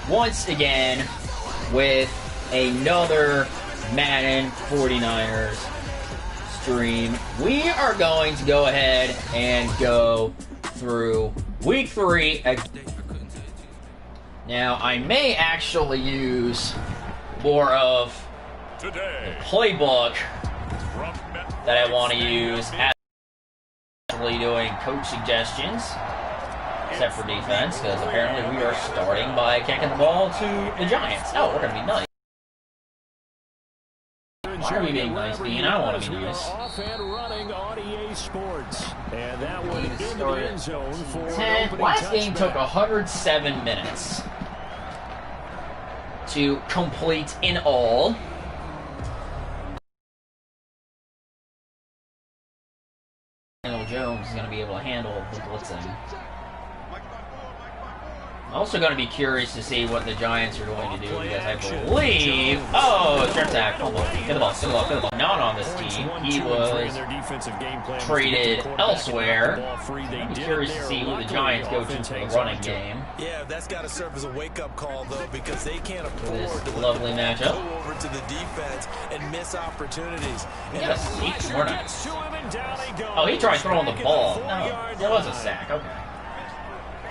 once again with another Madden 49ers stream. We are going to go ahead and go through week 3. Now, I may actually use more of the playbook that I want to use as actually doing coach suggestions, except for defense, because apparently we are starting by kicking the ball to the Giants. Oh, we're going to be nice. Why are we being nice, Bean? I don't want to be nice. Last game took 107 minutes to complete in all. Jones is going to be able to handle the blitzing. I'm also going to be curious to see what the Giants are going to do, because I believe... Oh, strip sack. Get the ball, get the ball, get the ball. Not on this team. He was traded elsewhere. I'm curious to see who the Giants go to for the running game. Yeah, that's got to serve as a wake-up call, though, because they can't afford to lovely matchup. Go over to the defense and miss opportunities. He got a sneak. We're nice. Oh, he tried throwing the ball. No, there was a sack. Okay.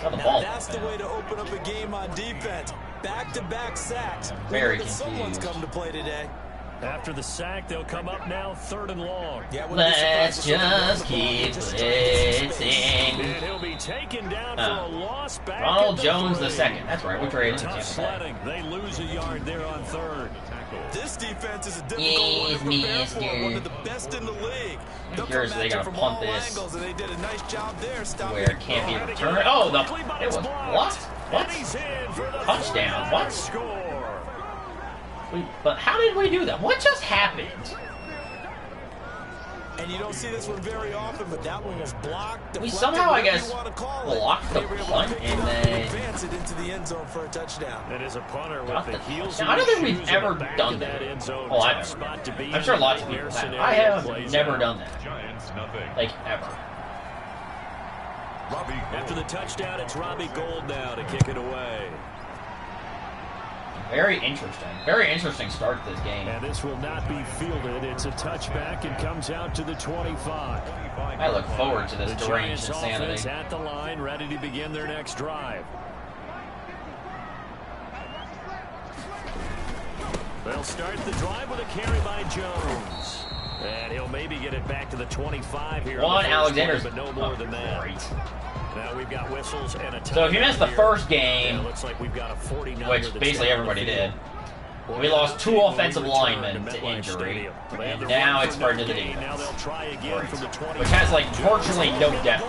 Now that's the way to open up a game on defense. Back-to-back sacks. Very confused. Someone's come to play today. After the sack, they'll come up now 3rd and long. Yeah, let's just keep blitzing. And he'll be taken down for a loss back. Ronald Jones II. That's right. We traded him. They lose a yard there on 3rd. This defense is a difficult one to prepare for. One of the best in the league. I'm curious if they're going to punt this and they did a nice job there, where it can't be returned. Oh, it was blocked. What? Touchdown. What? But how did we do that? What just happened? And you don't see this one very often, but that one was blocked. We somehow, I guess, blocked the punt and then advance it into the end zone for a touchdown. That is a punter with the heels. Now, I don't think we've ever done that. Oh, I'm sure lots of people have. I have never done that. Like, ever. After the touchdown, it's Robbie Gould now to kick it away. Very interesting. Very interesting start to this game. And this will not be fielded. It's a touchback and comes out to the 25. I look forward to this deranged insanity. At the line, ready to begin their next drive. They'll start the drive with a carry by Jones. And he'll maybe get it back to the 25 here. Alexander's, but no more than that. Great. Now we've got whistles and a so if you missed the first game, looks like we've got a 49 which basically everybody did, we lost 2 offensive linemen to injury, and now it's spread to the defense, which has like virtually no depth.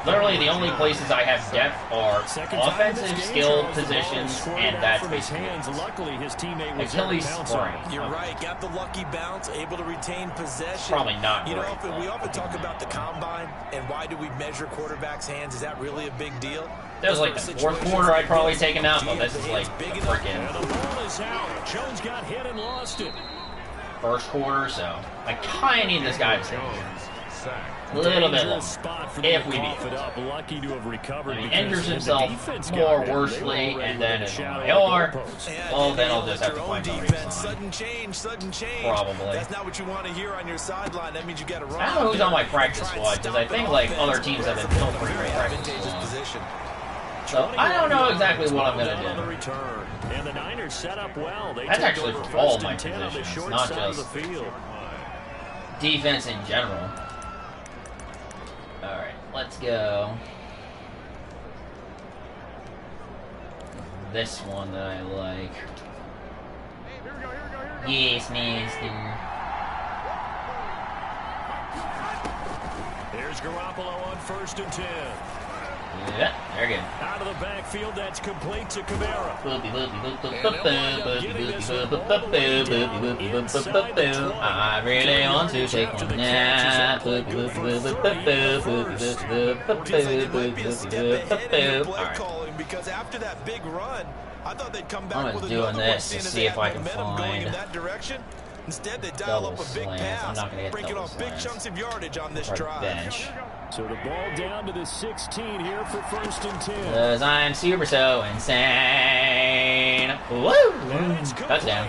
Literally, the only places I have depth are offensive skill positions, and that's basically Achilles sprain. You're right. Got the lucky bounce, able to retain possession. Probably not. You know, we often talk about the combine and why do we measure quarterbacks' hands? Is that really a big deal? That was like the 4th quarter. I'd probably take him out, but this is like the freaking. The ball is out. Jones got hit and lost it. 1st quarter, so I kind of need this guy to stay a little bit longer, if we beat it. He injures himself more worsely, and then is on IR. Well, then I'll just have to find somebody to sign. Sudden change. Probably. That's not what you want to hear on your sideline. That means you got to run. I don't know who's on my practice squad, because I think like other teams have been built pretty great practice squad. So I don't know exactly what I'm going to do. And the Niners set up well. That's actually for all my positions, not just defense in general. Alright, let's go. This one that I like. Yes, mister. Here's Garoppolo on 1st and 10. Yeah, they're good. Out of the backfield, that's complete to Kamara. I really want to take one nap. Because after that big run, I thought they'd come back with doing this to see if I can find that direction. Instead, they dial up a big pass, I'm not gonna get breaking off big chunks of yardage on this drive. Bench. So the ball down to the 16 here for 1st and 10. Because I'm super so insane. Woo! Touchdown.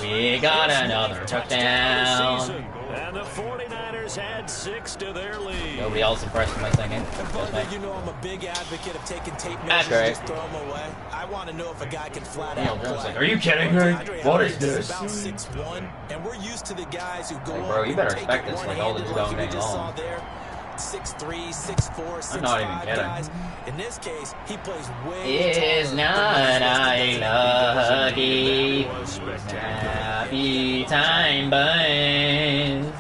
We got another touchdown. And the 49ers add 6 to their lead. Nobody else impressed with my singing. You know I'm a big advocate of taking tape That's measures right. and just throw them away. I want to know if a guy can flat out play. Like, are you kidding me? What is this? About 6'1", and we're used to the guys who go Hey, bro, up you better and take expect it this like all the one-handed, day like we just saw long. there. 6'3", 6'4", 6'5" I'm not even kidding. guys. In this case, he plays way Is taller not than I lucky? Was spectacular. Happy time, boys.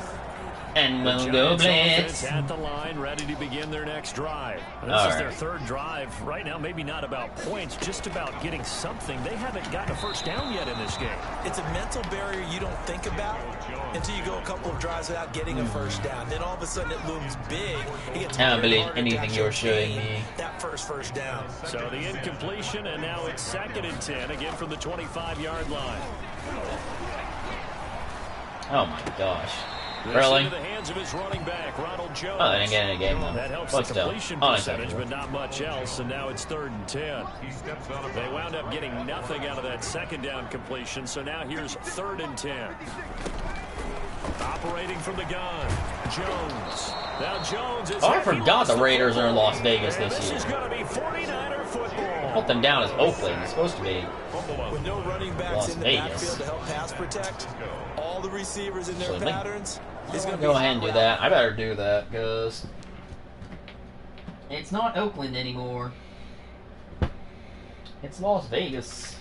And we'll go blitz. At the line, ready to begin their next drive. This is their 3rd drive. Right now, maybe not about points, just about getting something. They haven't gotten a first down yet in this game. It's a mental barrier you don't think about until you go a couple of drives without getting a first down. Then all of a sudden it looms big. I don't believe anything you're showing me. That first down. So the incompletion, and now it's 2nd and 10, again from the 25-yard line. Oh my gosh. This Really? into the hands of his running back, Ronald Jones. Oh, they didn't get in a game though. That helps But the still, completion percentage, unacceptable. but not much else, and now it's 3rd and 10. They wound up getting nothing out of that 2nd down completion, so now here's 3rd and 10. Operating from the gun, Jones. Now Jones is... Oh, I forgot the Raiders are in Las Vegas this This is year. going to be 49er football. Put them down as Oakland. It's supposed to be. With no running backs Las in the Vegas. backfield to help pass protect, all the receivers in their patterns. It's going to Go ahead and do that. I better do that because it's not Oakland anymore. It's Las Vegas.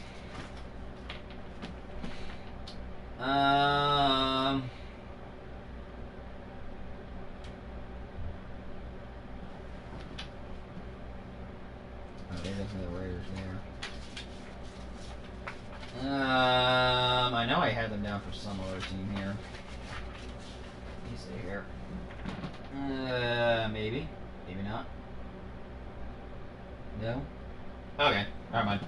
Okay, that's the Raiders there. I know I had them down for some other team here. Let me see here. Maybe. Maybe not. No? Okay, never mind.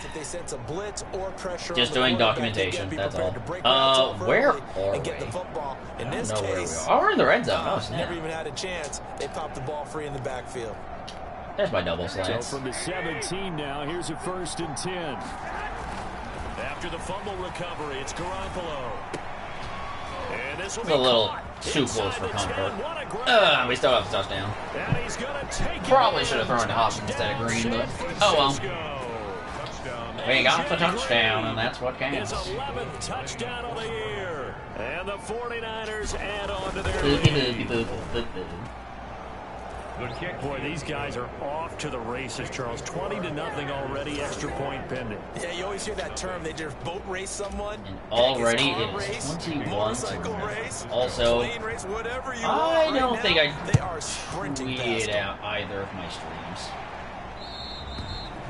If they sense a blitz or pressure, Just on the doing quarterback, they documentation, gotta be that's prepared all. to break routes off Where early are and get the we? football. In I this don't know where we case, are. Oh, we're in the red zone. Oh, never snap. even had a chance. They popped the ball free in the backfield. There's my double So slants. from the 17 now, here's a 1st and 10. After the fumble recovery, it's Garoppolo. And this will It's a be little caught too inside close for the 10. comfort. What a grab. We still have a touchdown. And he's gonna take Probably it should have in. thrown to Hopkins instead of Green, but San oh well. Francisco. We got the touchdown, and that's what His counts. 11th touchdown of the year. And the 49ers add on to their Boogie, lead. boogie, boogie, boogie. Boy, these guys are off to the races, Charles. 20-0 already, extra point pending. Yeah, you always hear that term. They just boat race someone. And already Heck, it it's is car race, 21 motorcycle to race, also, plane race, whatever you I want. don't Right think now, I they are sprinting tweeted past out either of my streams.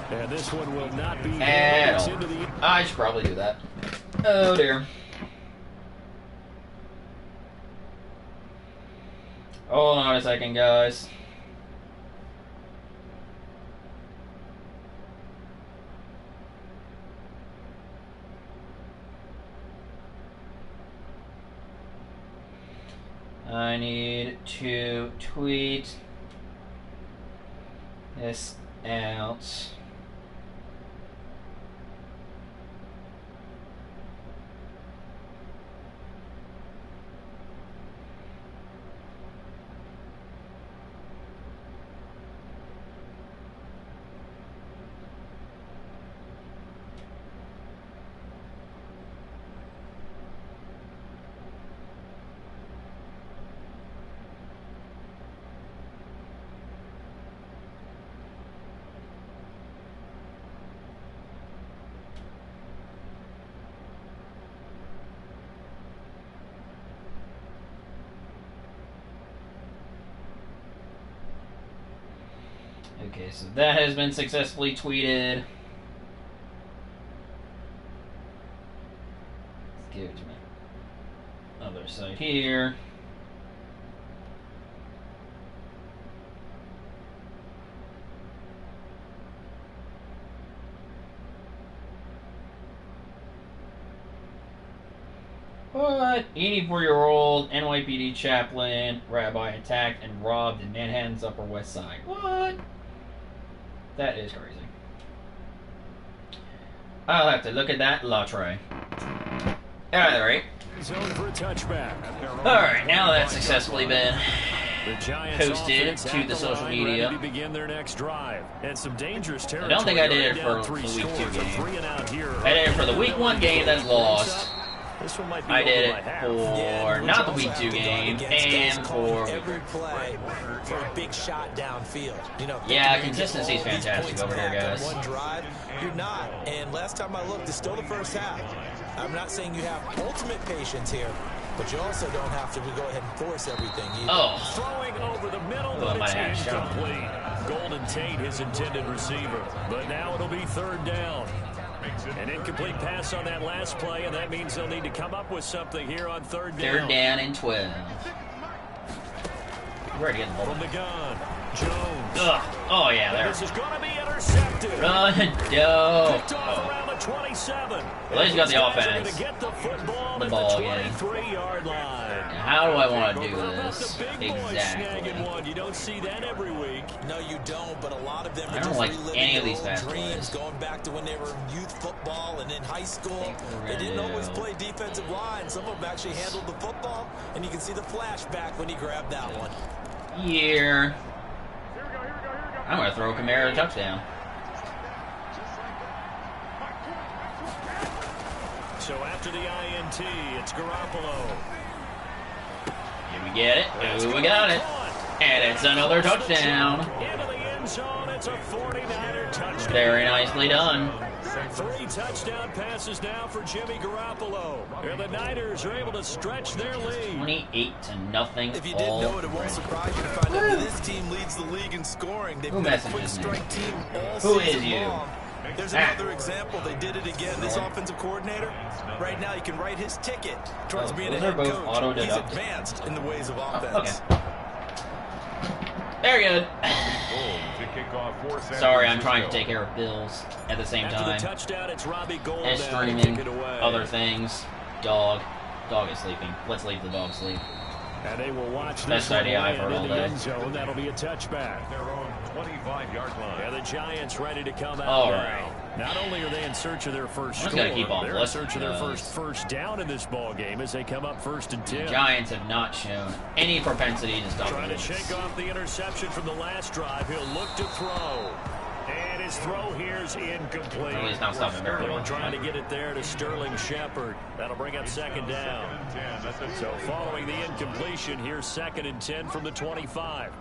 And this one will not be At it's all. into the I should probably do that. Oh dear. Hold on a second, guys. I need to tweet this out. Okay, so that has been successfully tweeted. Let's give it to my other side here. What? 84-year-old NYPD chaplain, rabbi attacked and robbed in Manhattan's Upper West Side. What? That is crazy. I'll have to look at that lottery. Alright. Zone for a touchback. Alright, now that's successfully been posted to the social Ready media. to begin their next drive. And some dangerous I territory. don't think I did it for the Week 2 game. I did it for the Week 1 game that's lost. This one might be I did over it by half. for not the Week 2 game, and for every play for a big shot downfield. You know, yeah, consistency is fantastic over here, guys. One drive, you're not. And last time I looked, it's still the first half. I'm not saying you have ultimate patience here, but you also don't have to go ahead and force everything either. Oh, Throwing over the middle, but it's incomplete. Golden Tate, his intended receiver. But now it'll be third down. An incomplete pass on that last play, and that means they'll need to come up with something here on third down. third down and 12. We're getting the From the gun, Jones. Ugh. Oh, yeah, there. This is going to be intercepted. Run, Picked off around the 27. Well, he's got the These guys are offense. gonna get the football The at ball the again. 23-yard line. How do I want to do How about this? the big boys Exactly. snagging one? You don't see that every week. No, you don't, but a lot of them I are don't just like reliving any of their these old fast dreams, plays. going back to when they were in youth football and in high school. we're They gonna didn't always do- play defensive line. Some of them actually handled the football, and you can see the flashback when he grabbed that one. Here. I'm going to throw Kamara a touchdown. So after the INT, it's Garoppolo. Here we get it. Ooh, we got it. And it's another touchdown. Into the end zone, it's a 49er touchdown. Very nicely done. 3 touchdown passes now for Jimmy Garoppolo. And the Niners are able to stretch their lead. 28-0. If you didn't know it, it won't surprise you to find out that this team leads the league in scoring. They've Who been a messages quick me? strike team all Who is season you? long. There's another example. They did it again. This offensive coordinator, right now, he can write his ticket towards being a those are head both coach. He's auto-deducted. advanced in the ways of offense. Okay. Very good. Sorry, I'm trying to take care of bills at the same After time. the touchdown, it's Robbie Gould And now to streaming kick it away. other things. Dog is sleeping. Let's leave the dog sleep. And they will watch Best this one idea I've land heard all in the day. end zone. That'll be a touchback. Their own 25-yard line. Yeah, the Giants ready to come out All now. right. Not only are they in search of their first I'm just score, gonna keep on they're in blessing search of their those. first down in this ball game as they come up 1st and 10. The Giants have not shown any propensity to stop Trying to this. shake off the interception from the last drive. He'll look to throw. And his throw here's incomplete. Well, he's not stopping very They were long. trying to get it there to Sterling Shepard. That'll bring up 2nd down. So following the incompletion, here's 2nd and 10 from the 25.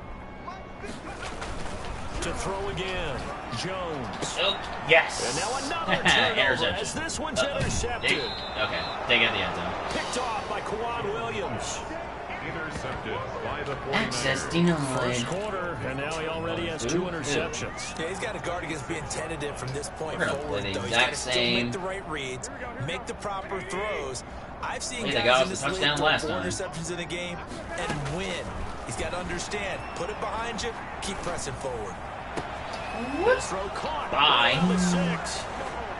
To throw again, Jones. Oh, yes. And now another turnover Interception. as this one's Uh-oh. intercepted. Okay, they get the end zone. Picked off by Kwan Williams. Intercepted by the 49ers. Access denied. First quarter, and now he already has 2 interceptions. Yeah, he's got to guard against being tentative from this point We're gonna forward. play the Though. He's exact got to still same- make the right reads, make the proper throws. I've seen Hey, they guys got in us this a league touchdown throw last 4 time. interceptions in a game and win. He's got to understand, put it behind you, keep pressing forward. This throw caught. Bye. Around the 6.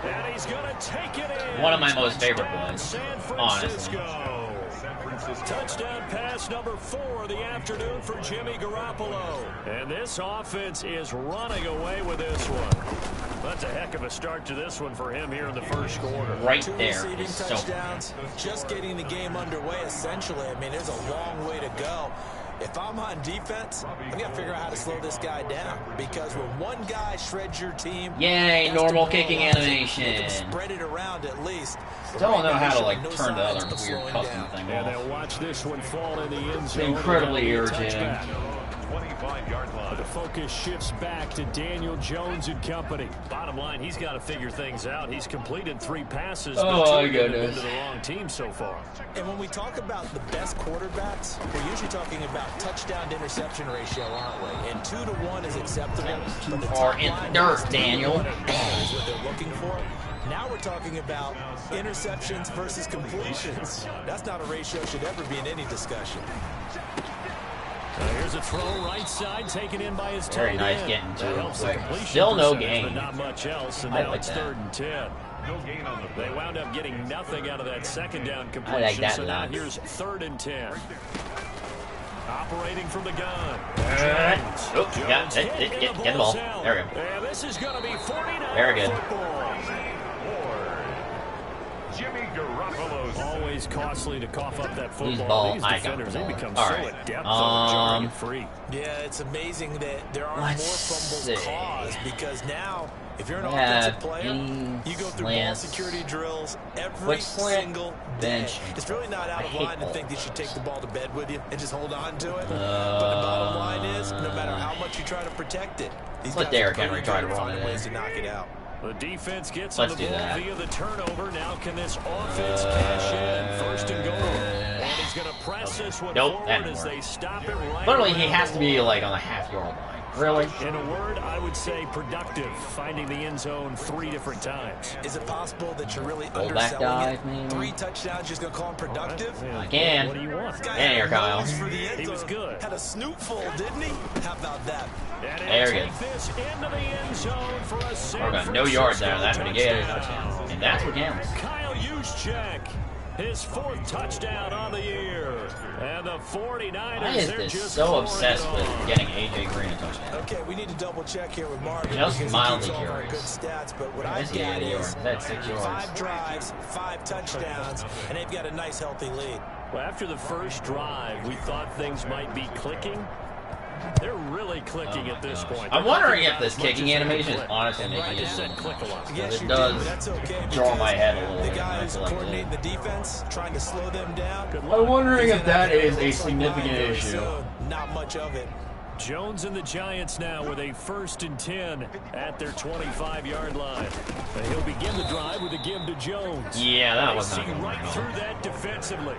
And he's going to take it in. One of my most favorite Touchdown, plays, San honestly. Francisco. San Francisco. Touchdown pass number 4 of the afternoon for Jimmy Garoppolo. And this offense is running away with this one. That's a heck of a start to this one for him here in the first quarter. Right 2 there receiving is so touchdowns, just getting the game underway, essentially. I mean, there's a long way to go. If I'm on defense, I got to figure out how to slow this guy down. Because when one guy shreds your team... Yay, that's normal demoralizing. kicking You animation. can spread it around at least. Don't know how to, Showing like, no turn the signs other of weird slowing custom down. thing And off. they'll watch this one fall in the end zone. incredibly That'll be a irritating. touchback. 25-yard line. The focus shifts back to Daniel Jones and company. Bottom line, he's got to figure things out. He's completed 3 passes, Oh, but 2 my of them have been goodness. to the wrong team so far. And when we talk about the best quarterbacks, we're usually talking about touchdown to interception ratio, aren't we? And 2 to 1 is acceptable. But the far top in line the dirt, is Daniel. what they're looking for. Now we're talking about interceptions versus completions. That's not a ratio should ever be in any discussion. Here's a throw right side taken in by his tight Very nice end. getting to That it helps the quick. completion Still no percentage, gain. but not much else, and I now like it's that. 3rd and 10. No gain on the play. They wound up getting nothing out of that second down I completion. like that so now lot. here's 3rd and 10. Operating from the gun. Oh, yeah, get the ball. There we go. And this is going to be 49 Very good. Jimmy Garoppolo's Always costly to cough up that football. Ball, These I got defenders, the they ball. become All so right. adept at jarring it free. Yeah, it's amazing that there aren't more Let's fumbles see. caused, because now, if you're an We have offensive player, you go through ball slants, security drills every quick slant, single bench. day. It's really not out I of hate line to balls. think that you take the ball to bed with you and just hold on to it. But the bottom line is, no matter how much you try to protect it, these Let guys are Derrick pretty Henry good try to at run finding it ways in. to knock it out. The defense gets Let's on the do ball that. via the turnover. Now can this offense cash in? 1st and goal. And he's going to press this one Nope, that forward didn't as work. they stop it right Literally, he around has the to be wall. like on the half-yard line. Really? In a word, I would say productive, finding the end zone 3 different times. Is it possible that you're really Fullback underselling dive, it? maybe? 3 touchdowns, just going to call him productive? I can. What do you want? This guy Yeah, had here, a Kyle. nose for the end He was zone. good. Had a snootful, didn't he? How about that? And There he'll we go. take this into the end zone for a San We're going no yards there. That's what he gets. touchdown. And that's what counts. Kyle Juszczyk, his 4th touchdown on the year. And the 49ers, Why is they're this just so pouring obsessed it with on. getting A.J. Green a touchdown? Okay, we need to double check here with Marvin, Just because mildly he keeps all of our good curious. stats. But what Yeah, I've this is got 80 is yards. That's 6 yards. 5 drives, 5 touchdowns, and they've got a nice, healthy lead. Well, after the first drive, we thought things might be clicking. They're really clicking at this point. I'm They're wondering clicking if this as much kicking as they animation is click. honestly And making right it just a said little click a more. lot. Yes, It you does do, but that's okay, draw because my head a little the bit. guy I who's feel like coordinating the defense, trying to slow them down. Good luck. I'm wondering He's if gonna that have to is a get some significant line very issue. soon. Not much of it. Jones and the Giants now with a 1st and 10 at their 25-yard line. And he'll begin the drive with a give to Jones. Yeah, that They was see not going right to through that defensively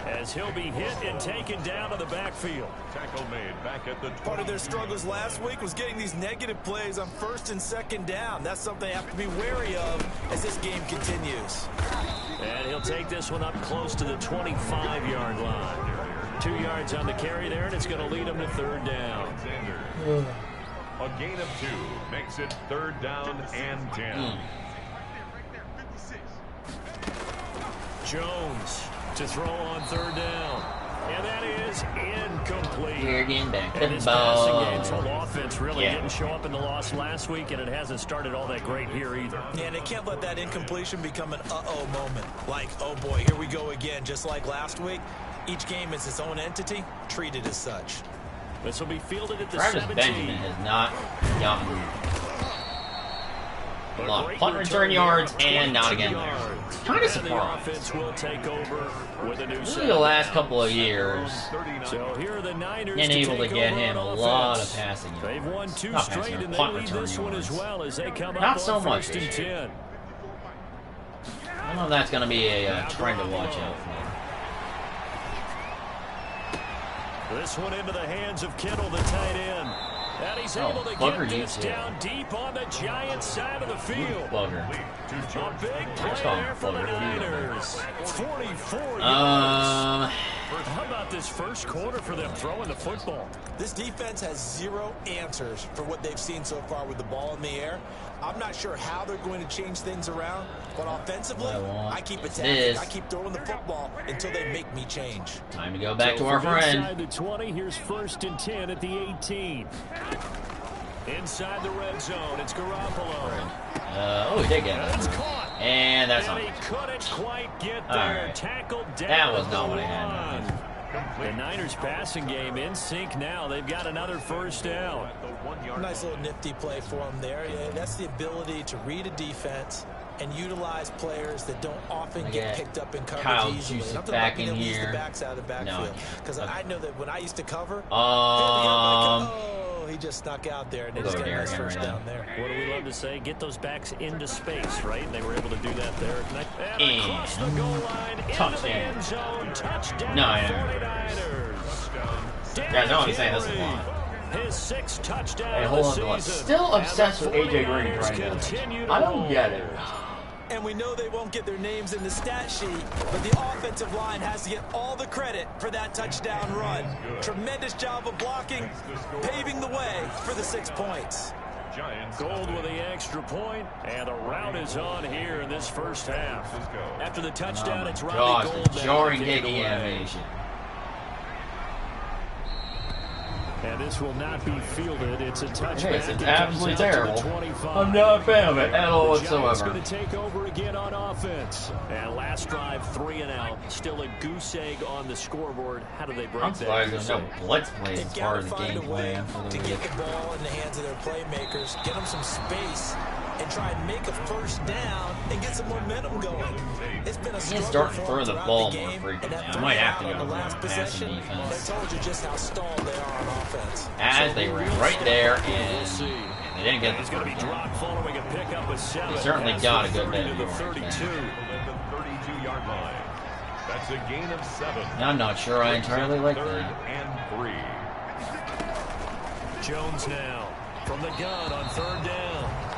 as he'll be hit and taken down to the backfield. tackle made back at the 20. Part of their struggles last week was getting these negative plays on 1st and 2nd down. That's something they have to be wary of as this game continues. And he'll take this one up close to the 25-yard line. 2 yards on the carry there, and it's going to lead him to 3rd down. A gain of 2 makes it 3rd down and 10. Jones to throw on 3rd down. And that is incomplete. We're getting back to And the this passing ball. game total offense really Yeah. didn't show up in the loss last week, and it hasn't started all that great here either. Yeah, and they can't let that incompletion become an uh-oh moment. Like, oh boy, here we go again, just like last week. Each game is its own entity, treated as such. This will be fielded at the Travis 17. Benjamin has not gotten a lot of Great punt return here yards of and not 22 again there. yards. Kind of And the surprised. offense will take over with a new Really set. the last couple of years, So here are the Niners been able to take get over him on a lot offense. of passing yards. They've won 2 Not straight, passing, and they punt lead return this one as yards. well as they come Not up so on much 1st and this year. 10. I don't know if that's going to be a trend to watch out for. This one into the hands of Kittle, the tight end. And he's able to bugger get you this too. down deep on the Giants side of the field. Bugger. A big play Just call him there for the bugger. Niners. 44 yards. Um, How about this first quarter for them throwing the football? This defense has 0 answers for what they've seen so far with the ball in the air. I'm not sure how they're going to change things around, but offensively, I keep attacking. this. I keep throwing the football until they make me change. time to go back So to our from friend. Inside the 20, here's 1st and 10 at the 18. Inside the red zone, it's Garoppolo. Oh, he did get And it's it. caught. And that's And not. he couldn't quite get All there. right. Tackled down. That was at not the what I had in line. mind. The Niners passing game in sync now. They've got another 1st down. Nice little nifty play for them there. Yeah, that's the ability to read a defense and utilize players that don't often Look get at picked up in coverage Kyle easily. Juszczyk And I'm talking back about being in able to use here. the backs out of the backfield. Because Okay. I know that when I used to cover, he just snuck out there and they We'll just go got a nice Derrick first Henry down there. What do we love to say? Get those backs into space, right? And they were able to do that there. And across the goal line, into the touchdown. end zone, touchdown, No, I know. 49ers. Guys, I'm only saying this a lot. His 6th touchdown Hey, of hold the on, hold on. season. Still obsessed And with the AJ Green 49ers right now. continue to I don't roll. get it. And we know they won't get their names in the stat sheet, but the offensive line has to get all the credit for that touchdown run. Tremendous job of blocking, paving the way for the 6 points. Gold with the extra point, and the route is on here in this first half. After the touchdown, it's Robbie Gold. The jarring kicking animation. And this will not be fielded. It's a touchback. It's absolutely terrible. I'm not a fan of it at all whatsoever. Giants going to take over again on offense. And last drive, 3 and out. Still a goose egg on the scoreboard. How do they break that? I'm surprised there's no blitz plays as far as the game plan for the to get the ball in the hands of their playmakers, get them some space, and try and make a first down and get some momentum going. It's been a struggle start to for throw them the throughout ball the more game, frequently. and I might have to on go the more last passing possession. defense. That told you just how stalled they are on offense. As they ran right there, and they didn't get It's going to be dropped following a pickup with 7. They certainly got a good bit to of the yards 32. The 32-yard line. That's a gain of 7. I'm not sure I entirely like Third that. and 3. Jones now from the gun on 3rd down.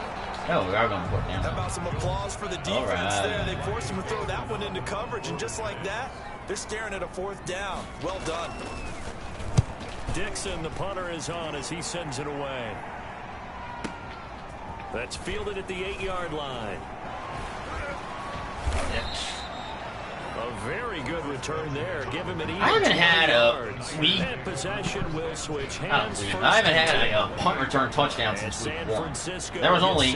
Oh, we are going to put down. How about some applause for the defense there? They forced him to throw that one into coverage, and just like that, they're staring at a 4th down. Well done. Dixon, the punter, is on as he sends it away. That's fielded at the 8-yard line. A very good return there. Give him an even I haven't had a week. And possession will switch hands. I haven't had a punt return touchdown since week 1. There was only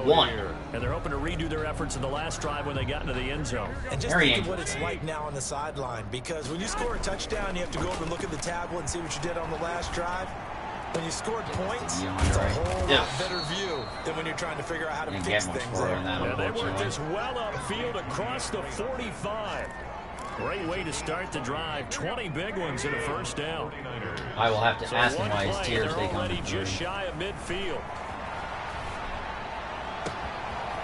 one. Here. And they're hoping to redo their efforts in the last drive when they got into the end zone. And just think of what it's like now on the sideline, because when you score a touchdown, you have to go over and look at the tablet and see what you did on the last drive. When you scored points, it's a whole lot better view than when you're trying to figure out how to fix things there. And they worked this well upfield across the 45. Great way to start the drive. 20 big ones in a first down. I will have to ask him why his tears they come already just shy of midfield.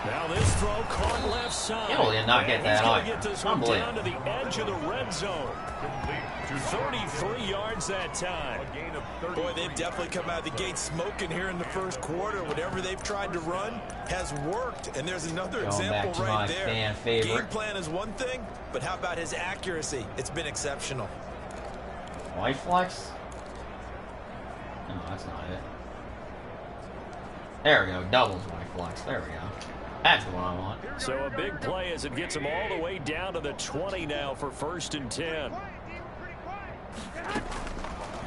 Now this throw caught left side. He did not get that either. Get this one down to the edge of the red zone. 33 yards that time. Boy, they've definitely come out of the gate smoking here in the first quarter. Whatever they've tried to run has worked. And there's another example right there. Game plan is one thing, but how about his accuracy? It's been exceptional. White flex? No, that's not it. There we go. Doubles white flex. There we go. That's what I want. So a big play as it gets them all the way down to the 20 now for 1st and 10.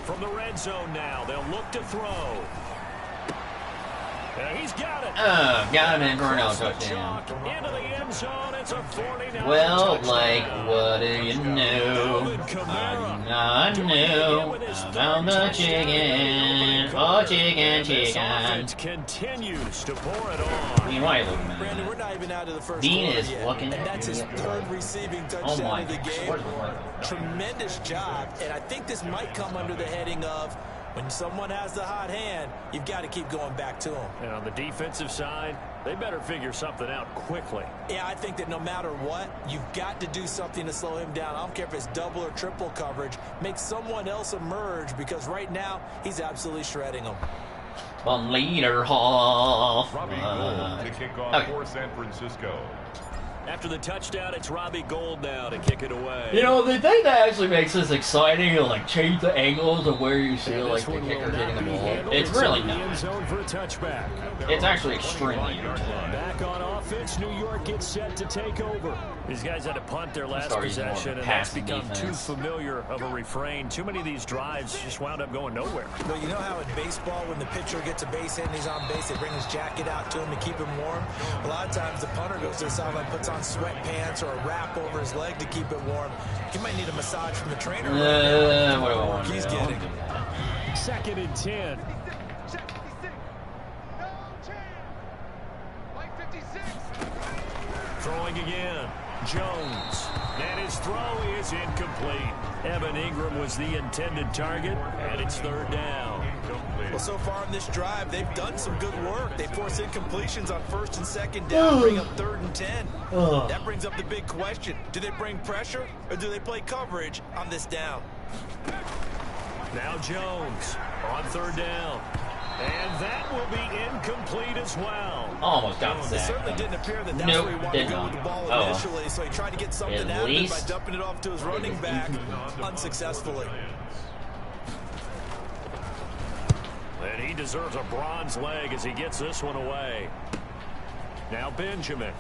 From the red zone now, they'll look to throw. And he's got it. Got him in for another touchdown. Into the end zone. It's a 49. Well, like, what do you know? I know about the chicken. Oh, chicken. Continues to pour it on. I mean, why are you looking at Brandon, we're not even out of the first Dean quarter is yet, looking and that's his 3rd receiving touchdown of the game. Tremendous job, and I think this might come under the heading of when someone has the hot hand, you've got to keep going back to them. And on the defensive side, they better figure something out quickly. Yeah, I think that no matter what, you've got to do something to slow him down. I don't care if it's double or triple coverage. Make someone else emerge, because right now, he's absolutely shredding them. One leader half. Robbie Gould to kick off for San Francisco. After the touchdown, it's Robbie Gould now to kick it away. You know, the thing that actually makes this exciting is like change the angles of where you see like the kicker hitting the ball. It's really not. It's actually extremely entertaining. Back on offense, New York gets set to take over. These guys had to punt their last possession, and that's become too familiar of a refrain. Too many of these drives just wound up going nowhere. Well, you know how in baseball, when the pitcher gets a base hit and he's on base, they bring his jacket out to him to keep him warm? A lot of times the punter goes to the sideline, puts on sweatpants or a wrap over his leg to keep it warm. He might need a massage from the trainer. What do I want he's getting. 2nd and 10. Throwing again. Jones. And his throw is incomplete. Evan Ingram was the intended target, and it's 3rd down. Well, so far in this drive, they've done some good work. They force incompletions on 1st and 2nd down, bring up 3rd and 10. That brings up the big question. Do they bring pressure, or do they play coverage on this down? Now Jones on 3rd down. And that will be incomplete as well. Almost got It sacked. certainly didn't appear that that's where he wanted to go with the ball initially, so he tried to get something out of it by dumping it off to his running back unsuccessfully. And He deserves a bronze leg as he gets this one away. Now Benjamin.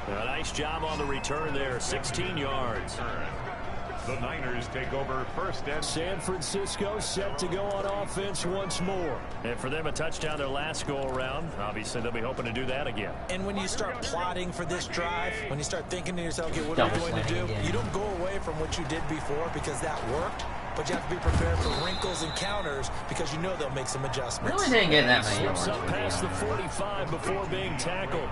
A nice job on the return there, 16 yards. The Niners take over first and San Francisco set to go on offense once more. And for them, a touchdown their last go-around. Obviously, they'll be hoping to do that again. And when you start plotting for this drive, when you start thinking to yourself, okay, what are we going to do? You don't go away from what you did before because that worked. But you have to be prepared for wrinkles and counters because you know they'll make some adjustments. Really didn't get that many yards. Up past the 45 before being tackled.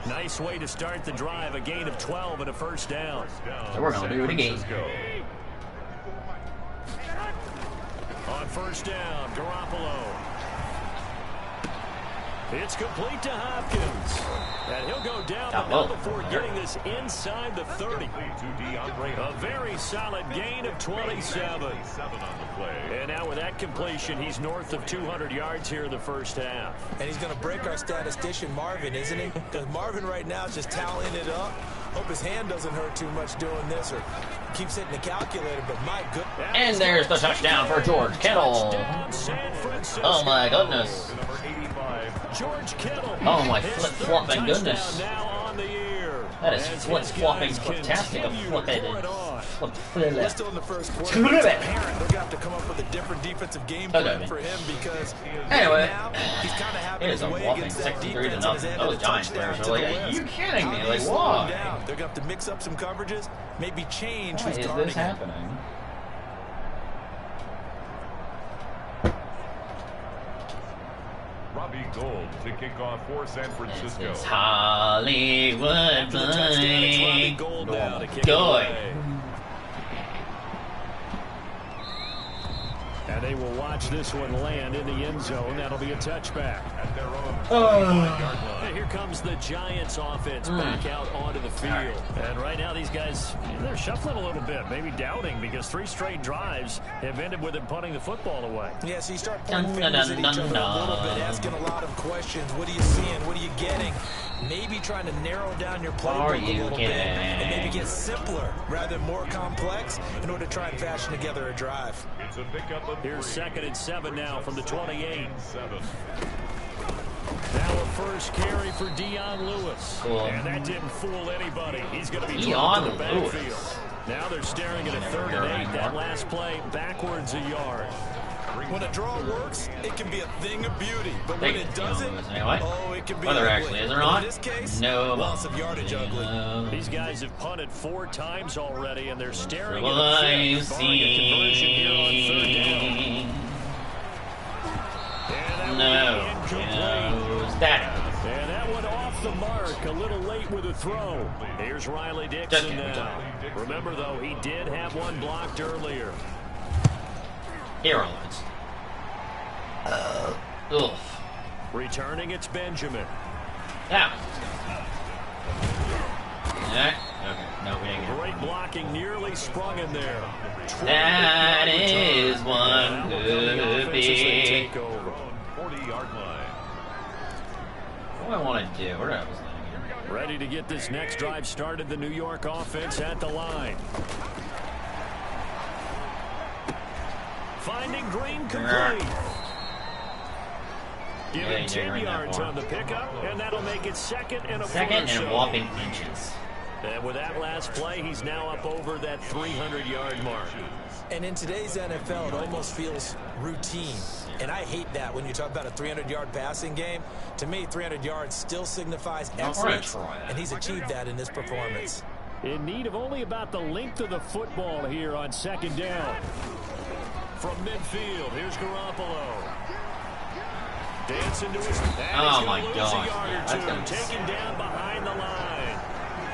Nice way to start the drive. A gain of 12 and a first down. So we're going to do it again. On first down, Garoppolo. It's complete to Hopkins. And he'll go down the middle before getting this inside the 30. A very solid gain of 27. And now with that completion, he's north of 200 yards here in the first half. And he's going to break our statistician, Marvin, isn't he? Because Marvin right now is just tallying it up. Hope his hand doesn't hurt too much doing this or keeps hitting the calculator, but my goodness. And there's the touchdown for George Kittle. Oh my goodness. George Kittle. Oh my flip-flopping goodness. That is flip-flopping fantastic. We're still in the first quarter. They're going to have to come up with a different defensive game plan for him because anyway, now he's kind of having it is his a way whopping against that 63 to defense. nothing. Those Giants players are like, are you kidding me? Like, why? They're going to have to mix up some coverages, maybe change Why who's is guarding this happening? Robbie Gould to kick off for San Francisco. It's Hollywood Blake. Good. And they will watch this one land in the end zone. That'll be a touchback. At their own And here comes the Giants offense back out onto the field. And right now these guys, they're shuffling a little bit, maybe doubting because 3 straight drives have ended with them punting the football away. Yeah, so you start pointing fingers at each other a little bit, asking a lot of questions. What are you seeing? What are you getting? Maybe trying to narrow down your playbook a little bit and maybe get simpler rather than more complex in order to try and fashion together a drive. It's a pickup of Here's 2nd and 7 now from the 28. Now a first carry for Dion Lewis. Cool. And that didn't fool anybody. He's going to be Dion dropped in the backfield. Lewis. Now they're staring at a 3rd and 8. That last play backwards a yard. When a draw works, it can be a thing of beauty. But when it doesn't, oh, it can be whether ugly. actually is or not, in this case, no loss of yardage ugly. These guys have punted 4 times already, and they're staring at a 5th, barring a conversion here on 3rd down. And that one off the mark, a little late with a throw. Here's Riley Dixon now. Remember, though, he did have one blocked earlier. Hero lines. Returning, it's Benjamin. Yeah. Okay. No, we didn't get it. Great blocking, nearly sprung in there. That is one good big. 40-yard line. What do I want to do? Where I was thinking. Ready to get this next drive started. The New York offense at the line. Finding Green complete. Giving 10 yards on the pickup, and that'll make it 2nd and a 4. Second and whopping inches. And with that last play, he's now up over that 300-yard mark. And in today's NFL, it almost feels routine. And I hate that when you talk about a 300-yard passing game. To me, 300 yards still signifies excellence, and he's achieved that in this performance. In need of only about the length of the football here on 2nd down. From midfield, here's Garoppolo. Dancing to his oh my gosh. Yeah, taken down behind the line.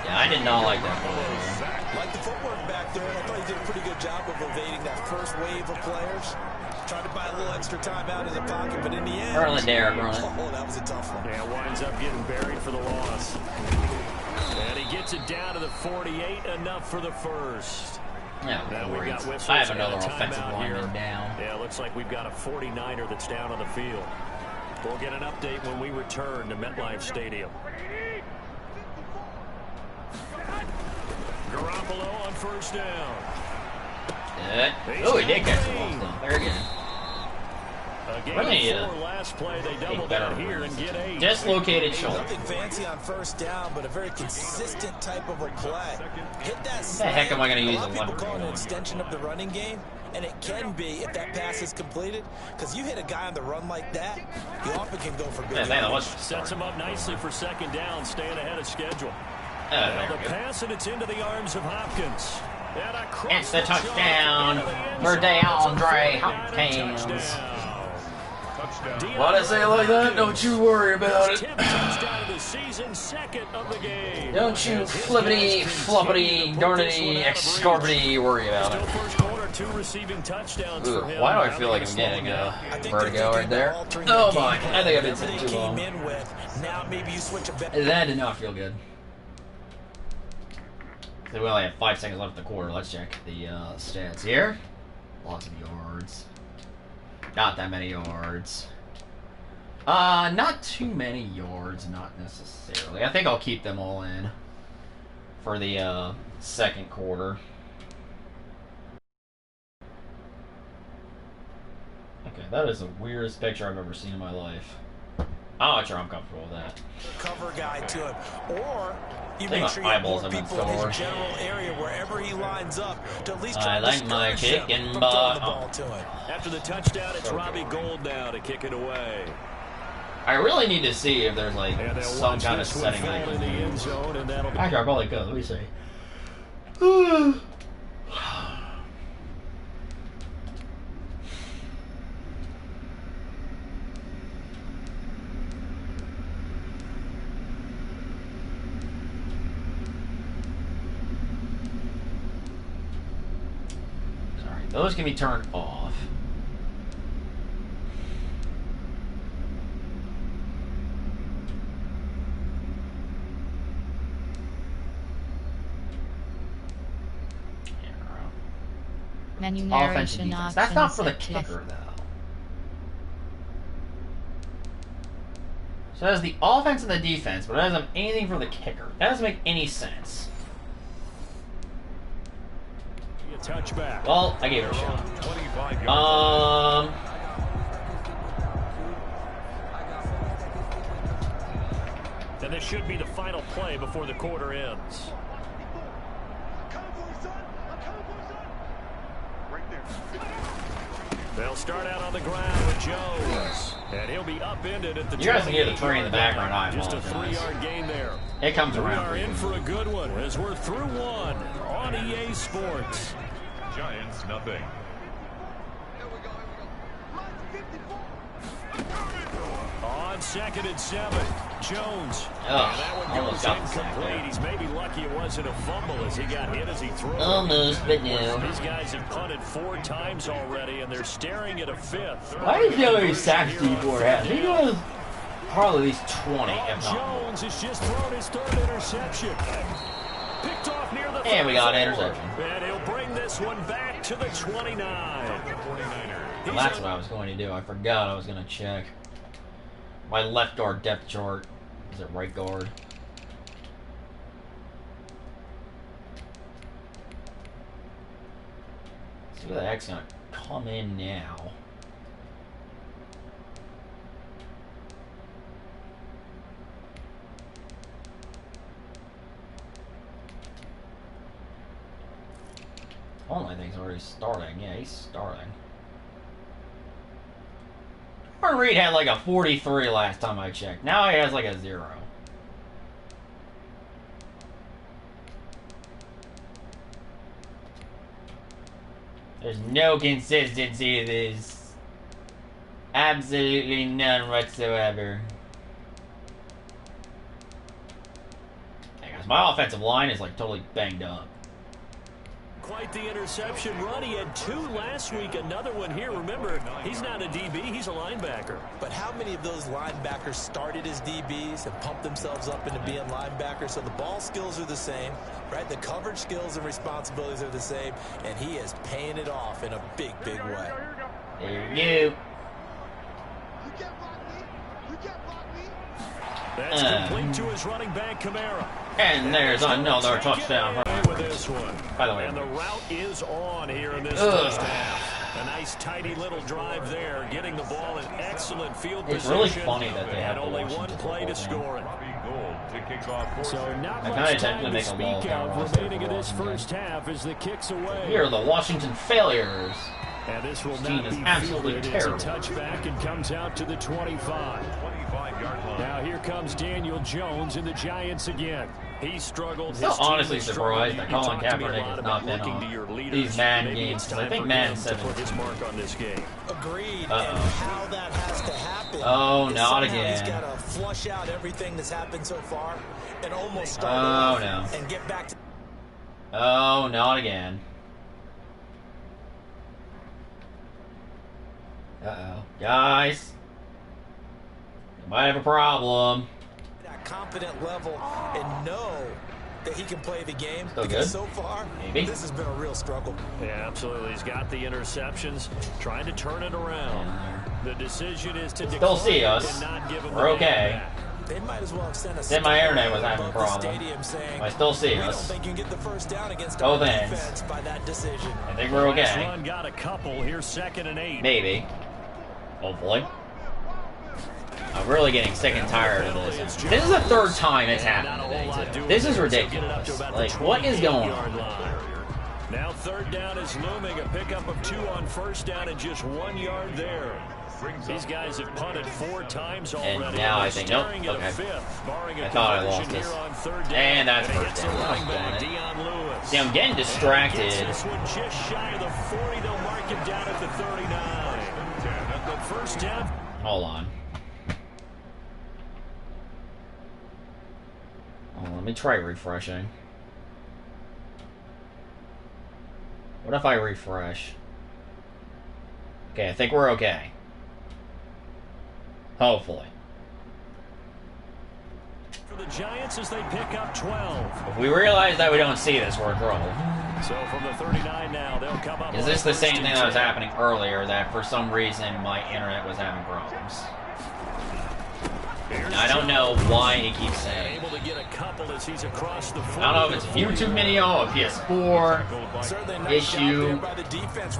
Yeah, I did not like that play. Like the footwork back there, I thought he did a pretty good job of evading that first wave of players. Tried to buy a little extra time out of the pocket, but in the end... Erlen Derrick running. Oh, that was a tough one. Yeah, winds up getting buried for the loss. And he gets it down to the 48, enough for the first. Yeah, we got I have another offensive lineman down. Yeah, looks like we've got a 49er that's down on the field. We'll get an update when we return to MetLife Stadium. Garoppolo on first down. Oh, he did catch the ball still. Very good. Really, last play, they double that here and get 8. Dislocated shoulder. Nothing fancy on first down, but a very consistent type of a play. Hit that What the heck am I going to use a lot a of people lever call it an extension of the running game, and it can be if that pass is completed, because you hit a guy on the run like that, you often can go for big. Yeah, sets him up nicely for second down, staying ahead of schedule. Now the pass, and it's into the arms of Hopkins. It's the touchdown for DeAndre Hopkins. Why I say it like that? Don't you worry about it. Don't you flippity, floppity, darnity, excorpity worry about it. Ooh, why do I feel like I'm getting a vertigo right there? Oh my, I think I've been sitting too long. That did not feel good. So we only have 5 seconds left in the quarter. Let's check the stats here. Lots of yards. Not that many yards. Not too many yards, not necessarily. I think I'll keep them all in for the second quarter. Okay, that is the weirdest picture I've ever seen in my life. I'm not sure I'm comfortable with that. Cover guy to him, or you make sure you have more people in his general area wherever he lines up to at least try to discourage him from throwing the ball to him. After the touchdown, it's Robbie Gould now to kick it away. I really need to see if there's like some kind of setting I can do. Actually, I probably could. Let me see. Sorry, those can be turned off. Menu narration options. That's not for the kicker, though. So that's the offense and the defense, but it doesn't have anything for the kicker. That doesn't make any sense. Touchback. Well, I gave it a shot. Then this should be the final play before the quarter ends. They'll start out on the ground with Jones, and he'll be upended at the. You guys can hear the tree in the background. I Just a apologize. 3-yard gain there. It comes around. We are in for a good one as we're through one on EA Sports. Giants nothing. On 2nd and 7, Jones. Oh, that one almost goes got the sack incomplete. there. He's maybe lucky it wasn't a fumble as he got hit as he threw. Almost, but no. These guys have punted 4 times already, and they're staring at a 5th. Why do you feel like sacks D4 has? He was probably at least 20, if not more. Jones has just thrown his 3rd interception. Picked off near the And we got an interception. And he'll bring this one back to the 29. Well, that's what I was going to do. I forgot I was going to check my left guard depth chart. Is it right guard? See who the heck's going to come in now. Oh, I think he's already starting. Yeah, he's starting. Jordan Reed had like a 43 last time I checked. Now he has like a 0. There's no consistency to this. Absolutely none whatsoever. Hey guys, my offensive line is like totally banged up. Quite the interception run. He had 2 last week, another one here. Remember, he's not a DB, he's a linebacker. But how many of those linebackers started as DBs and pumped themselves up into being linebackers? So the ball skills are the same, right? The coverage skills and responsibilities are the same, and he is paying it off in a big, big way. There you go. That's complete to his running back, Kamara. And there's another touchdown. With this one. By the way. And the route is on here in this first half. A nice, tidy little drive there, getting the ball in excellent field position. It's really funny that they have only one play to score it. So not much time to speak of remaining in this first half as the kicks away. Here are the Washington failures. And this will not be absolutely terrible. It's a touchback and comes out to the 25. Now here comes Daniel Jones and the Giants again. He struggled. I'm honestly surprised that Colin Kaepernick has not been on these Madden games, because I think Madden 7 put his mark on this game. Agreed. And how that has to happen. Oh, not again. He's got to flush out everything that's happened so far and almost start and get back to. Oh, not again. Uh-oh. Guys. You might have a problem. That confident level and know that he can play the game. Still because good? so far, Maybe. This has been a real struggle. Yeah, absolutely. He's got the interceptions, trying to turn it around. The decision is to still see us. Not give him we're okay. They might as well have sent us. Then my internet was having a problem. I still see us. Don't think you can get the first down against both ends. By that decision. I think we're okay. Run got a couple here, 2nd and 8. Maybe. Hopefully. I'm really getting sick and tired of this. This is the 3rd time it's happened today, too. This is ridiculous. Like, what is going on? Now 3rd down is looming. A pickup of 2 on 1st down and just 1 yard there. These guys have punted 4 times already. And now I think, nope, okay. I thought I lost this. And that's 1st down. See, I'm getting distracted. This one just shy of the 40. They'll mark him down at the 39. The 1st down. Hold on. Oh, let me try refreshing. What if I refresh? Okay, I think we're okay. Hopefully. For the Giants as they pick up 12. If we realize that we don't see this, we're in trouble. So from the 39 now, they'll come up. Is this the same thing that was happening earlier, that for some reason my internet was having problems? I don't know why he keeps saying. Able to get a couple as he's across the I don't know if it's a YouTube video, a PS4 issue,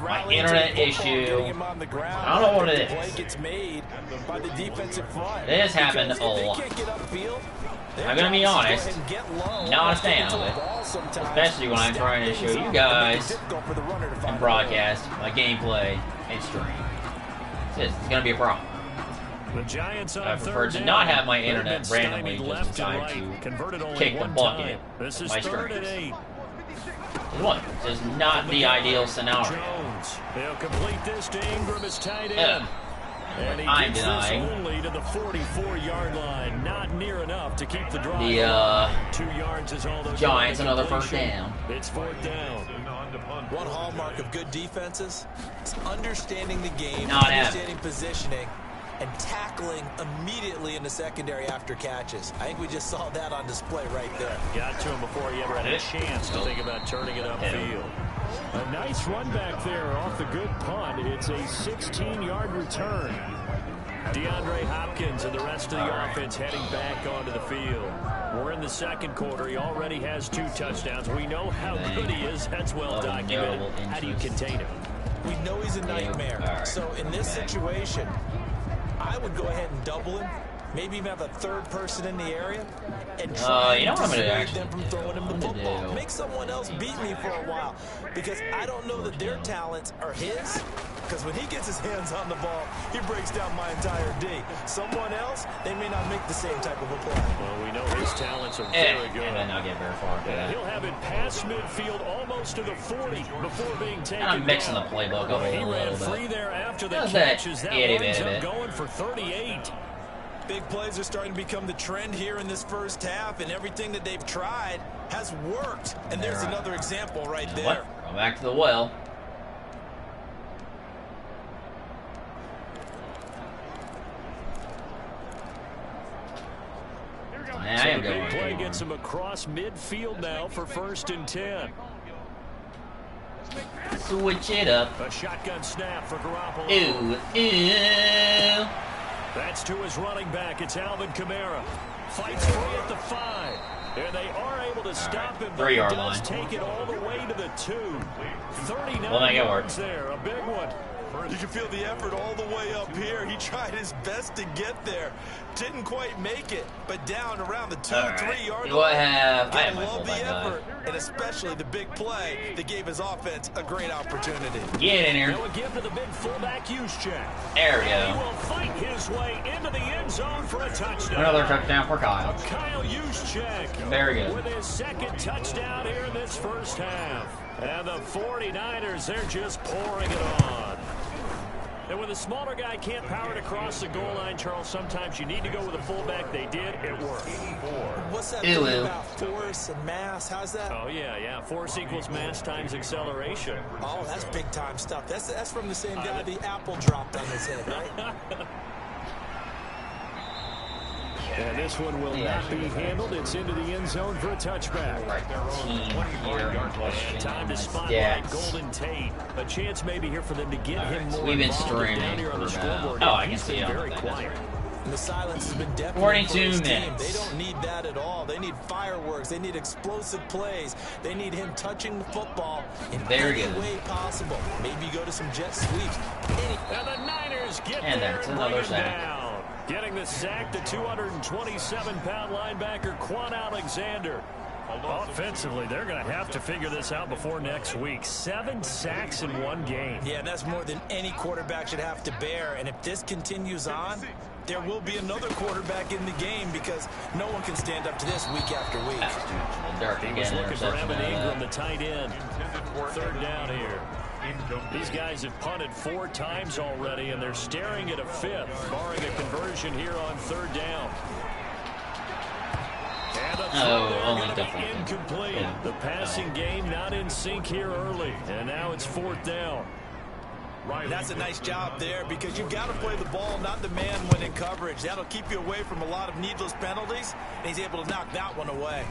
my internet issue. I don't know what it is. This happened a lot. I'm gonna be honest, not a fan of it, especially when I'm trying to show you guys and broadcast my gameplay and stream. It's gonna be a problem. The Giants I prefer to not have my internet randomly just decide to kick the bucket of my streams. What? This is not the ideal scenario. They'll complete this to Ingram as tight end. And he I'm gets denying. this only to the 44-yard line. Not near enough to keep the drive. The 2 yards is all those Giants another 1st down. It's 4th down. One hallmark of good defenses is understanding the game, Not understanding positioning, and tackling immediately in the secondary after catches. I think we just saw that on display right there. Got to him before he ever had a chance to think about turning it upfield. A nice run back there off the good punt. It's a 16-yard return. DeAndre Hopkins and the rest of the offense heading back onto the field. We're in the 2nd quarter. He already has 2 touchdowns. We know how good he is. That's well documented. How do you contain him? We know he's a nightmare. So in this situation, I would go ahead and double him. Maybe even have a 3rd person in the area and try you know what I'm gonna dissuade them from throwing him the football. Make someone else beat me for a while, because I don't know that their talents are his. Because when he gets his hands on the ball, he breaks down my entire D. Someone else, they may not make the same type of a play. Well, we know his talents are very good. And then not get very far. He'll have it past midfield, almost to the 40 before being taken. I'm mixing the playbook up a He little ran bit. free there after the Does catches. that That itty winds bit of up it. going for 38. Big plays are starting to become the trend here in this first half, and everything that they've tried has worked. And there's another example right there. What? Go back to the well. I am the big play going. gets him across midfield now for 1st and 10. Switch it up. A shotgun snap for Garoppolo. Ooh, ooh. That's to his running back. It's Alvin Kamara. Fights free at the 5. And they are able to stop him, but he does take it all the way to the 2. 39 yards there, a big one. You can feel the effort all the way up here. He tried his best to get there. Didn't quite make it, but down around the 2-3 yard line. I love the effort, and especially the big play that gave his offense a great opportunity. Get in here. Now a give to the big fullback Juszczyk. There we go. He will fight his way into the end zone for a touchdown. Another touchdown for Kyle. Kyle Juszczyk. Very good. With his second touchdown here in this first half. And the 49ers, they're just pouring it on. And when the smaller guy can't power it across the goal line, Charles, sometimes you need to go with a fullback. They did. It worked. What's that thing about force and mass? How's that? Oh, yeah. Force equals mass times acceleration. Oh, that's big-time stuff. That's from the same guy the apple dropped on his head, right? And this one will not be handled. It's into the end zone for a touchback. Time to spotlight Golden Tate. A chance maybe here for them to get him more involved down here on the scoreboard. I can see very quiet. And the silence has been deafening. 42 minutes. They don't need that at all. They need fireworks. They need explosive plays. They need him touching the football in any way possible. Maybe go to some jet sweeps. And the Niners get there and bring him down. Getting the sack, the 227-pound linebacker, Quan Alexander. Offensively, they're going to have to figure this out before next week. 7 sacks in one game. Yeah, that's more than any quarterback should have to bear. And if this continues on, there will be another quarterback in the game because no one can stand up to this week after week. He was looking for Evan Ingram, the tight end. 3rd down here. These guys have punted 4 times already, and they're staring at a 5th, barring a conversion here on 3rd down. And the incomplete. Yeah. The passing game not in sync here early, and now it's 4th down. That's a nice job there because you've got to play the ball, not the man when in coverage. That'll keep you away from a lot of needless penalties, and he's able to knock that one away.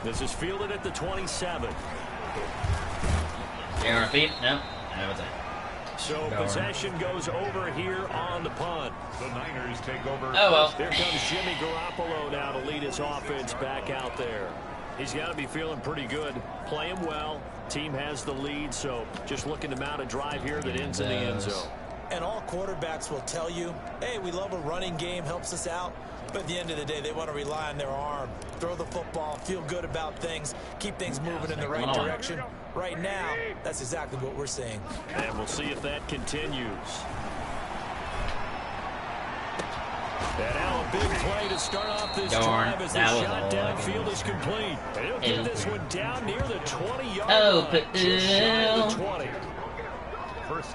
This is fielded at the 27. Air feet? No. So possession goes over here on the punt. The Niners take over. Oh, well. Here comes Jimmy Garoppolo now to lead his offense back out there. He's got to be feeling pretty good. Playing well. Team has the lead, so just looking to mount a drive here that ends in the end zone. And all quarterbacks will tell you, hey, we love a running game, helps us out. But at the end of the day, they want to rely on their arm. Throw the football, feel good about things, keep things moving in the right direction. Right now, that's exactly what we're seeing. And we'll see if that continues. And now a big play to start off this drive as the shot downfield is complete. And he'll get this one down near the 20-yard line. Just shy of the 20.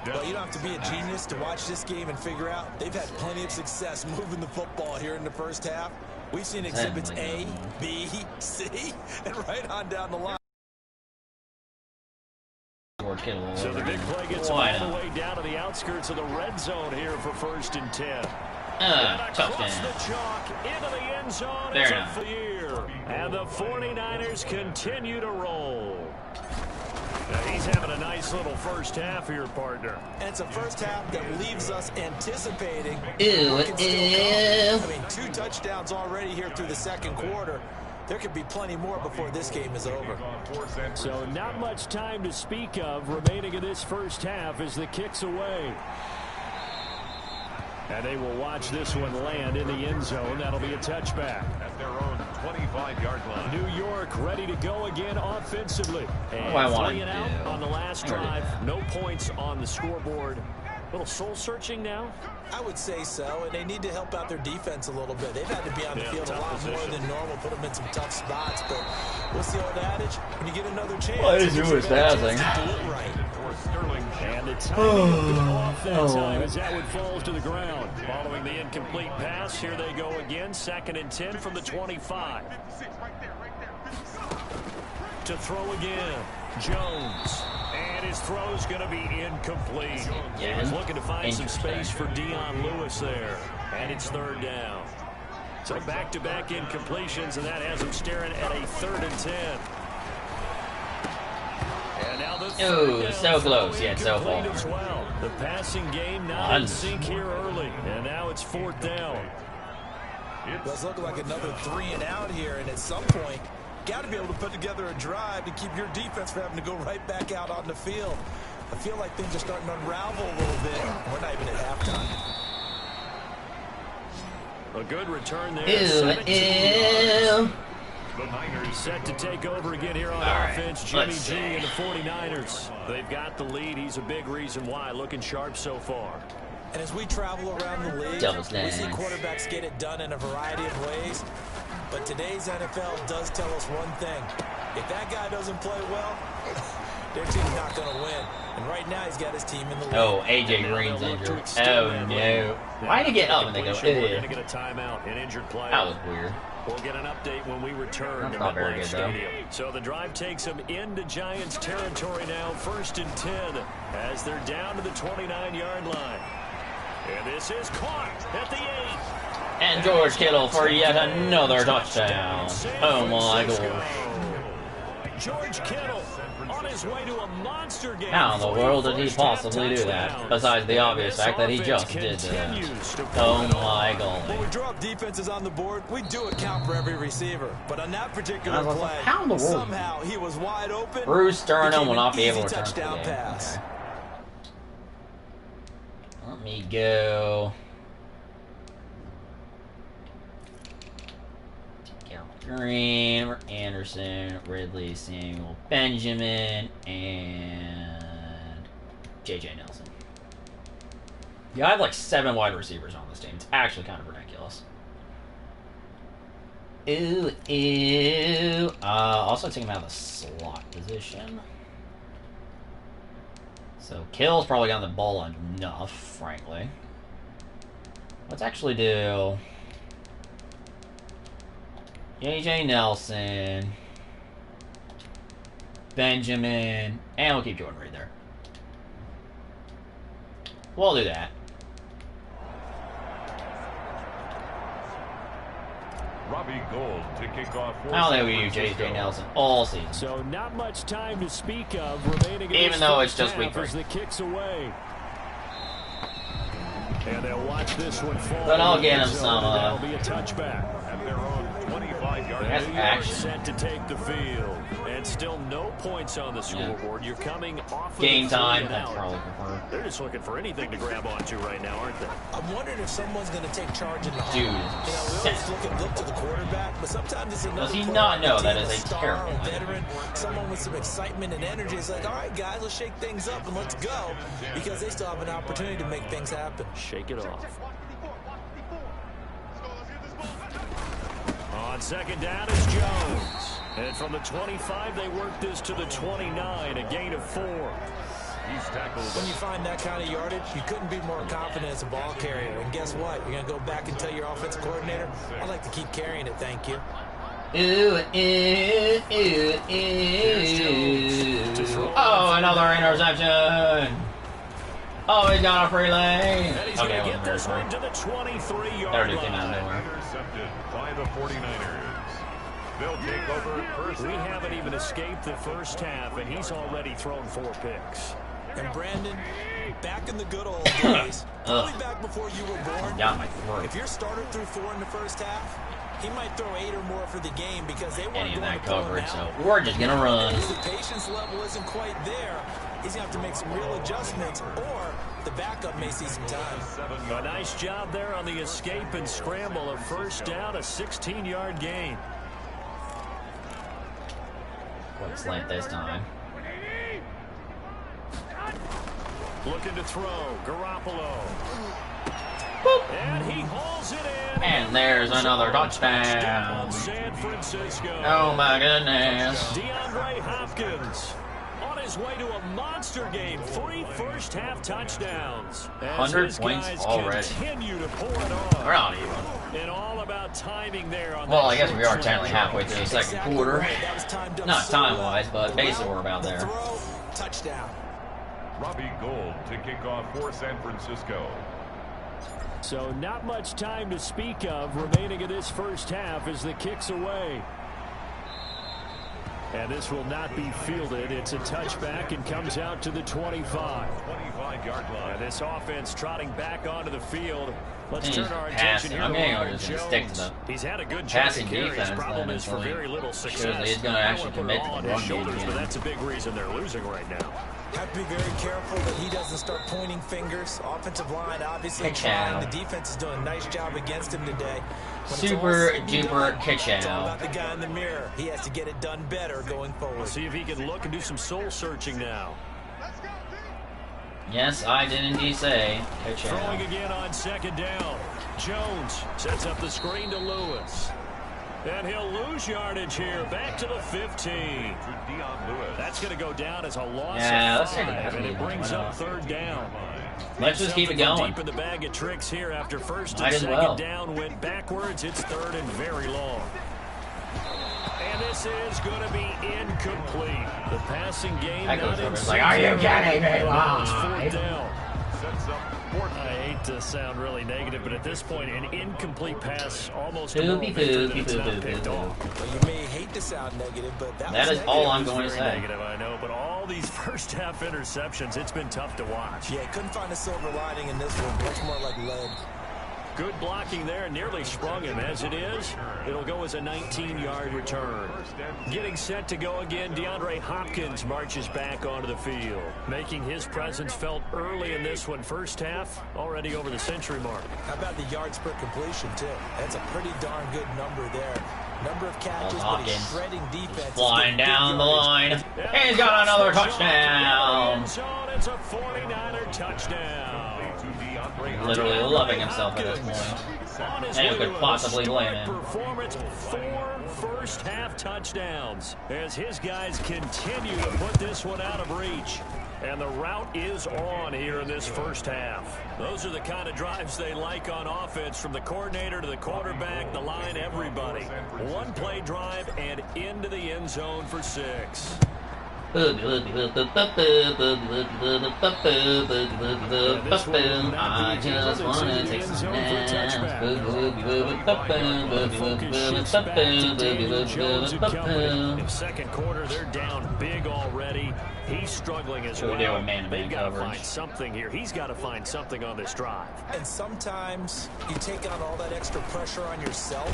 Well, you don't have to be a genius to watch this game and figure out they've had plenty of success moving the football here in the first half. We've seen exhibits A, B, C, and right on down the line. So the big play gets all the way down to the outskirts of the red zone here for 1st and 10. And across the chalk into the end zone. It's up for year. And the 49ers continue to roll. Now he's having a nice little first half here, partner. And it's a first half that leaves us anticipating. I mean, 2 touchdowns already here through the 2nd quarter. There could be plenty more before this game is over. So not much time to speak of remaining in this first half as the kick's away. And they will watch this one land in the end zone. That'll be a touchback. At their own 25-yard line. New York ready to go again offensively. And what 3 and out on the last drive. No points on the scoreboard. A little soul-searching now? I would say so, and they need to help out their defense a little bit. They've had to be on the field a lot more than normal, put them in some tough spots, but what's the old adage? When you get another chance, well, it is passing. And the timing off that time as that one falls to the ground. Following the incomplete pass, here they go again, 2nd and 10 from the 25. To throw again, Jones. And his throw's going to be incomplete. He was looking to find some space for Dion Lewis there. And it's 3rd down. So back-to-back incompletions, and that has him staring at a 3rd and 10. Oh, so close, yet so far. Well. The passing game not in sync here early, and now it's 4th down. It does look like another 3 and out here, and at some point, got to be able to put together a drive to keep your defense from having to go right back out on the field. I feel like things are starting to unravel a little bit. We're not even at halftime. A good return there. Ew. The Niners set to take over again here on offense. Jimmy G and the 49ers. They've got the lead. He's a big reason why. Looking sharp so far. And as we travel around the league, we see quarterbacks get it done in a variety of ways. But today's NFL does tell us one thing. If that guy doesn't play well, their team's not going to win. And right now, he's got his team in the lead. Oh, A.J. Green's injured. Oh, no. Why did he get up and they go, we're going to get a timeout, an injured player. That was weird. We'll get an update when we return to MetLife Stadium. So the drive takes them into Giants territory now, 1st and 10, as they're down to the 29-yard line. And this is caught at the 8. And George Kittle for yet another touchdown. Oh my gosh. George Kittle on his way to a monster game. How in the world did he possibly do that? Besides the obvious fact that he just did that. Oh my god. When we draw up defenses on the board, we do account for every receiver. But on that particular play, how in the world? Somehow he was wide open. Bruce Sternum will not be able to return to the game. Pass. Okay. Let me go. Green, Anderson, Ridley, Samuel, Benjamin, and J.J. Nelson. Yeah, I have like 7 wide receivers on this team. It's actually kind of ridiculous. Ooh. Also take him out of the slot position. So Kill's probably got the ball enough, frankly. Let's actually do J.J. Nelson, Benjamin, and we'll keep Jordan Reed there. We'll do that. Robbie Gould to kick off. I don't think we use J.J. Nelson all season. So not much time to speak of remaining. Even though it's just week 3. The kicks away. And they'll watch this one fall. But I'll get him some. That'll be a touchback. At their own 25-yard That's action. Set to take the field, and still no points on the scoreboard. You're coming off Game of time. That's probably preferred. They're just looking for anything to grab onto right now, aren't they? I'm wondering if someone's going to take charge in the Dude, we always look to the quarterback, but sometimes it's another. Does he not know that is a terrible veteran, someone with some excitement and energy? It's like, all right, guys, let's shake things up and let's go, because they still have an opportunity to make things happen. Shake it off. On 2nd down is Jones. And from the 25, they work this to the 29, a gain of 4. He's tackled. When you find that kind of yardage, you couldn't be more confident as a ball carrier. And guess what? You're going to go back and tell your offensive coordinator, I'd like to keep carrying it, thank you. Oh, another interception. Oh, he's got a free lane. Okay, get this one to the 23-yard line. Intercepted by the 49ers. They'll take over first. We haven't even escaped the first half, and he's already thrown 4 picks. And Brandon, back in the good old days, probably back before you were born, if your starter threw 4 in the first half, he might throw 8 or more for the game because they weren't going that to coverage, so we're just going to run. If the patience level isn't quite there, he's going to have to make some real adjustments, or the backup may see some time. A nice job there on the escape and scramble. A first down, a 16-yard gain. Quick slant this time. Looking to throw, Garoppolo. Boop. And he hauls it in. And there's another touchdown. San Francisco. Oh my goodness. DeAndre Hopkins on his way to a monster game. 3 first-half touchdowns. 100 points already. Continue to pour it on. We're not even. And all about timing there. On well, I guess we are technically halfway through the second quarter. Not time-wise, but basically we're about there. Touchdown. Robbie Gould to kick off for San Francisco. So not much time to speak of remaining in this first half as the kick's away. And this will not be fielded. It's a touchback and comes out to the 25. 25-yard line. And this offense trotting back onto the field. Let's turn our attention here to Ronald Jones. He's had a good passing defense. His problem is for very little success. He's going to actually commit to the run game. But that's a big reason they're losing right now. Have to be very careful that he doesn't start pointing fingers. Offensive line obviously trying. The defense is doing a nice job against him today. Super duper catch out. It's all about the guy in the mirror. He has to get it done better going forward. We'll see if he can look and do some soul searching now. Yes, I did indeed say catch out. Throwing again on second down. Jones sets up the screen to Lewis. And he'll lose yardage here. Back to the 15. That's going to go down as a loss of 5. And it brings up third down. Let's just keep it going. Deep in the bag of tricks here after first and second down went backwards. It's third and very long. And this is going to be incomplete. The passing game not in sync. Like, are you kidding me? Fourth down. I hate to sound really negative, but at this point, an incomplete pass almost a moral victory that it's not picked off. Well, you may hate to sound negative, but that is all I'm going to say. Negative, I know, but all these first half interceptions, it's been tough to watch. Yeah, couldn't find a silver lining in this one. Much more like lead. Good blocking there, nearly sprung him. As it is, it'll go as a 19-yard return. Getting set to go again, DeAndre Hopkins marches back onto the field, making his presence felt early in this one. First half, already over the century mark. How about the yards per completion, too? That's a pretty darn good number there. Number of catches, but he's shredding defense. Flying down the line. He's got another touchdown. It's a 49er touchdown. Literally loving himself at this point. And you could possibly blame him. Performance, 4 first-half touchdowns as his guys continue to put this one out of reach. And the route is on here in this first half. Those are the kind of drives they like on offense, from the coordinator to the quarterback, the line, everybody. One play drive and into the end zone for 6. I just want to take some in second quarter, they're down big already. He's struggling as well. They've got to find something here. He's got to find something on this drive. And sometimes you take on all that extra pressure on yourself,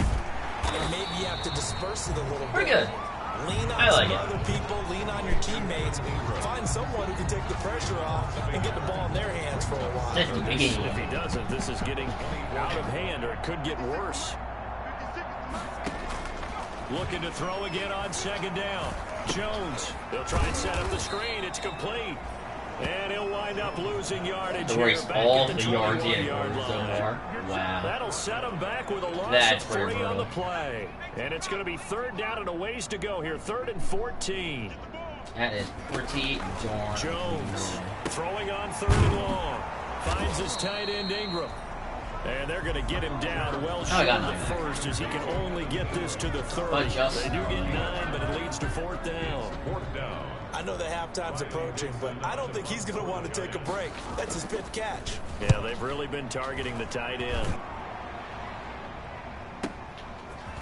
and maybe you have to disperse it a little bit. Pretty good. Lean on some other people, lean on your teammates, find someone who can take the pressure off and get the ball in their hands for a while. If he doesn't, this is getting out of hand, or it could get worse. Looking to throw again on second down. Jones, they'll try and set up the screen. It's complete. And he'll wind up losing yardage here. All the yards he had so far. Wow. That'll set him back with a loss of 3 on the play. And it's going to be third down and a ways to go here. 3rd and 14. That is pretty darn. Jones throwing on 3rd and long. Finds his tight end Ingram. And they're going to get him down well short of the first, as he can only get this to the 30. They do get 9, but it leads to 4th down. 4th down. I know the halftime's approaching, but I don't think he's going to want to take a break. That's his 5th catch. Yeah, they've really been targeting the tight end.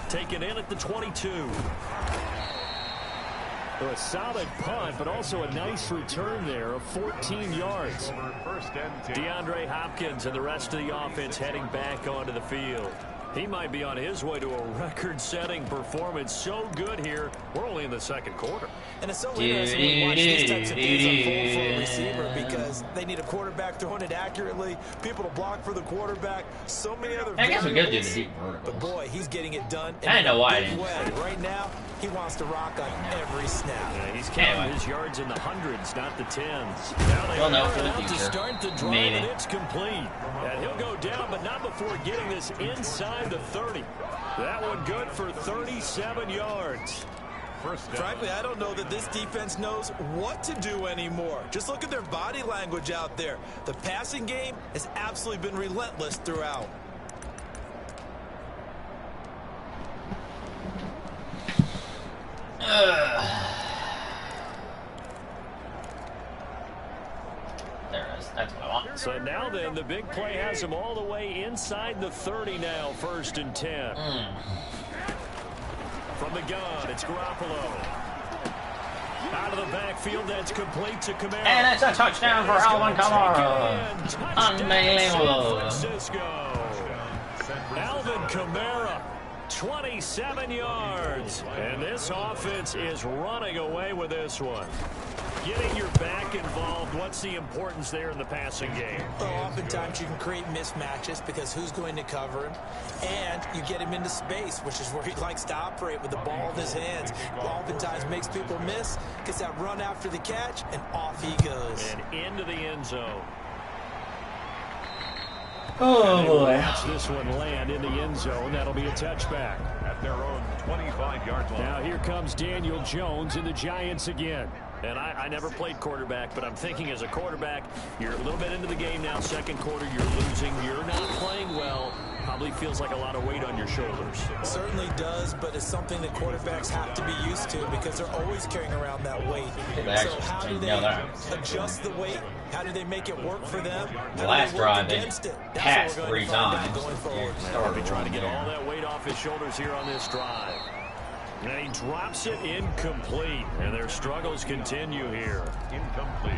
Taken in at the 22. So a solid punt, but also a nice return there of 14 yards. DeAndre Hopkins and the rest of the offense heading back onto the field. He might be on his way to a record-setting performance. So good here. We're only in the second quarter. And it's so interesting to watch these types of things unfold for a receiver, because they need a quarterback throwing it accurately, people to block for the quarterback, so many other I guess we could do the deep verticals. But boy, he's getting it done. I didn't know why I didn't. Right now, he wants to rock on every snap. Yeah, he's counting his yards in the hundreds, not the tens. Well, no, for the future. To start the drive, Maybe. and it's complete. And he'll go down, but not before getting this inside the 30. That one good for 37 yards. Frankly, I don't know that this defense knows what to do anymore. Just look at their body language out there. The passing game has absolutely been relentless throughout. There it is. That's what I want. So now then, the big play has him all the way inside the 30 now, 1st and 10. From the gun, it's Garoppolo. Out of the backfield, that's complete to Kamara. And it's a touchdown for Alvin Kamara. Unbelievable. Alvin Kamara, 27 yards. And this offense is running away with this one. Getting your back involved, what's the importance there in the passing game? Well, oftentimes you can create mismatches because who's going to cover him? And you get him into space, which is where he likes to operate with the ball in his hands. Oftentimes makes people miss, gets that run after the catch, and off he goes. And into the end zone. Oh, boy. Watch this one land in the end zone. That'll be a touchback. At their own 25-yard line. Now here comes Daniel Jones and the Giants again. And I never played quarterback, but I'm thinking as a quarterback, you're a little bit into the game now. Second quarter, you're losing. You're not playing well. Probably feels like a lot of weight on your shoulders. It certainly does, but it's something that quarterbacks have to be used to because they're always carrying around that weight. So how do they adjust the weight? How do they make it work for them? The last drive, they passed 3 times. They'll be trying to get all that weight off his shoulders here on this drive. And he drops it incomplete, and their struggles continue here. Incomplete.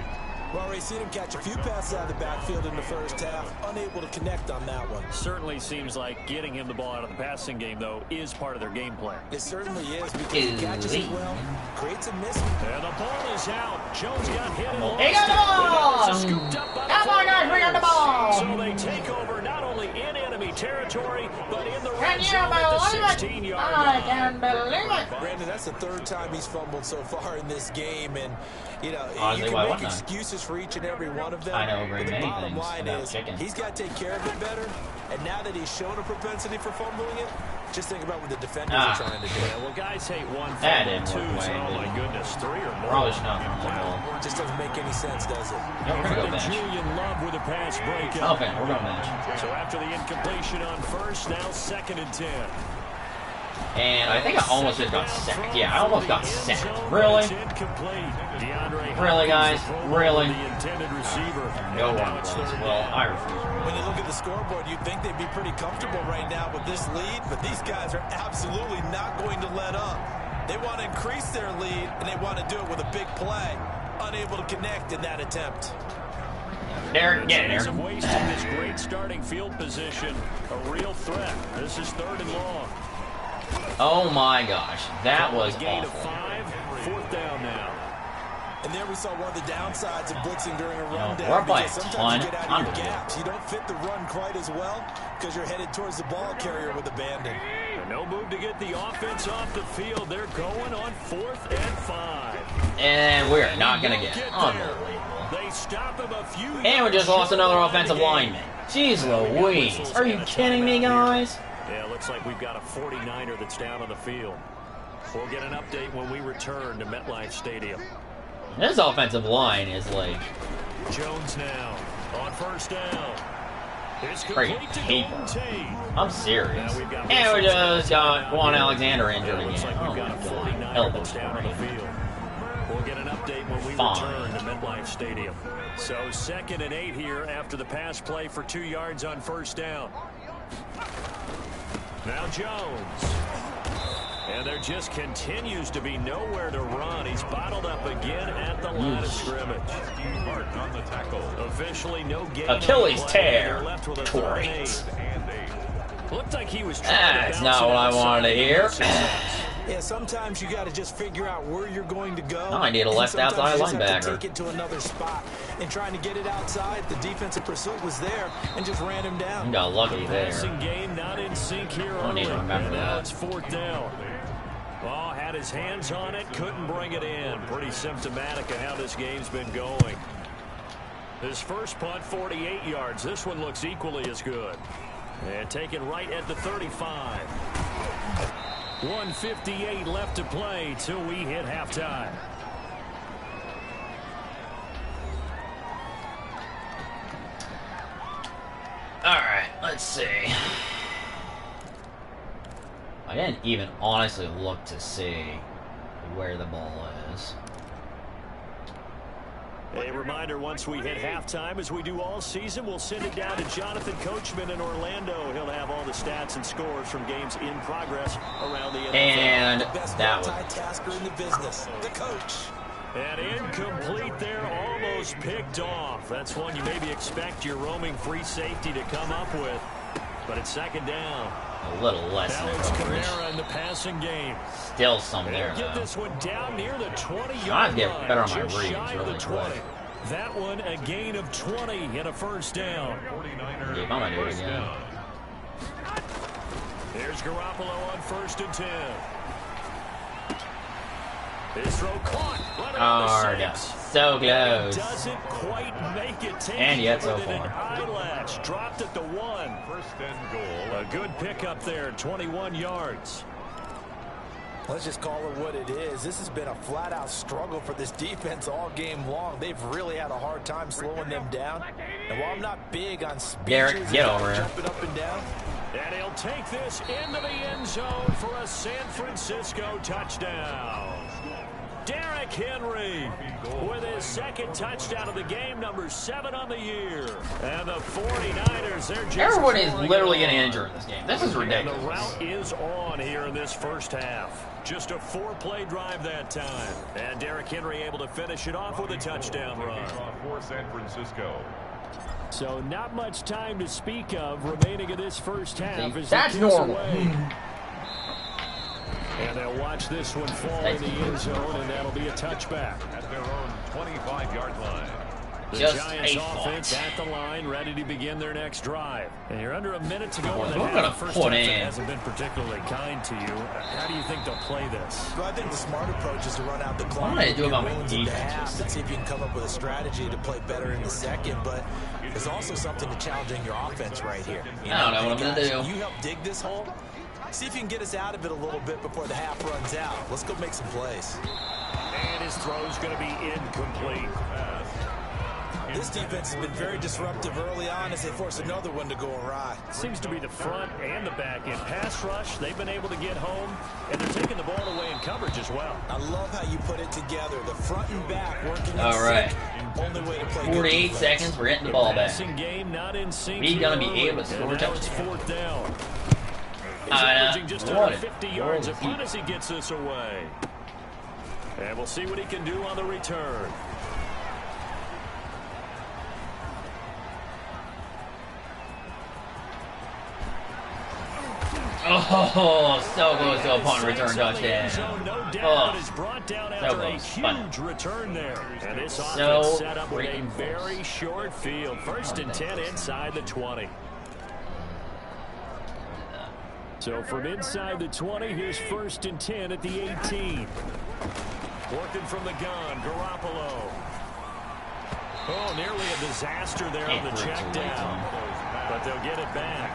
Well, already seen him catch a few passes out of the backfield in the first half. Unable to connect on that one. Certainly seems like getting him the ball out of the passing game, though, is part of their game plan. It certainly is because he catches it well, creates a mismatch. And the ball is out. Jones got hit and lost He got the ball! Scooped up by Come on, guys, we got the ball! So they take over not only in enemy territory, but in the Can red you zone at the believe it? 16-yard I line. can believe it! Brandon, that's the 3rd time he's fumbled so far in this game, and you know Honestly, you why can make wouldn't I? excuses for each and every one of them. I know very but the many bottom things line about is chicken. he's got to take care of it better. And now that he's shown a propensity for fumbling it, just think about what the defenders are trying to do. Yeah, well, guys hate one That fumble, didn't work two, way, oh did my it? goodness, 3 or more. Probably should not have ball. Just doesn't make any sense, does it? Yeah, we're going to go bench. Julian Love with a pass breakup. Okay, we're going bench. So after the incompletion on first, now 2nd and 10. And I think I almost just got sacked. Yeah, I almost got sacked. Really? Really, guys? Really? No one runs. Well, I refuse. When you look at the scoreboard, you'd think they'd be pretty comfortable right now with this lead, but these guys are absolutely not going to let up. They want to increase their lead, and they want to do it with a big play. Unable to connect in that attempt. Derek, get in there. Wasting this great starting field position. A real threat. This is 3rd and long. Oh my gosh, that was Gain of awful. 5, 4th down now. And there we saw one of the downsides of blitzing during a run down. we're by Because a sometimes you ton. get out of your gaps. You don't fit the run quite as well because you're headed towards the ball carrier with abandon. No move to get the offense off the field. They're going on 4th and 5. And we're not going to get it. Unbelievable. They stop him a few And we just lost another offensive lineman. Jeez Louise. Are you kidding me, guys? Yeah, looks like we've got a 49er that's down on the field. We'll get an update when we return to MetLife Stadium. This offensive line is like Jones now on first down. It's freaking complete to paper. Golden Tate. I'm serious. Now we've got And we just got Juan Alexander injured Looks again. like Oh we've my got a god. 49er that's Elbow down on the field. We'll get an update when we Fine. return to MetLife Stadium. So 2nd and 8 here after the pass play for 2 yards on first down. Now Jones. And there just continues to be nowhere to run. He's bottled up again at the line of scrimmage. Mark on the tackle. Officially no gain. Achilles on the play. tear. They're left with a Great. 3rd and 8. Looked like he was trying That's to bounce not it what I outside. wanted to hear. Yeah, sometimes you got to just figure out where you're going to go. I need a and left sometimes outside you just have to linebacker. take it to another spot. And trying to get it outside, the defensive pursuit was there and just ran him down. You got lucky there. Passing game not in sync here I need early. to remember And now that. it's 4th down. Oh, had his hands on it, couldn't bring it in. Pretty symptomatic of how this game's been going. His first punt, 48 yards. This one looks equally as good. And taken right at the 35. 1:58 left to play till we hit halftime. Alright, let's see. I didn't even honestly look to see where the ball is. A reminder, once we hit halftime, as we do all season, we'll send it down to Jonathan Coachman in Orlando. He'll have all the stats and scores from games in progress around the NFL. And Best that was multitasker in the business, the coach. And incomplete there, almost picked off. That's one you maybe expect your roaming free safety to come up with. But it's second down. A little less than coverage. In the passing game. Still some there, though. Get this one down near the 20-yard line. I'd get better on my reads really quick. That one a gain of 20 and a first down. Yeah, I'm gonna do it again. Here's Garoppolo on 1st and 10. His throw caught. Oh, so close. Doesn't quite make it. And yet so far. Eyelash dropped at the 1. 1st and goal. A good pickup there, 21 yards. Let's just call it what it is. This has been a flat-out struggle for this defense all game long. They've really had a hard time slowing them down. And while I'm not big on speeches, Garrett, get over here. Jumping up and down. And he'll take this into the end zone for a San Francisco touchdown. Derrick Henry with his 2nd touchdown of the game, number 7 on the year. And the 49ers, they're just... Everyone is literally getting injured in this game. This is ridiculous. And the route is on here in this first half. Just a 4-play drive that time. And Derrick Henry able to finish it off with a touchdown run. For San Francisco. So not much time to speak of remaining in this first half. See, that's normal. And they'll watch this one fall in the end zone, and that'll be a touchback. At their own 25-yard line. The Giants offense at the line, ready to begin their next drive. And you're under a minute to go in the half. The first half hasn't been particularly kind to you. How do you think they'll play this? Well, I think the smart approach is to run out the clock. I'm going to do about my defense. And see if you can come up with a strategy to play better in the second. But there's also something to challenging your offense right here. I don't know what I'm going to do. You help dig this hole. See if you can get us out of it a little bit before the half runs out. Let's go make some plays. And his throw's going to be incomplete. This defense has been very disruptive early on as they force another one to go awry. Seems to be the front and the back end. Pass rush, they've been able to get home, and they're taking the ball away in coverage as well. I love how you put it together. The front and back working. All right. Only way to play. 48 seconds, we're getting the ball back. Game not in sync. We're going to be able to score a touchdown. 4th down. He's averaging just under 50 yards a punt as he gets this away. And we'll see what he can do on the return. Oh, so close to a punt return touchdown. No doubt, is brought down after a huge return there. And this offense set up with a very short field. 1st and 10 inside the 20. So from inside the 20, here's 1st and 10 at the 18. Working from the gun, Garoppolo. Oh, nearly a disaster there on the check down. But they'll get it back.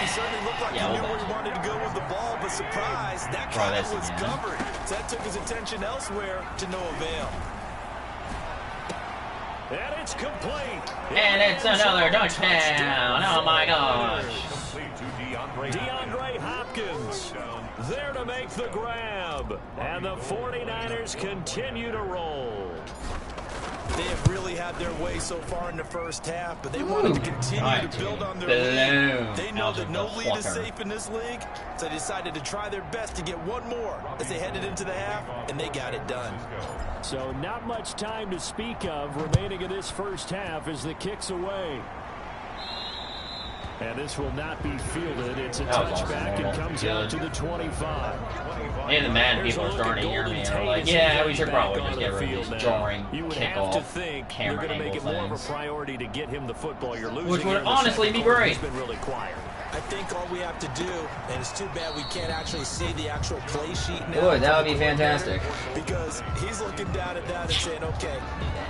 He certainly looked like he knew where he wanted to go with the ball, but surprise, that kind of was covered. So that took his attention elsewhere to no avail. And it's complete. And it's another touchdown. Oh, my gosh. DeAndre Hopkins there to make the grab. And the 49ers continue to roll. They have really had their way so far in the first half, but they wanted to continue to build on their lead. They know that no lead is safe in this league, so they decided to try their best to get one more as they headed into the half, and they got it done. So not much time to speak of remaining in this first half as the kick's away. And this will not be fielded. It's a touchback and comes out to the 25. And the Madden people are starting to hear me. They're like, yeah, we should probably just get rid of these jarring kickoff camera angle things. More of a priority to get him the football you're losing. Which would honestly be great. He's been really quiet. I think all we have to do, and it's too bad we can't actually see the actual play sheet now. Boy, that would be fantastic. Because he's looking down at that and saying, okay,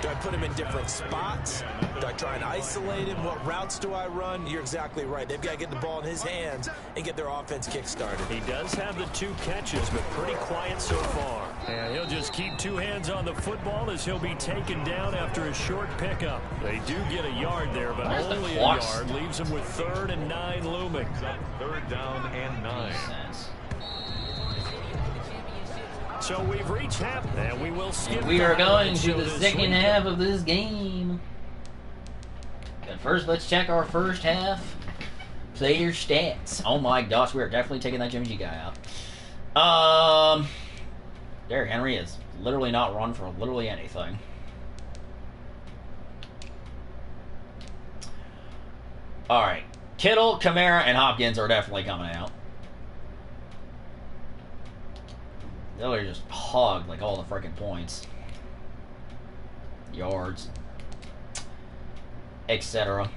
do I put him in different spots? Do I try and isolate him? What routes do I run? You're exactly right. They've got to get the ball in his hands and get their offense kick-started. He does have the 2 catches, but pretty quiet so far. And he'll just keep 2 hands on the football as he'll be taken down after a short pickup. They do get a yard there, but only a yard. Leaves him with 3rd and 9 looming. 3rd down and 9. So we've reached half, and we will skip. We are going to the second half of this game. But first, let's check our first half player stats. Oh my gosh, we are definitely taking that Jimmy G guy out. Derrick Henry has literally not run for literally anything. Alright. Kittle, Kamara, and Hopkins are definitely coming out. They're just hogged like all the freaking points. Yards. Etc.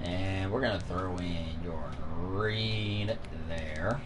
And we're going to throw in Jordan Reed there.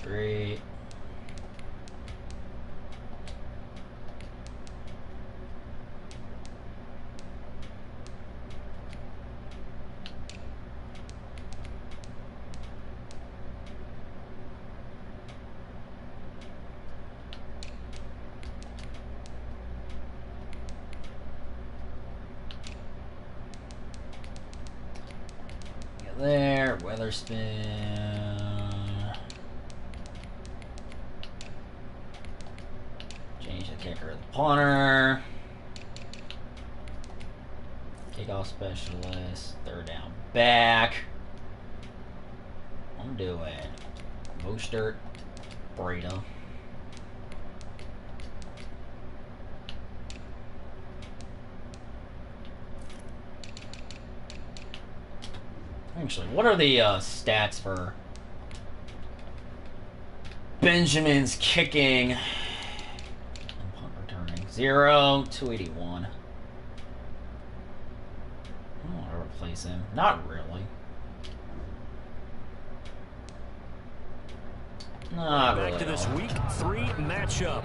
Great. Get there, Weatherspoon. Change the kicker of the punter. Kickoff specialist. Third down back. I'm doing Mostert, Breda. Actually, what are the stats for Benjamin's kicking and punt returning? 0, 281. I don't want to replace him. Not really. Not really. Back to this week 3 matchup.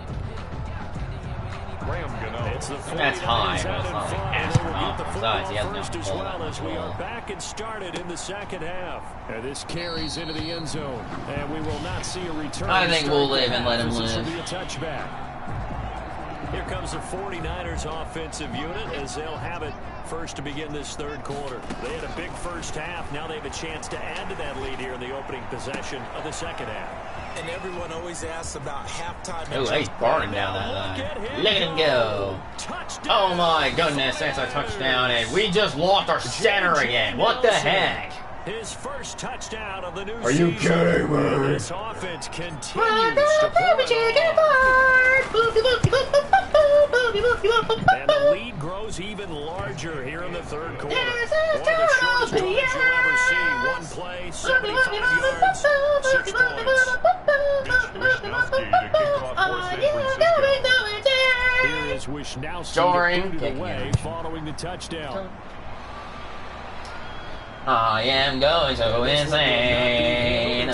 That's high, but it's not like astronomical. Besides, he hasn't first done as all well that as we much are well. back and started in the second half. And this carries into the end zone, and we will not see a return. I think we'll live and let him This will live. be a touchback. Here comes the 49ers offensive unit as they'll have it first to begin this third quarter. They had a big first half. Now they have a chance to add to that lead here in the opening possession of the second half. And everyone always asks about halftime. Oh, he's barring down that line. Look at him go. Oh my goodness, that's a touchdown, and we just lost our center again. What the heck? His first touchdown of the new Are you kidding me? This offense continues to pull it on. And the lead grows even larger here in the third quarter. One of the shortest drives you'll ever see. One play, 75 yards, 6 points. Here is Wisnowski to boot it away following the touchdown. I am going so insane.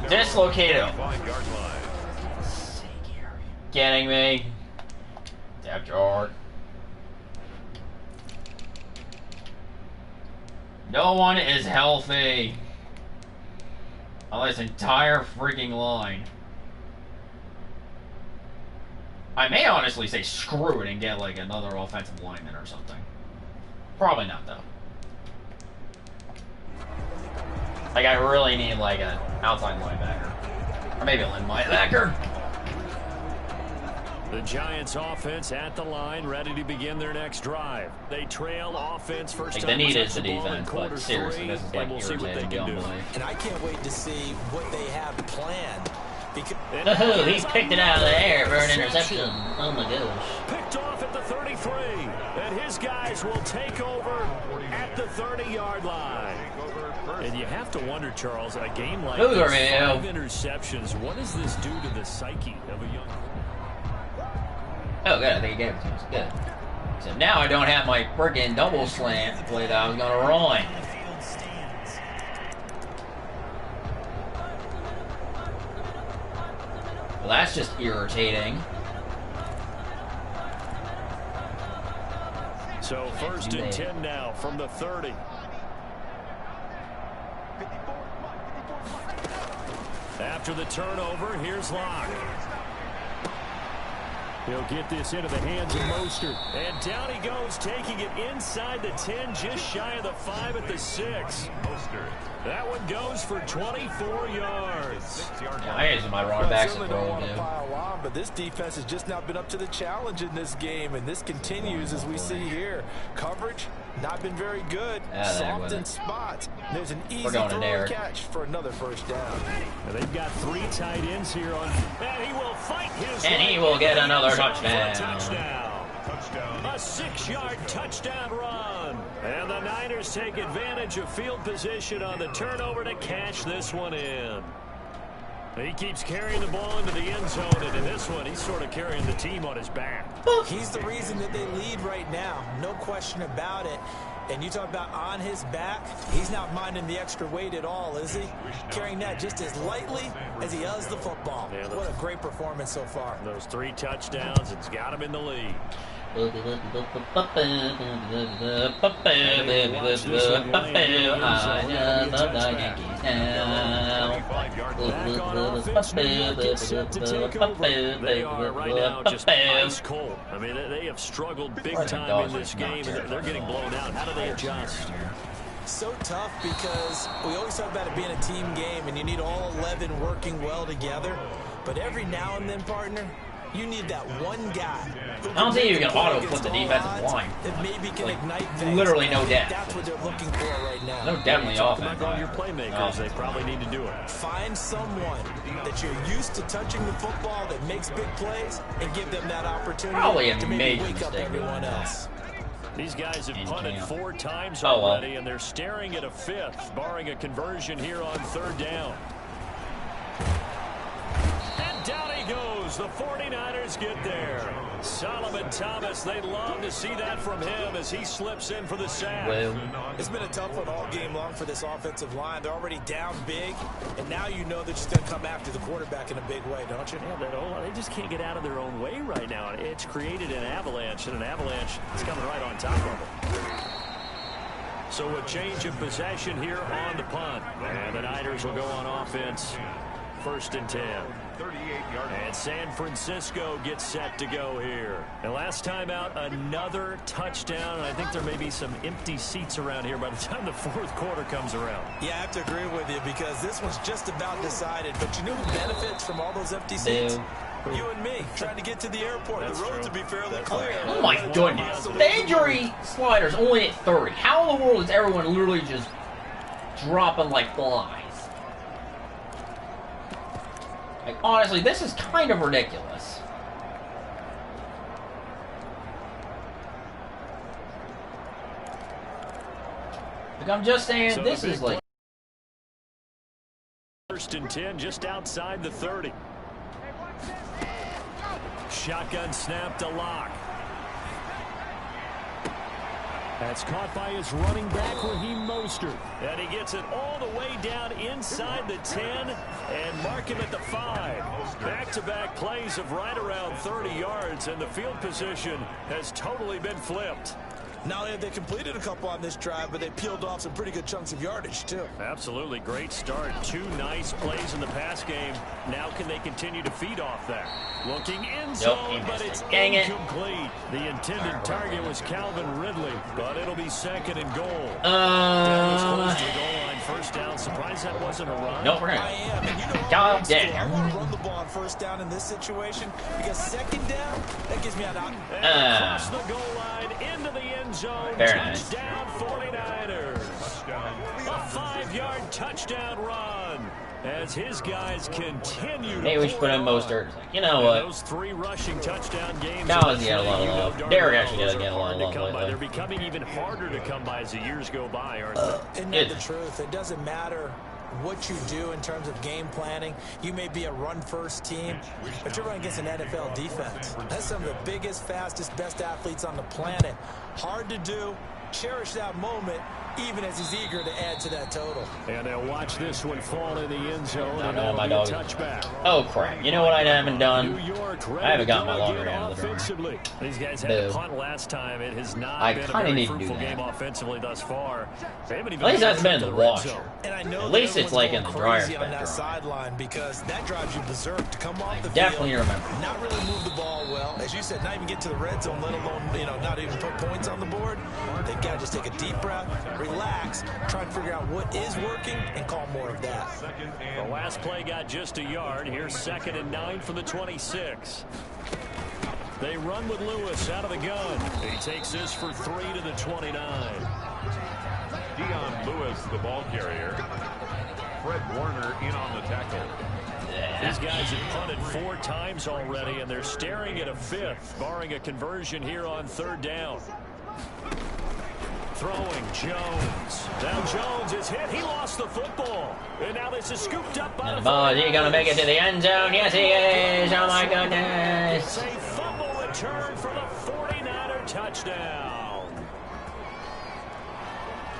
Dislocated. Getting me. Depth chart. No one is healthy on this entire freaking line. I may honestly say screw it and get like another offensive lineman or something. Probably not though. Like I really need like an outside linebacker. Or maybe a linebacker. The Giants offense at the line, ready to begin their next drive. They trail offense first like time. The need is the defense, but seriously, this is like irritating beyond belief. And I can't wait to see what they have planned. Oh, he picked it out of the air for an interception. Oh my gosh. Picked off at the 33. And his guys will take over at the 30-yard line. And you have to wonder, Charles, a game like this, 5 interceptions, what does this do to the psyche of a young... Oh, good. I think he gave it to us. Good. Except now I don't have my freaking double slant play that I was going to run. Well, that's just irritating. So first and 10 now from the 30. After the turnover, here's Locke. He'll get this into the hands of Mostert. And down he goes, taking it inside the 10, just shy of the 5 at the 6. Mostert. That one goes for 24 yards. Yeah, I used my running backs to throw, dude. But this defense has just not been up to the challenge in this game, and this continues as we see here. Coverage, not been very good. Soft in spots. There's an easy throw catch for another first down. And they've got 3 tight ends here on, and he will fight his and he will get another touchdown. A 6-yard touchdown run. And the Niners take advantage of field position on the turnover to cash this one in. He keeps carrying the ball into the end zone, and in this one, he's sort of carrying the team on his back. He's the reason that they lead right now. No question about it. And you talk about on his back, he's not minding the extra weight at all, is he? Carrying that just as lightly as he does the football. Yeah, what a great performance so far. Those 3 touchdowns, it's got him in the lead. They are right now just ice cold. I mean, they have struggled big time in this game, and they're getting blown out. How do they adjust? So tough because we always talk about it being a team game, and you need all 11 working well together. But every now and then, partner, you need that one guy. I don't think you can auto-flip the defensive line. That maybe can ignite things. Literally no depth. That's what they're looking for right now. No depth in the offense. On your playmakers, they probably need to do it. Find someone that you're used to touching the football that makes big plays and give them that opportunity to maybe wake up everyone else. These guys have punted 4 times already, and they're staring at a 5th, barring a conversion here on 3rd down. And down he goes. The 49ers get there. Solomon Thomas, they love to see that from him as he slips in for the sack. It's been a tough one all game long for this offensive line. They're already down big, and now you know they're just going to come after the quarterback in a big way, don't you? Yeah, they just can't get out of their own way right now. It's created an avalanche, and an avalanche is coming right on top of them. So a change of possession here on the punt. And the Niners will go on offense. 1st and 10. And San Francisco gets set to go here. And last time out, another touchdown. And I think there may be some empty seats around here by the time the 4th quarter comes around. Yeah, I have to agree with you because this one's just about decided. But you know who benefits from all those empty seats? You and me, trying to get to the airport. The roads would be fairly clear. Oh my goodness. The injury slider's only at 30. How in the world is everyone literally just dropping like flies? Like, honestly, this is kind of ridiculous. Like, I'm just saying, so this is like... 1st and 10, just outside the 30. Shotgun snap to Locke. That's caught by his running back, Raheem Mostert. And he gets it all the way down inside the 10 and mark him at the 5. Back-to-back plays of right around 30 yards, and the field position has totally been flipped. Not only have they completed a couple on this drive, but they peeled off some pretty good chunks of yardage, too. Absolutely. Great start. 2 nice plays in the pass game. Now can they continue to feed off that? Looking in zone, but it's incomplete. The intended target was Calvin Ridley, but it'll be 2nd and goal. Down as close to the goal line. 1st down. Surprised that wasn't a run. Nope, we're gonna. I am. And you know what? I want to run the ball on 1st down in this situation because 2nd down, that gives me an out. Across the goal line into the end zone. Touchdown 49ers. A 5-yard touchdown run as his guys continue. Maybe we should put in Mostert. You know what? Those 3 rushing touchdown games. Now he's getting a lot of love. Derek actually does get a lot of love lately. They're becoming even harder to come by as the years go by, aren't they? Isn't that the truth? It doesn't matter what you do in terms of game planning. You may be a run-first team, but you're running against an NFL defense. That's some of the biggest, fastest, best athletes on the planet. Hard to do. Cherish that moment, even as he's eager to add to that total. And they'll watch this one fall in the end zone. And my dog. Touchback. Oh crap! You know what I haven't done? I haven't got my laundry out of the dryer. These guys had a punt last time. It has not been a very fruitful game offensively thus far. At least that's been in the washer. At least it's like in the dryer. On that sideline because that drives you berserk to come off the field. Definitely remember. Not really move the ball well, as you said. Not even get to the red zone, let alone not even put points on the board. They've got to just take a deep breath, relax, try and figure out what is working, and call more of that. The last play got just a yard. Here's 2nd and 9 from the 26. They run with Lewis out of the gun. He takes this for 3 to the 29. Dion Lewis, the ball carrier. Fred Warner in on the tackle. These guys have punted 4 times already, and they're staring at a 5th, barring a conversion here on 3rd down. Throwing Jones. Now Jones is hit. He lost the football. And now this is scooped up by the ball. Is he going to make it to the end zone? Yes, he is. Oh, my goodness. It's a fumble return for the 49er touchdown.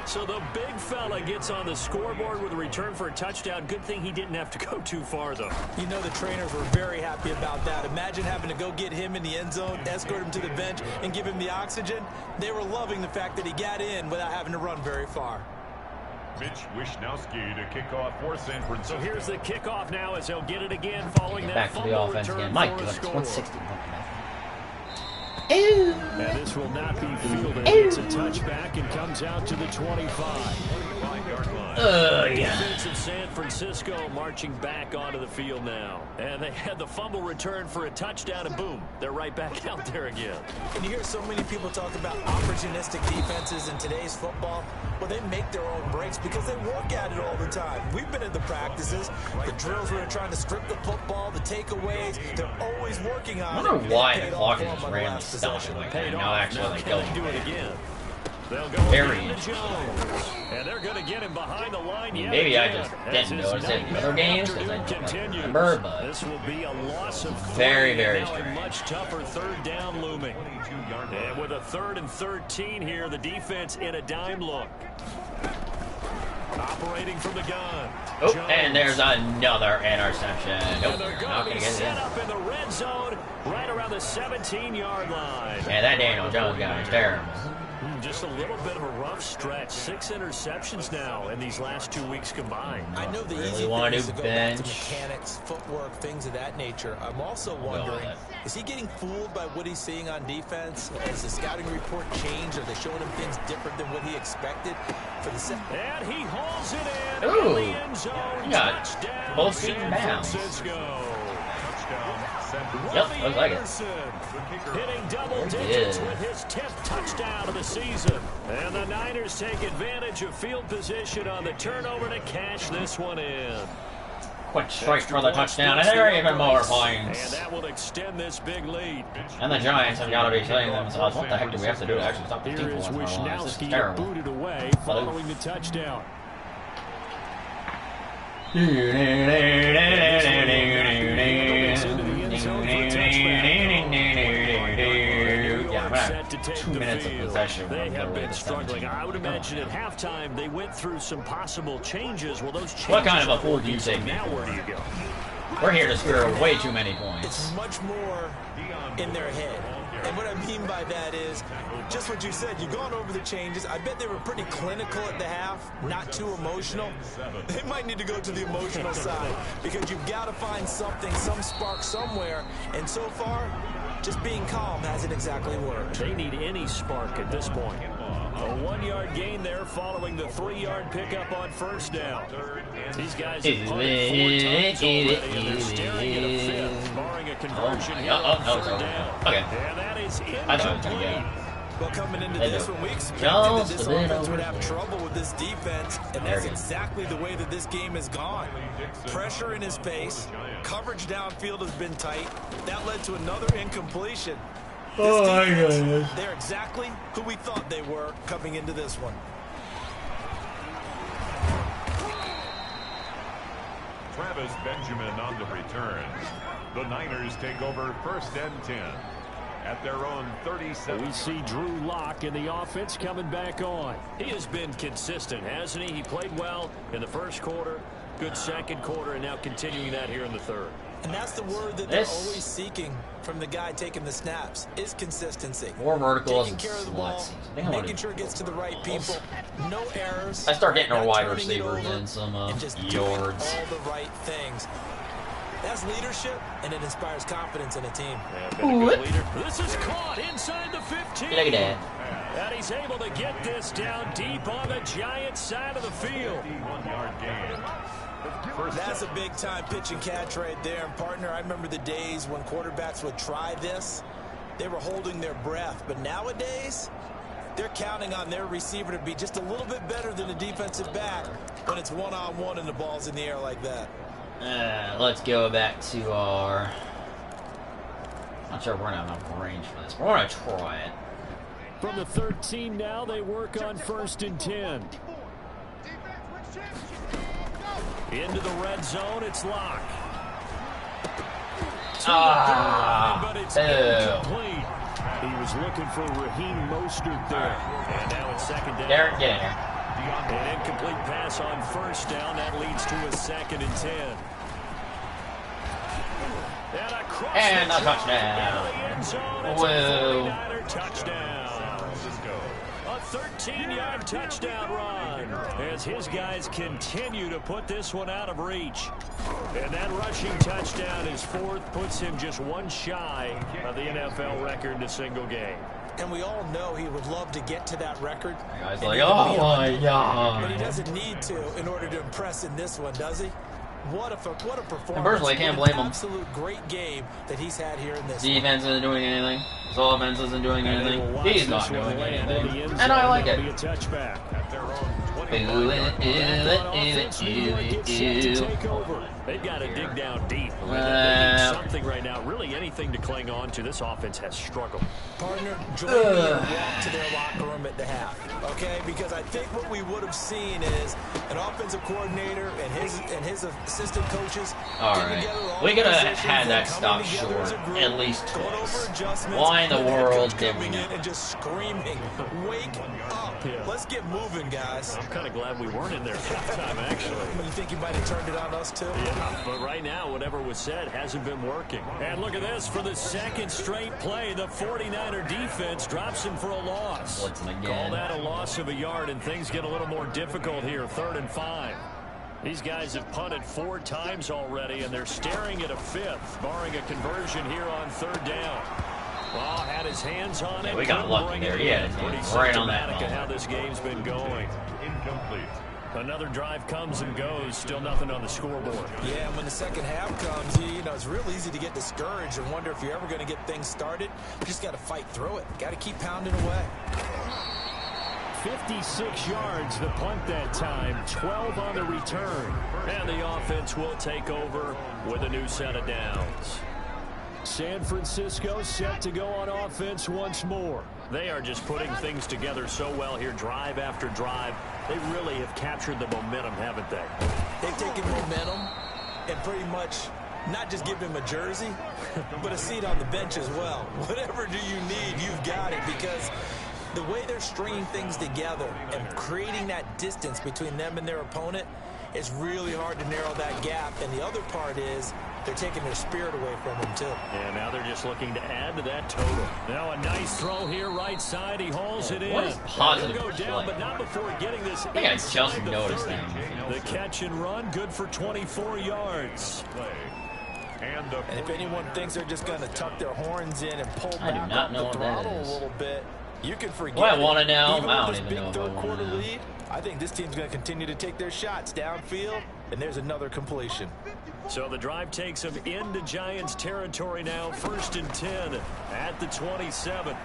So the big fella gets on the scoreboard with a return for a touchdown. Good thing he didn't have to go too far, though. You know the trainers were very happy about that. Imagine having to go get him in the end zone, escort him to the bench, and give him the oxygen. They were loving the fact that he got in without having to run very far. Mitch Wisnowski to kick off for San Francisco. So here's the kickoff now as he'll get it again following that back to the offense again. Mike, it's 160. Ew. And this will not be fielded. It's a touchback and comes out to the 25. Defense of San Francisco marching back onto the field now. And they had the fumble return for a touchdown, and boom, they're right back out there again. And you hear so many people talk about opportunistic defenses in today's football. Well, they make their own breaks because they work at it all the time. We've been at the practices, the drills where they're trying to strip the football, the takeaways. They're always working on it. I wonder why the clock just randomly stopped like that. Now actually like do it again. They'll go very Jones. And they're going to get him behind the line. Maybe I just didn't notice it in other games because I don't remember, but this will be a loss of very strange. A much tougher 3rd down looming. And with a 3rd and 13 here, the defense in a dime look. Operating from the gun. Oh, and there's another interception. Nope, and they're going to be set up in the red zone right around the 17-yard line. Yeah, that Daniel Jones guy is terrible. Just a little bit of a rough stretch. 6 interceptions now in these last 2 weeks combined. I know the easy thing is to go back to mechanics, footwork, things of that nature. I'm also wondering, is he getting fooled by what he's seeing on defense? Has the scouting report changed? Are they showing him things different than what he expected? For the and he hauls it in. Ooh, in the end zone. he got both feet in bounds. Yep, looks like it. Hitting double digits with his 10th touchdown of the season. And the Niners take advantage of field position on the turnover to cash this one in. Quick strike for the touchdown, and there are even more points. And that will extend this big lead. And the Giants have got to be saying to themselves, what the heck do we have to do to actually stop these team points? This is terrible. Booted away following the touchdown. Set to take 2 minutes of possession. They have been struggling. I would imagine at halftime they went through some possible changes. Well, those changes. What kind of a fool do you take? Now where do you go? We're here to score way too many points. It's much more in their head. And what I mean by that is just what you said. You've gone over the changes. I bet they were pretty clinical at the half, not too emotional. They might need to go to the emotional side because you've got to find something, some spark somewhere. And so far, just being calm hasn't exactly worked. They need any spark at this point. A 1-yard gain there following the 3-yard pickup on 1st down. These guys have punted 4 times already, and they're staring at a 5th, barring a conversion here on 3rd down. Okay. And that is incomplete. Well, coming into this one, we expected that this offense would have trouble with this defense, and that's exactly the way that this game has gone. Pressure in his face, coverage downfield has been tight. That led to another incompletion. Oh my goodness. They're exactly who we thought they were coming into this one. Travis Benjamin on the return. The Niners take over 1st and 10 at their own 37. We see Drew Lock in the offense coming back on. He has been consistent, hasn't he? He played well in the first quarter, good second quarter, and now continuing that here in the third. And that's the word that they're always seeking from the guy taking the snaps, is consistency. More verticals taking care of the ball, making sure it gets to the right people, no errors. I start getting our wide receivers in some just yards. All the right things. That's leadership, and it inspires confidence in a team. This is caught inside the 15. Look at that. And he's able to get this down deep on the Giants side of the field. 51-yard gain. That's a big-time pitch and catch right there. And, partner, I remember the days when quarterbacks would try this. They were holding their breath. But nowadays, they're counting on their receiver to be just a little bit better than the defensive back when it's one-on-one and the ball's in the air like that. Let's go back to our... Not sure we're going to have enough range for this, but we're going to try it. From the 13 now, they work on 1st and 10. Into the red zone, it's Lock. But it's incomplete. He was looking for Raheem Mostert there. And now it's 2nd down. Derek, get in here. An incomplete pass on 1st down. That leads to a 2nd and 10. And a touchdown. Whoa. Touchdown. A 13-yard touchdown run as his guys continue to put this one out of reach. And that rushing touchdown is 4th, puts him just one shy of the NFL record in a single game. And we all know he would love to get to that record. The guy's like, oh my God. But he doesn't need to in order to impress in this one, does he? What a performance. And personally, I can't blame him. Absolute great game that he's had here in this Defense isn't doing anything. His offense isn't doing anything. He's not doing anything. And I like it. They've got to dig down deep. They need something right now. Really anything to cling on to. This offense has struggled. Partner, join me and walk to their locker room at the half. Okay? Because I think what we would have seen is an offensive coordinator and his assistant coaches. All right. We could have had that stop short at least twice. Why in the world did we not? And just screaming, wake up. Yeah. Let's get moving, guys. I'm kind of glad we weren't in there halftime, actually. You think you might have turned it on us, too? Yeah, but right now, whatever was said hasn't been working. And look at this. For the 2nd straight play, the 49er defense drops him for a loss. Call that a loss of a yard, and things get a little more difficult here. 3rd and 5. These guys have punted 4 times already, and they're staring at a 5th, barring a conversion here on 3rd down. Well, had his hands on it. We got lucky there. Yeah, right on that. How this game's been going. Incomplete. Another drive comes and goes. Still nothing on the scoreboard. Yeah, and when the second half comes, you know, it's real easy to get discouraged and wonder if you're ever going to get things started. You just got to fight through it. Got to keep pounding away. 56 yards the punt that time, 12 on the return. And the offense will take over with a new set of downs. San Francisco set to go on offense once more. They are just putting things together so well here, drive after drive. They really have captured the momentum, haven't they? They've taken momentum and pretty much not just give him a jersey, but a seat on the bench as well. Whatever do you need, you've got it, because the way they're stringing things together and creating that distance between them and their opponent, it's really hard to narrow that gap. And the other part is they're taking their spirit away from them, too. And now they're just looking to add to that total. Now a nice throw here, right side. He hauls it in. What is positive He'll go down, but not before getting this. I think I just noticed that. The catch and run, good for 24 yards. And if anyone thinks they're just going to tuck their horns in and pull back up the throttle a little bit, you can forget it. I want to know. Even I with don't this even know. big third-quarter lead, I think this team's going to continue to take their shots downfield, and there's another completion. So the drive takes them into Giants territory now, 1st and 10 at the 27.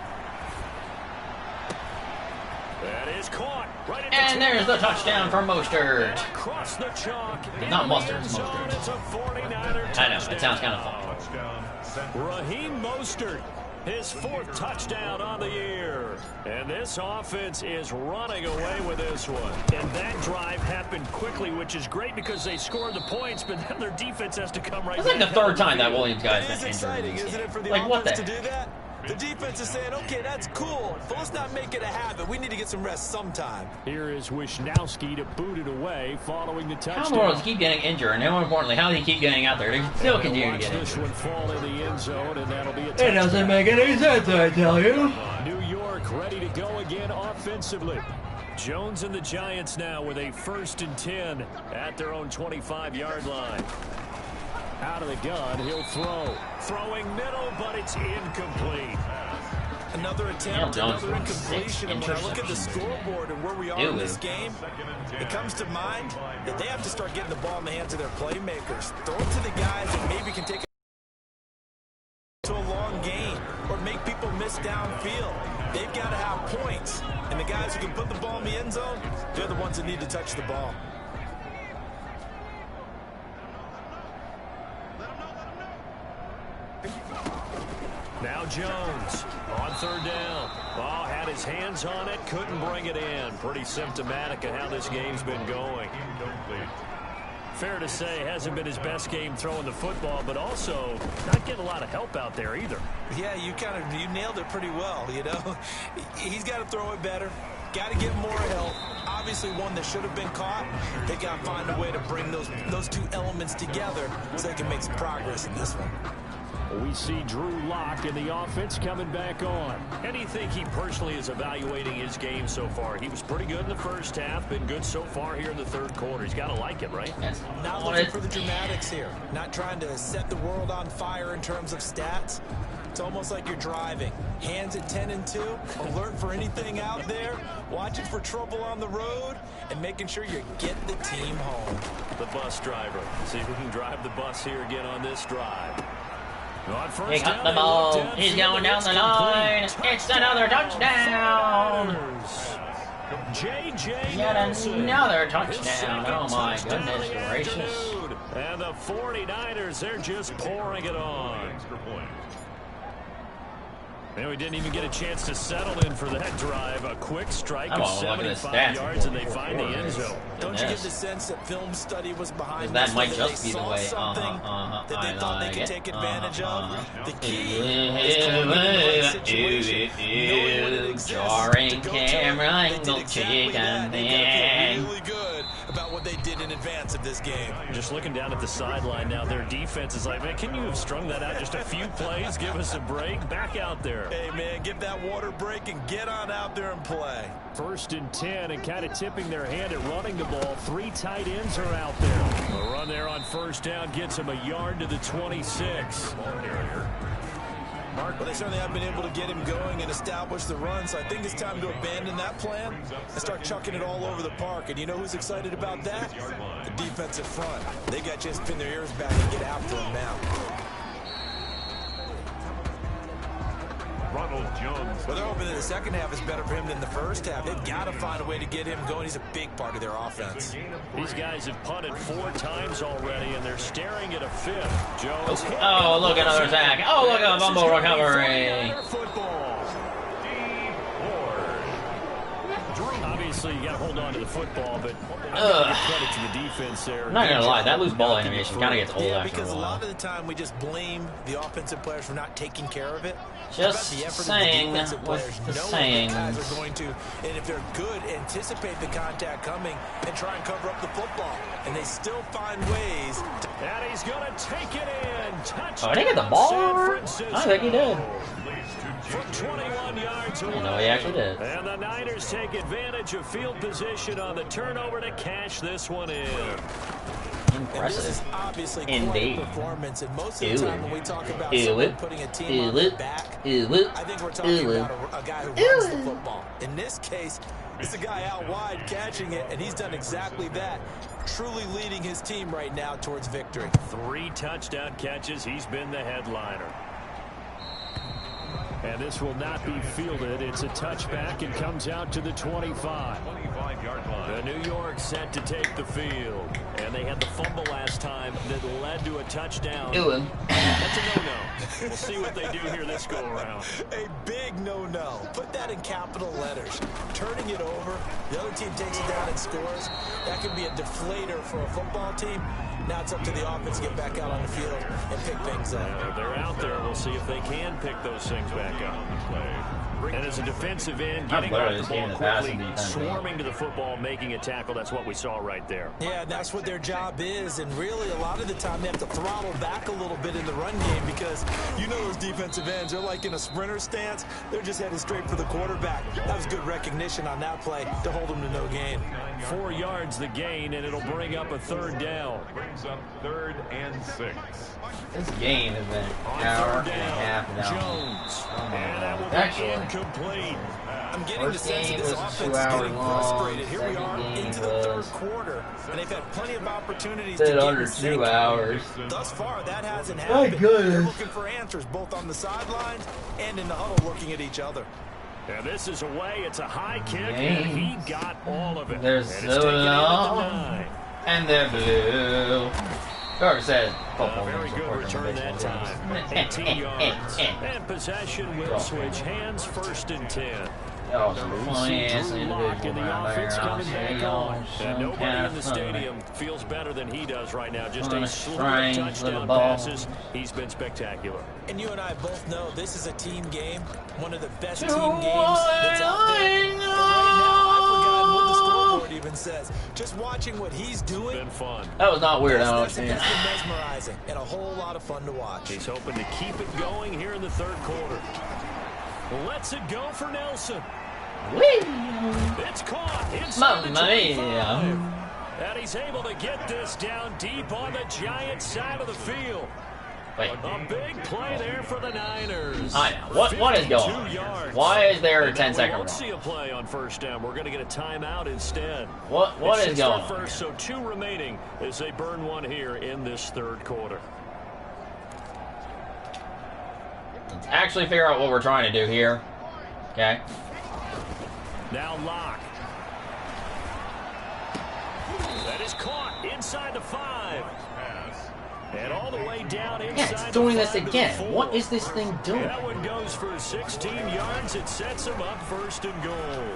That is caught. Right at and there's the touchdown for Mostert. Across the chalk. Not Mustard, it's Mostert. It's a 49er touchdown. I know, it sounds kind of fun. Raheem Mostert His 4th touchdown on the year. And this offense is running away with this one. And that drive happened quickly, which is great because they scored the points, but then their defense has to come right back. It's like the 3rd time that Williams guy's been injured. Isn't it for the like, what the to do that? The defense is saying, okay, that's cool, but let's not make it a habit. We need to get some rest sometime. Here is Wisnowski to boot it away following the touchdown. How in the world does he keep getting injured? And more importantly, how does he keep getting out there? They still continue to get injured. This one fall in the end zone, and that'll be a touchdown. It doesn't make any sense, I tell you. New York ready to go again offensively. Jones and the Giants now with a 1st and 10 at their own 25-yard line. Out of the gun, he'll throw. Throwing middle, but it's incomplete. Another attempt, another incompletion. And when I look at the scoreboard and where we are in this game, it comes to mind that they have to start getting the ball in the hands of their playmakers. Throw it to the guys that maybe can take it to a long gain or make people miss downfield. They've got to have points. And the guys who can put the ball in the end zone, they're the ones that need to touch the ball. Now Jones on 3rd down. Oh, had his hands on it, couldn't bring it in. Pretty symptomatic of how this game's been going. Fair to say, hasn't been his best game throwing the football, but also not getting a lot of help out there either. Yeah, you nailed it pretty well, you know. He's got to throw it better. Got to get more help. Obviously one that should have been caught. They got to find a way to bring those 2 elements together so they can make some progress in this one. We see Drew Lock in the offense coming back on. And do you think he personally is evaluating his game so far? He was pretty good in the 1st half, been good so far here in the 3rd quarter. He's got to like it, right? Not looking for the dramatics here. Not trying to set the world on fire in terms of stats. It's almost like you're driving. Hands at 10 and 2, alert for anything out there, watching for trouble on the road, and making sure you get the team home. The bus driver. See if we can drive the bus here again on this drive. He got the ball. He's going down the line. It's another touchdown. Yet another touchdown. Oh, my goodness gracious. And the 49ers, they're just pouring it on. And we didn't even get a chance to settle in for that drive. A quick strike of 75 yards, and they find the end zone. Don't you get the sense that film study was behind that this? Might just be the way. That they thought they could take advantage of. The key is jarring camera angle chicken thing. Really good about what they did in advance of this game. Just looking down at the sideline now, their defense is like, man, can you have strung that out just a few plays? Give us a break. Back out there. Hey, man, give that water break and get on out there and play. 1st and 10, and kind of tipping their hand at running the ball. 3 tight ends are out there. A run there on 1st down gets him a yard to the 26. Well, they certainly have been able to get him going and establish the run, so I think it's time to abandon that plan and start chucking it all over the park. And you know who's excited about that? The defensive front. They got a chance to pin their ears back and get after him now. Ronald Jones. Well, they're hoping that the 2nd half is better for him than the 1st half. They've got to find a way to get him going. He's a big part of their offense. These guys have punted 4 times already, and they're staring at a 5th. Jones. Oh, look, another sack. Oh, look at a fumble recovery. Obviously, you got to hold on to the football, but credit to the defense there. I'm not going to lie, that loose ball animation kind of gets old after a because while. A lot of the time we just blame the offensive players for not taking care of it. Just saying with the saying. Guys are going to, and if they're good, anticipate the contact coming and try and cover up the football. And they still find ways. And he's going to take it in. Touchdown. Oh, did he get the ball? I think he did. From 21 yards away. No, he actually did. And the Niners take advantage of field position on the turnover to cash this one in. Impressive. And this is obviously indeed. Quite a performance. And most of the time when we talk about someone putting a team on their back, I think we're talking about a guy who runs the football. In this case, it's a guy out wide catching it, and he's done exactly that. Truly leading his team right now towards victory. 3 touchdown catches. He's been the headliner. And this will not be fielded. It's a touchback and comes out to the 25. 25-yard line. The New York set to take the field. And they had the fumble last time that led to a touchdown. That's a no-no. We'll see what they do here this go-around. A big no-no. Put that in capital letters. Turning it over, the other team takes it down and scores. That can be a deflator for a football team. Now it's up to the offense to get back out on the field and pick things up. They're out there. We'll see if they can pick those things back up. And as a defensive end, getting off the ball quickly, swarming to the football, making a tackle, that's what we saw right there. Yeah, that's what their job is, and really a lot of the time they have to throttle back a little bit in the run game because you know those defensive ends, they're like in a sprinter stance. They're just headed straight for the quarterback. That was good recognition on that play to hold them to no gain. 4 yards the gain, and it'll bring up a third down. Brings up 3rd and 6. This game has been an hour and a half now. Jones. And that will actually, be incomplete. I'm getting the sense that this offense is getting frustrated. Here we are into the third quarter, and they've had plenty of opportunities to get under 2 hours. Thus far, that hasn't happened. They're looking for answers both on the sidelines and in the huddle looking at each other. And this is away. It's a high kick, and he got all of it. They're so long, and they're blue. Whoever said very good return that time. 18 yards. And possession will switch hands, 1st and 10. Drew Lock in the offense coming back on. And nobody in the stadium feels better than he does right now. Just a slew of touchdown passes. He's been spectacular. And you and I both know this is a team game, one of the best team games that's out there. But right now, I've forgotten what the scoreboard even says. Just watching what he's doing. Been fun. That was not weird. That's been mesmerizing and a whole lot of fun to watch. He's hoping to keep it going here in the third quarter. Let's it go for Nelson. It's caught inside the 25. And he's able to get this down deep on the Giants side of the field. A big play there for the Niners. I know. What is going on? Why is there a 10-second rule? We won't see a play on 1st down. We're going to get a timeout instead. What is going on? First, so 2 remaining as they burn 1 here in this third quarter. Let's actually figure out what we're trying to do here. Okay. Now Lock. That is caught inside the 5. And all the way down inside. Yeah, it's doing this again. What is this thing doing? That one goes for 16 yards. It sets him up 1st and goal.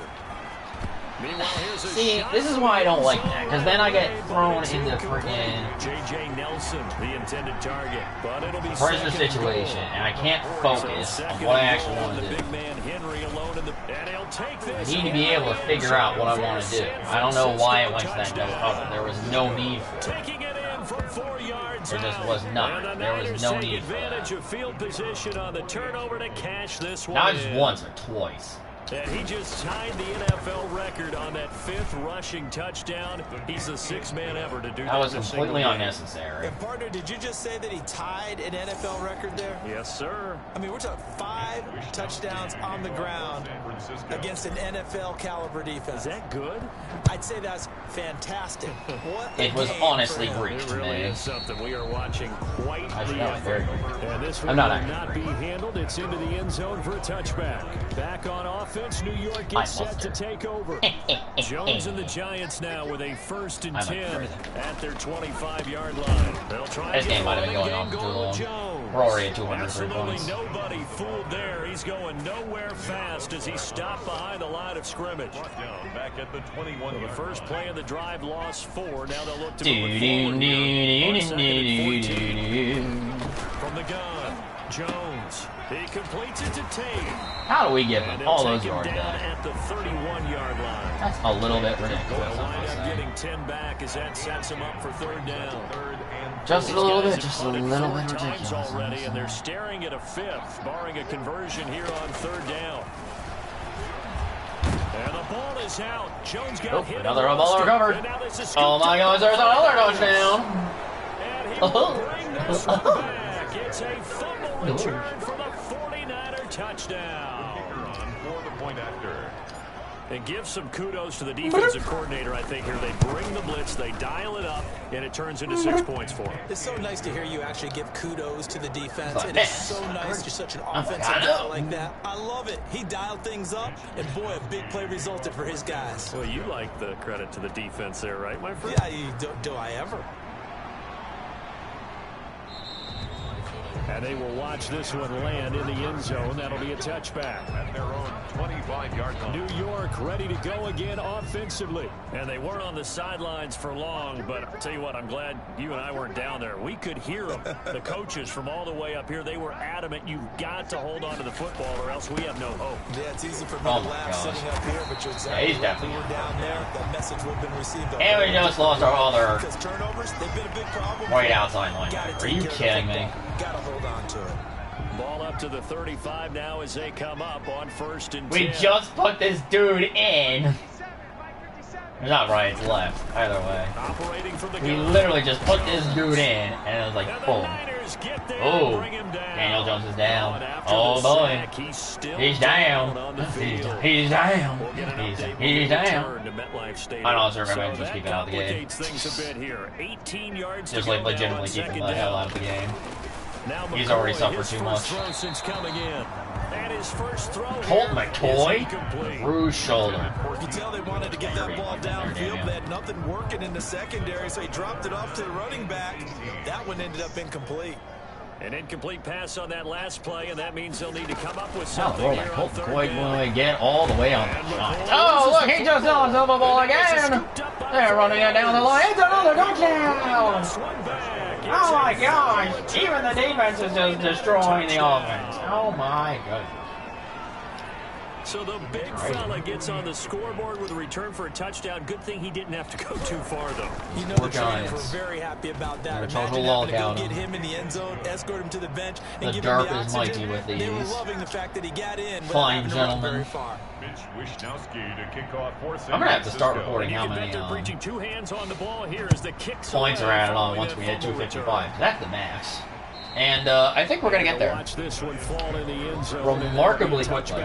Meanwhile, here's a See, this is why I don't like that, because then I get thrown into freaking J.J. Nelson, the intended target, but it'll be pressure situation, and I can't focus on what I actually want to do. Big man Henry alone in the, and he'll take this. I need to be able to figure out what I want to do. I don't know why it went to that no cover. There was no need for it. Taking it in from 4 yards. There just was not. There was no need for that. Advantage of field position on the turnover to cash this one. Not just once or twice. And he just tied the NFL record on that 5th rushing touchdown. He's the 6th man ever to do that. That was completely unnecessary. And partner, did you just say that he tied an NFL record there? Yes, sir. I mean, we're talking 5 touchdowns on the ground against an NFL caliber defense. Is that good? I'd say that's fantastic. What it was honestly great. It really is something. We are watching quite the very effort. And this one will not be handled. It's into the end zone for a touchback. Back on offense. New York gets set to take over. Jones and the Giants now with a 1st and 10 at their 25-yard line. They'll try this game might have been going on for too long. We're already at 203 points. Nobody fooled there. He's going nowhere fast as he stopped behind the line of scrimmage. Back at the 21. The first play of the drive lost 4. Now they'll look to move it forward. From the gun, Jones. He completes it to Tate. How do we give him all those yards down at the 31-yard line? That's a little bit ridiculous. They'll wind up getting 10 back as that sets him up for 3rd down. Just a little bit, just a little bit ridiculous. Already, and they're staring at a 5th, barring a conversion here on 3rd down. And the ball is out. Jones got hit. Another ball recovered. Oh my gosh, there's another touchdown. And he will bring this one back. It's a fumble return for the 49er touchdown. For the point after. And give some kudos to the defensive coordinator, I think, here. They bring the blitz, they dial it up, and it turns into 6 points for them. It's so nice to hear you actually give kudos to the defense. It is so nice. You're such an offensive guy like that. I love it. He dialed things up, and boy, a big play resulted for his guys. Well, you like the credit to the defense there, right, my friend? Yeah, do I ever? And they will watch this one land in the end zone. That'll be a touchback. At their own 25-yard line. New York ready to go again offensively. And they weren't on the sidelines for long, but I'll tell you what, I'm glad you and I weren't down there. We could hear them. The coaches from all the way up here, they were adamant. You've got to hold on to the football or else we have no hope. Yeah, it's easy for me to laugh sitting up here, but you're exactly right. We were down there. That message would have been received. And we just lost our other turnovers, they've been a big problem. right outside linebacker. Are you kidding me? Got to hold on to it. Ball up to the 35 now as they come up on 1st and 10. We just put this dude in. It's not right, it's left. Either way. Operating from the we literally just put this dude in, and it was like, boom. Oh, Daniel Jones is down. Oh boy. He's down. He's down. He's down. I'm not sure if I'm going to just keep it out of the game. Just like legitimately keeping the hell out of the game. He's already suffered too much. Colt McCoy, through shoulder. You tell they wanted to get that ball downfield. They had nothing working in the secondary, so he dropped it off to the running back. That one ended up incomplete. An incomplete pass on that last play, and that means they'll need to come up with something. Oh, that Colt McCoy going to get all the way on the shot. Oh, look, he just lost the ball again. They're running it down the line. It's another touchdown. Oh my gosh! Even the defense is just destroying the offense. Oh my goodness. So the big fella gets on the scoreboard with a return for a touchdown. Good thing he didn't have to go too far, though. You know, the Giants were very happy about that. Imagine having to go get him in the end zone, escort him to the bench, and give him the oxygen. With these. They were loving the fact that he got in. Fine gentlemen. I'm gonna have to start recording how many points are added on once we hit 255. That's the max. And I think we're gonna get there remarkably quickly.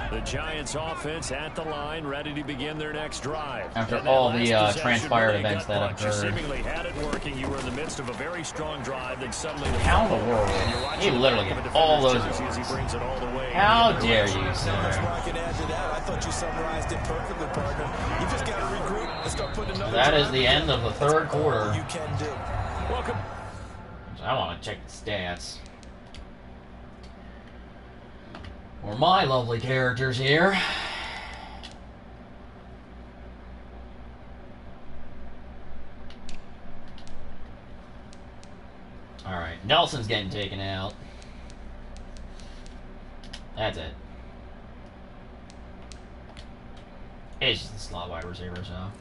The Giants offense at the line, ready to begin their next drive. After all the transpired events that occurred. You seemingly had it working. You were in the midst of a very strong drive, then suddenly how in the world? He literally get all those yards. How dare you, sir? I thought you summarized it perfectly, partner. You just got to regroup and start putting another. That is the end of the third quarter. You can do. Welcome. I want to check the stats. For my lovely characters here. Alright, Nelson's getting taken out. That's it. It's just a slot wide receiver, so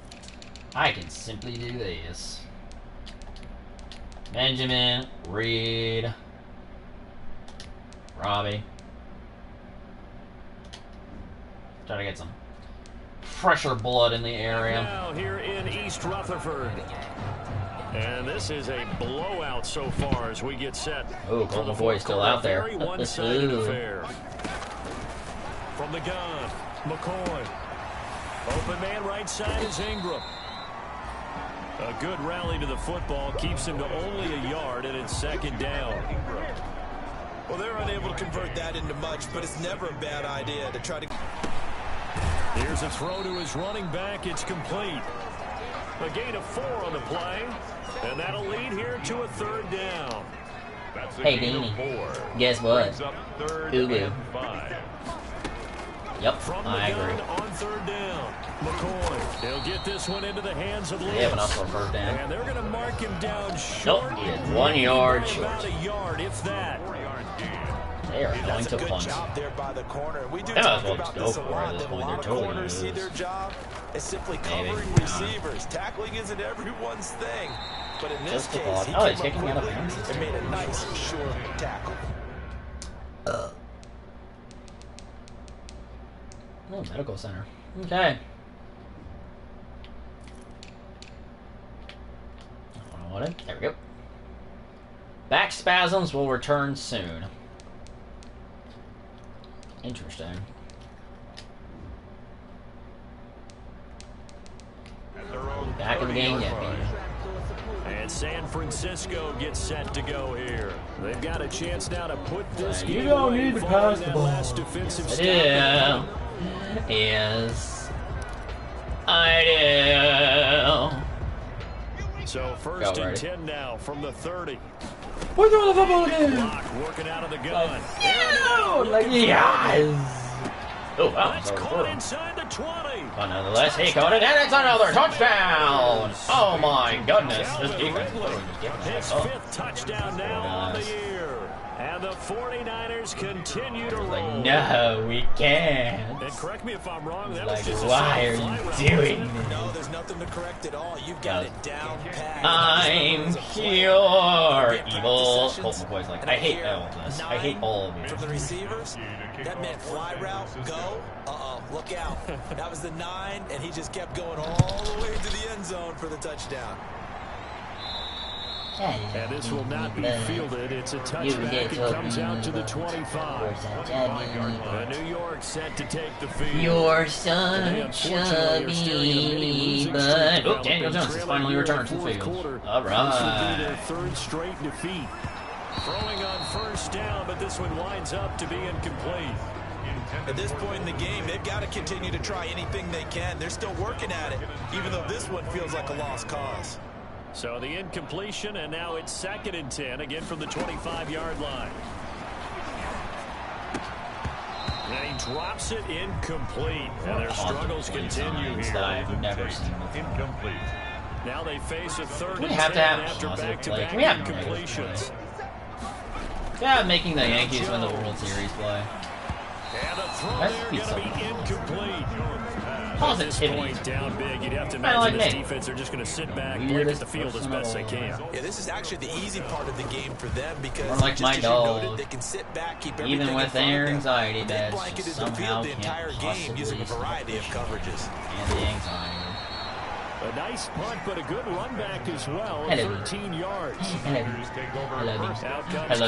I can simply do this. Benjamin, Reed, Robbie. Try to get some fresher blood in the area. Now here in East Rutherford. And this is a blowout so far as we get set. Oh, Colt McCoy still out there. Very one-sided affair. From the gun, McCoy. Open man right side is Ingram. A good rally to the football keeps him to only a yard, and it's 2nd down. Well, they're unable to convert that into much, but it's never a bad idea to try to. Here's a throw to his running back. It's complete. A gain of 4 on the play, and that'll lead here to a 3rd down. Hey, Beanie. Guess what? Hulu. Yep, I agree. On 3rd down, McCoy. He'll get this one into the hands of Lewis. They have enough for a 1st down. And they're going to mark him down short. Nope, he is 1 yard short. About a yard, if that. They are going to punch. There by the corner. We do they talk might as well about just go this a for it lot. at this point. A lot They're of totally corners see their job as simply covering receivers. Tackling isn't everyone's thing, but in this case, he came up quickly and made a nice short tackle. Oh, medical center. Okay. There we go. Back spasms will return soon. Interesting. Back in the game yet, baby. And San Francisco gets set to go here. They've got a chance now to put this game You don't away need to pass the ball. last defensive stop. Yeah. Yes. I do. So first and 10 now from the 30. We're throwing the football again. Clock working out of the gun. Like, yes. Oh, wow. That's caught inside the 20. But nonetheless, he caught it, and it's another touchdown. Oh, my goodness. This defense is literally just giving His us up. fifth touchdown now on the year. And the 49ers continue to roll. Like, no, we can't. And correct me if I'm wrong. That Like, was just why are you doing this? No, there's nothing to correct at all. You've got it down pat. I'm pure evil. Colt McCoy's like, I hate all of this. I hate all of you. From the receivers, that meant fly route, go. Uh-oh, look out. That was the 9, and he just kept going all the way to the end zone for the touchdown. And this will not be fielded. It's a touchback. It comes out to the 25. And New York set to take the field. You're such a me, but oh, Daniel Jones has finally returned to the field. All right. This will be their third straight defeat. Throwing on first down, but this one winds up to be incomplete. At this point in the game, they've got to continue to try anything they can. They're still working at it, even though this one feels like a lost cause. So the incompletion, and now it's 2nd and 10, again from the 25-yard line. And he drops it incomplete. And their struggles continue here. I've never seen Incomplete. Now they face a 3rd We and have 10 to have after positive back-to-back play. We have incompletions. Yeah, making the Yankees win the World Series play. And a throw That's there be going to be something. incomplete. At this Positivity. point, down big, you'd have to Kinda imagine like this me. defense are just going to sit back, blanket Weirdest the field as best they can. Yeah, this is actually the easy part of the game for them because Or like just my as you dog. noted, they can sit back, keep everything Even in with front of their them. anxiety, They that's blanketed the somehow field the can't entire game possibly using a stop variety of the coverages. And the anxiety. A nice punt, but a good run back as well. Hello. 13 yards. Hello,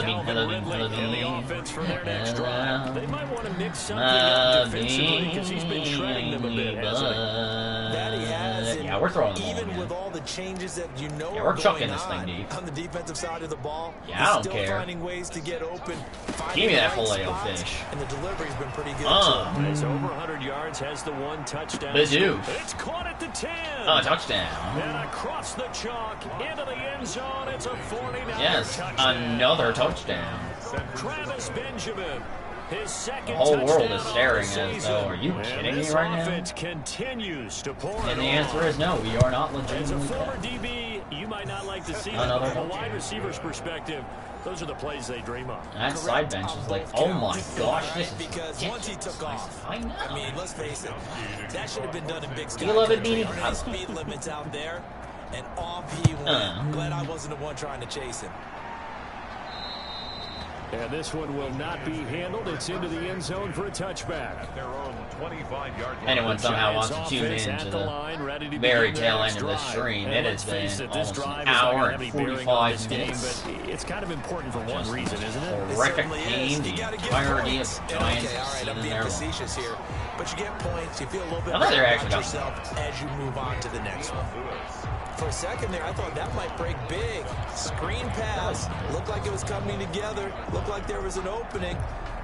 Bean. Hello, Bean. Hello, Bean. And the offense for their next drive. They might want to mix something up defensively because he's been shredding them a bit, hasn't he? That he has. And Yeah, we're throwing the ball even again. with all the changes that you know Yeah, are we're going chucking this thing deep. on the defensive side of the ball, Yeah, I he's don't still care. finding ways to get open. Give me that finding the right filet-o spots, fish. And the delivery's been pretty good It's over 100 yards, has the one touchdown. Bazoo. It's caught at the 10. Oh, touchdown. And across the chalk, into the end zone, it's a 49 Yes, touchdown. another touchdown. Travis Benjamin, his second The whole world touchdown is staring of the as season. though, are you And kidding me this right now? offense continues to pour And it the answer on. is no, we are not As a legitimately former bad. DB, you might not like to see that, Another but from a touchdown. wide receiver's perspective, those are the plays they dream of. That side bench is like, oh my gosh, this is because once he took off, I know. I mean, let's face it, that should have been done in big sky. You love it, country. Beanie? High speed limits out there, and off he went. Glad I wasn't the one trying to chase him. And this one will not be handled. It's into the end zone for a touchback. At their own 25-yard line. Anyone somehow wants to Giants tune offense into at the line, ready to very begin tail their end of next this drive. stream. And It let's has face been it, this almost drive an is not hour gonna and have any bearing on 45 this game, minutes. but it's kind of important for one reason, isn't it? Horrific certainly team, is. the You gotta get entirety of points. the And Giants okay, all right, season I'm being there. facetious here, but you get points. You feel a little bit I thought they better were about actually yourself as you move on to the next one. For a second there, I thought that might break big. Screen pass. Looked like it was coming together. Looked like there was an opening.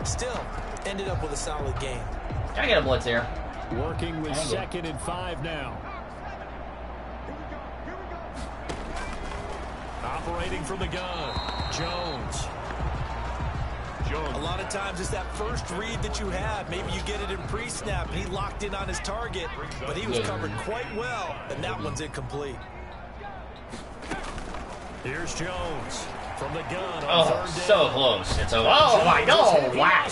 Still, ended up with a solid game. Can I get a blitz here? Working with 2nd and 5 now. Operating from the gun, Jones. A lot of times it's that first read that you have. Maybe you get it in pre-snap. He locked in on his target, but he was covered quite well, and that one's incomplete. Here's Jones from the gun on Oh, 3rd down. so close. It's a, oh my, oh, wow.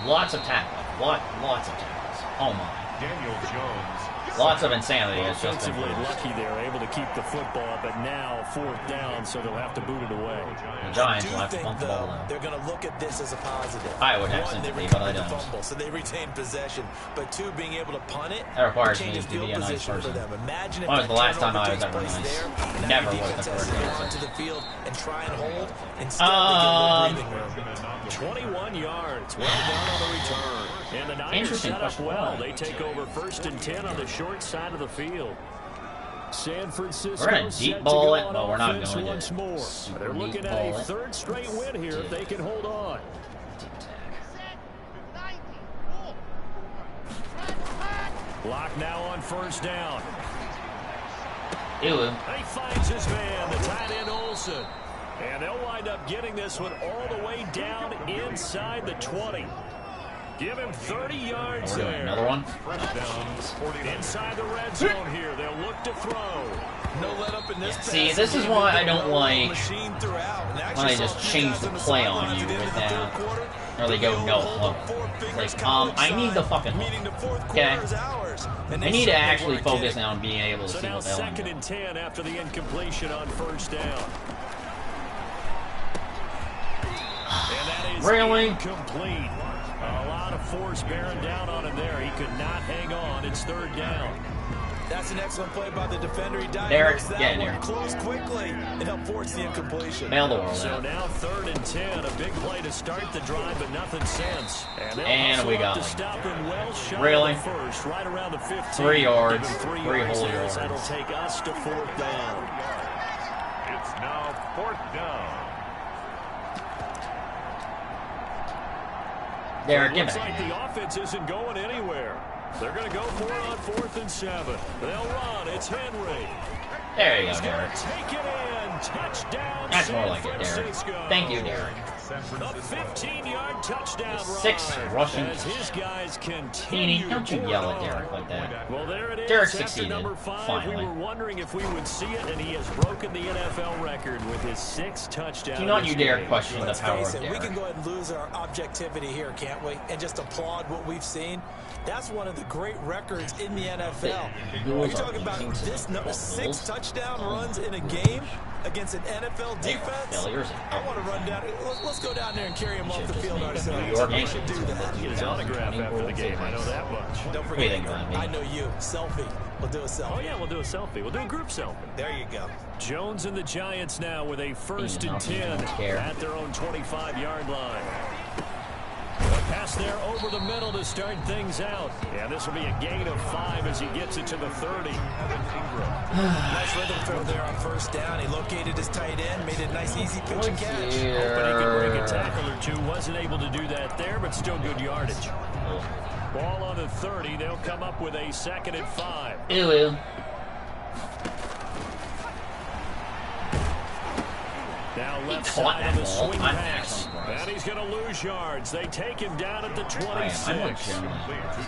Lots of tackling. Lots of tackles. Oh my. Daniel Jones. Lots of insanity. It's just been Offensively lucky they're able to keep the football, but now 4th down, so they'll have to boot it away. the Giants I will have do to think, punt the ball though, in. they're going to look at this as a positive. I would have One, they sympathy, but I recovered the don't. fumble, so they retained possession. But 2, being able to punt it, That requires me changes to be field a nice position for person. them. Imagine if When was that the last time turnover I was takes ever place nice? there, now Never your was defense the has first to get answer. onto the field and try and hold. Instead, they get a little breathing room. 21 yards. Well done on the return. And the Niners set up well. They take over 1st and 10 on the short side of the field. San Francisco. We're going to deep ball it, but we're not going once more. They're looking at a 3rd straight win here if they can hold on. Block now on 1st down. Ew. He finds his man, the tight end Olsen. And they'll wind up getting this one all the way down inside the 20. Give him 30 yards there. Another one. Inside the red zone here. They'll look to throw. No let up in this pass. See, this is why I don't like when they just change the play on you with that. Or they go no hook. Like, I need the fucking hook. Okay? I need to actually focus now on being able to see what they're doing. 2nd and 10 after the incompletion on 1st down. And that is incomplete. A lot of force bearing down on him there. He could not hang on. It's 3rd down. That's an excellent play by the defender. He Derek, get in there. Close quickly and help force the incompletion. Mail the world. So now 3rd and 10. A big play to start the drive, but nothing since. And we got him. Well shot really? First, right around the 15. 3 yards. 3 whole yards. That'll take us to 4th down. It's now 4th down. Derek, give Looks it. like the offense isn't going anywhere. They're going to go for it on 4th and 7. They'll run. It's Henry. There you go, Derek. Take it in. Touchdown. That's more like it, Derek. Thank you, Derek. A 15-yard touchdown run. 6 rushing. As his guys continue. Don't you yell at Derek like that. Well, there it is. Derek After succeeded. number 5, Finally. we were wondering if we would see it, and he has broken the NFL record with his 6 touchdowns. Do not you dare question the Let's power face of it, Derek. we can go ahead and lose our objectivity here, can't we? And just applaud what we've seen. That's one of the great records in the NFL. You're talking about this 6 touchdown runs in a game against an NFL defense. I want to run down. Let's go down there and carry him off the field ourselves. We should do that. Get his autograph after the game. I know that much. Don't forget, I know you. Selfie. We'll do a selfie. Oh, yeah, we'll do a selfie. We'll do a group selfie. There you go. Jones and the Giants now with a 1st and 10 at their own 25-yard line. A pass there over the middle to start things out. Yeah, this will be a gain of 5 as he gets it to the 30. Nice rhythm throw there on 1st down. He located his tight end, made a nice easy pitch and catch. Hoping he could break a tackle or two. Wasn't able to do that there, but still good yardage. Ball on the 30. They'll come up with a 2nd and 5. Ew. Now left side of the swing pass. And he's going to lose yards. They take him down at the 26.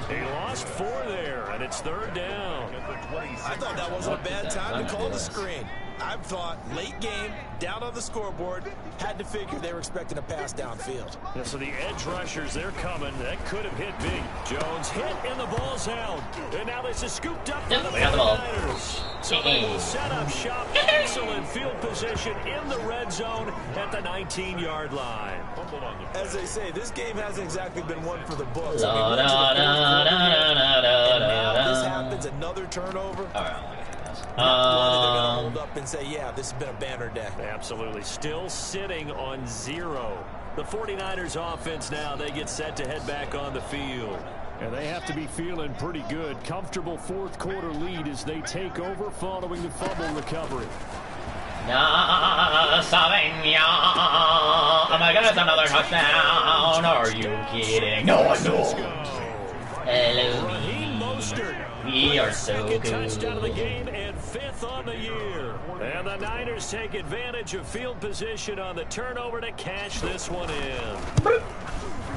He lost 4 there, and it's 3rd down. I thought that wasn't a bad time to call the screen. I thought late game, down on the scoreboard, had to figure they were expecting a pass downfield. Yeah, so the edge rushers, they're coming. That could have hit big. Jones hit, and the ball's out. And now this is scooped up by the 49ers. So they will set up shop. Excellent field position in the red zone at the 19-yard line. As they say, this game hasn't exactly been one for the books. This happens, another turnover. All right. They're going to hold up and say, yeah, this has been a banner day. Absolutely. Still sitting on 0. The 49ers offense now, they get set to head back on the field. And they have to be feeling pretty good. Comfortable 4th quarter lead as they take over following the fumble recovery. Oh my God, it's another touchdown. Are you kidding? No, I know. Hello, we are so good. Touchdown of the game and 5th on the year. And the Niners take advantage of field position on the turnover to cash this one in.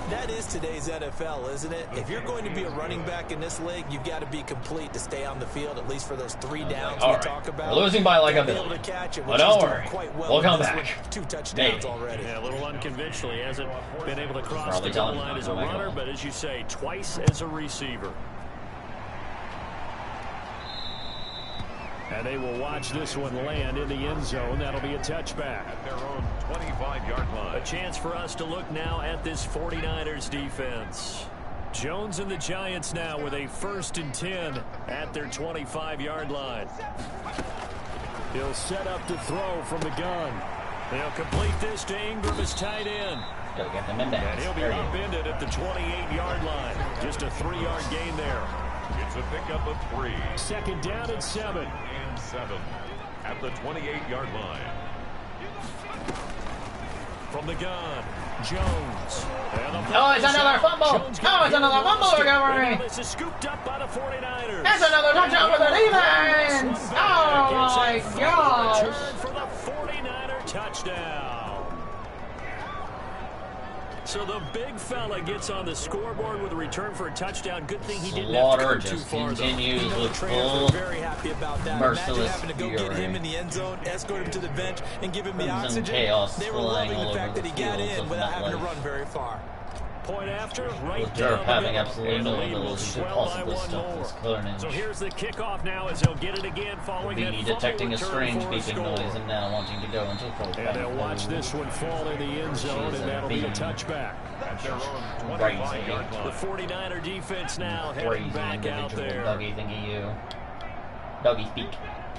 That is today's NFL, isn't it? If you're going to be a running back in this league, you've got to be complete to stay on the field, at least for those 3 downs we talk about. We're losing by like a billion. But don't worry, we'll come back. 2 touchdowns already. Yeah, a little unconventional. He hasn't been able to cross the goal line as a runner, but as you say, twice as a receiver. And they will watch this one land in the end zone. That'll be a touchback. At their own 25-yard line. A chance for us to look now at this 49ers defense. Jones and the Giants now with a 1st and 10 at their 25-yard line. He'll set up to throw from the gun. They'll complete this to Ingram as tight end. Gotta get them in bounds. And he'll be upended at the 28-yard line. Just a 3-yard gain there. It's a pickup of 3. Second down and 7. And 7 at the 28-yard line. From the gun, Jones. Oh, it's another fumble. Oh, it's another fumble recovery. This is scooped up by the 49ers. That's another touchdown for the defense. Oh, my gosh. Return for the 49er touchdown. So the big fella gets on the scoreboard with a return for a touchdown. Good thing he didn't have to go too far. Continues with full very happy about that. merciless having to go get him in the end zone, escort him to the bench, and give him the oxygen. Chaos they were loving the fact that he got in without having to run very far. Point after, right with down Durf having the absolutely no ability to possibly stop this carnage. So here's the kickoff now as he'll get it again following that Beanie fumble detecting a return strange for a beeping score. noise and now wanting to go into full. And they'll watch this one fall in the end zone, and that'll be a touchback. At their own Crazy. 25-yard The line. 49er defense now Crazy heading back out individual there. Doggy thingy you. Doggy speak.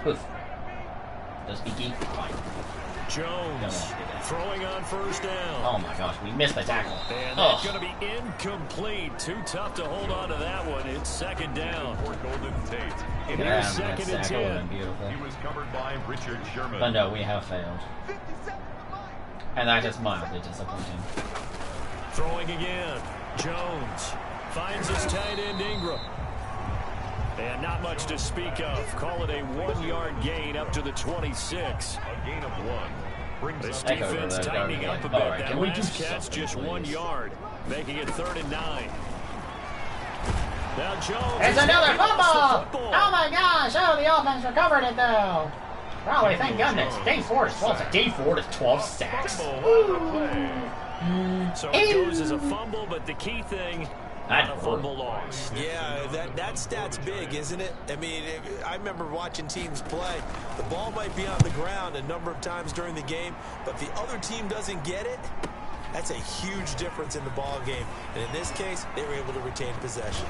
Poof. The speaky. Jones throwing on first down. Oh my gosh, we missed the tackle. And that's going to be incomplete. Too tough to hold on to that one. It's second down. For Golden Tate. And Yeah, here's that second and sack would have 10. been beautiful. He was covered by Richard Sherman. But no, we have failed. And that is mildly disappointing. Throwing again. Jones finds his tight end Ingram. And not much to speak of. Call it a 1-yard gain up to the 26. A gain of 1. Brings This up defense tightening up a bit. Alright, That can we last do catch something, just please? 1 yard, making it 3rd and 9. Now Jones. It's is another lost the fumble! football. Oh my gosh! Oh, the offense recovered it though. Probably, thank goodness. Day Ford is 12. Day Ford is 12 sacks. So it goes as a fumble, but the key thing, not a fumble loss. Yeah, that stat's big, isn't it? I mean, I remember watching teams play. The ball might be on the ground a number of times during the game, but the other team doesn't get it. That's a huge difference in the ball game. And in this case, they were able to retain possession.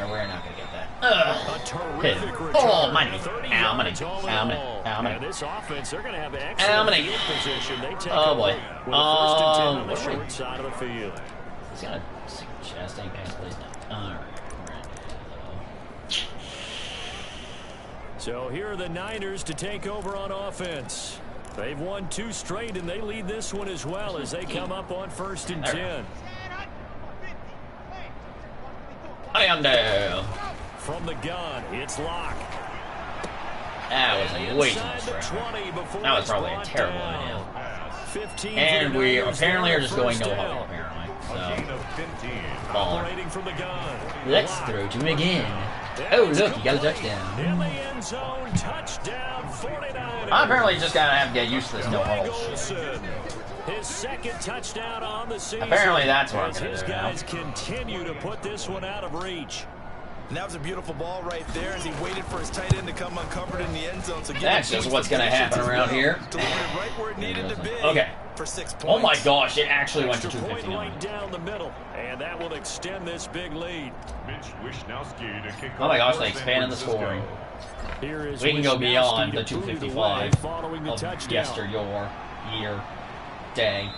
We're not going to get that. A terrific return. Oh, money. 30 Ow, money. yards all in Ow, money. all. Ow, money. And this offense, they're going to have Ow, excellent money. field position. They take Oh, boy. over with a 1st and 10 on the what are we- short side of the field. He's going to suggest a pass, please. No. Alright. So here are the Niners to take over on offense. They've won 2 straight, and they lead this one as well as they come up on 1st and 10. Hyundai. From the gun, it's Locke. That was a way too Inside much the pressure. 20 before That was it's probably a brought terrible down. idea. 15 And for the we Niners apparently there are just going first no down. huddle, apparently. a gain So, of 15. baller. Operating from the gun. Let's Locke. throw to him again. Oh, look, you got a touchdown. In the end zone, touchdown 49ers. I apparently just gotta have to get used to this no huddle shit. Golson. His second touchdown on the season. Apparently that's what I'm As gonna his do now. guys continue to put this one out of reach. And that was a beautiful ball right there as he waited for his tight end to come uncovered in the end zone. So That's just what's gonna happen around here. Delivered it right where it needed to be. Okay. For 6 points. Oh my gosh, it actually went to Extra point 259. right down the middle, and that will extend this big lead. Mitch Wishnowsky to kick Oh my off gosh, they for San expanded the Francisco. scoring. Here is We can go Wisniewski beyond the to boot it away 255 following the of touchdown. yesteryear, year, day.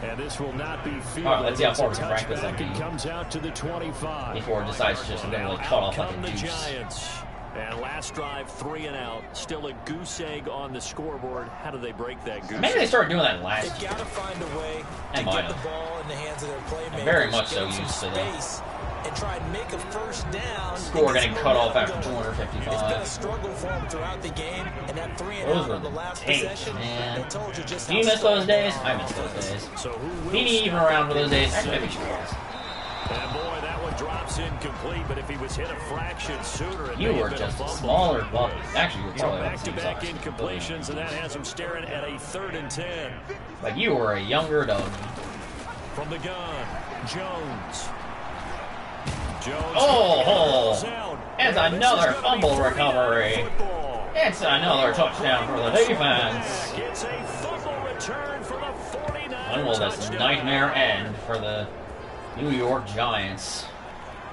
And this will not be fielded. All right, let's see how far It's we a can rank this touchback. up. It comes out to the 25. Before it decides to just literally cut off like Come a the deuce. Giants. And last drive, 3 and out. Still a goose egg on the scoreboard. How do they break that goose Maybe they egg? started doing that last They've year. got to find a way They to might get the have. ball in the hands of their playmakers. very much so get some used to that. space and try and make a first down. Score and get getting some cut off momentum after going. 255. It's been a struggle for them throughout the game, and that 3 and Those out were on the the last tapes, possession, man. they told you just Do you how miss those strong they days? are. I miss those days. So who will Beanie even step around up for those in days. this Actually, one? maybe she was. And boy, that one drops incomplete, but if he was hit a fraction sooner, it You may were have been just a a fumble. smaller buck. Actually, you were So probably about the same back-to-back size. incompletions, and that has him staring at a 3rd and 10. Like you were a younger dog. From the gun, Jones. Jones. Oh, out. it's And this another is gonna fumble be 49er recovery. football. It's another touchdown for the defense. It's a fumble return for the 49ers. When will this touchdown. nightmare end for the New York Giants?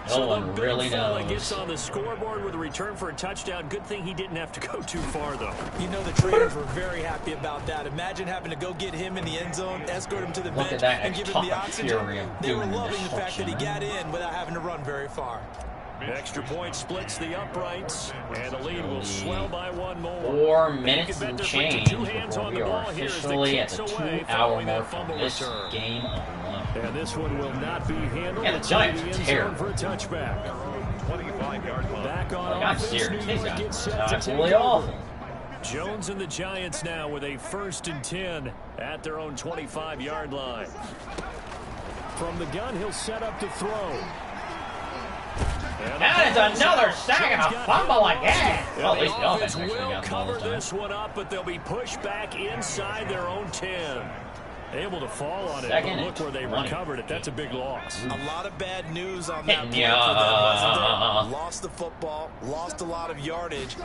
No one really knows. Gets on the scoreboard with a return for a touchdown. Good thing he didn't have to go too far, though. You know, the trainers were very happy about that. Imagine having to go get him in the end zone, escort him to the bench, and give him the oxygen. They were loving the fact that he got in without having to run very far. Extra point splits the uprights, and the lead will swell by one more. 4 minutes and change before we are officially at the 2-hour mark of this game alone. And this one will not be handled. Yeah, the Giants are terrible. For a touchback. 25-yard line. Back on I'm offense, serious. New These York guys gets are set to take absolutely over. awful. Jones and the Giants now with a 1st and 10 at their own 25-yard line. From the gun, he'll set up to throw. That is another sack and a fumble again. Well, at least the offense actually will got the ball cover this time. this one up, but they'll be pushed back inside their own 10. Able to fall on it, but look where they recovered it. That's a big loss. A lot of bad news on that play for them, wasn't there? Lost the football, lost a lot of yardage.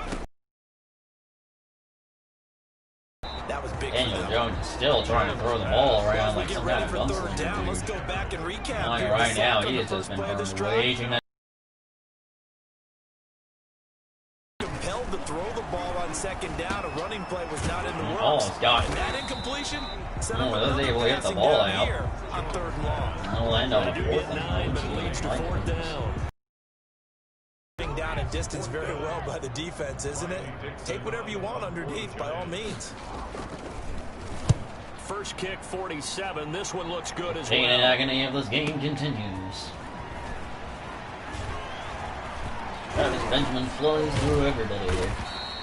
That was big. Daniel Jones is still trying to throw the ball around like some kind of gunslinger. Let's go back and recap. Right now, he has just been raging that. Compelled to throw the ball on 2nd down. A running play was not in the works. Almost got it. That incompletion. Was able to get the ball out. On 3rd and long. We'll end on a 4th and 4th down. Down in distance very well by the defense, isn't it? Take whatever you want underneath, by all means. First kick, 47. This one looks good as Pain well. and agony of this game continues. Travis Benjamin flies through everybody.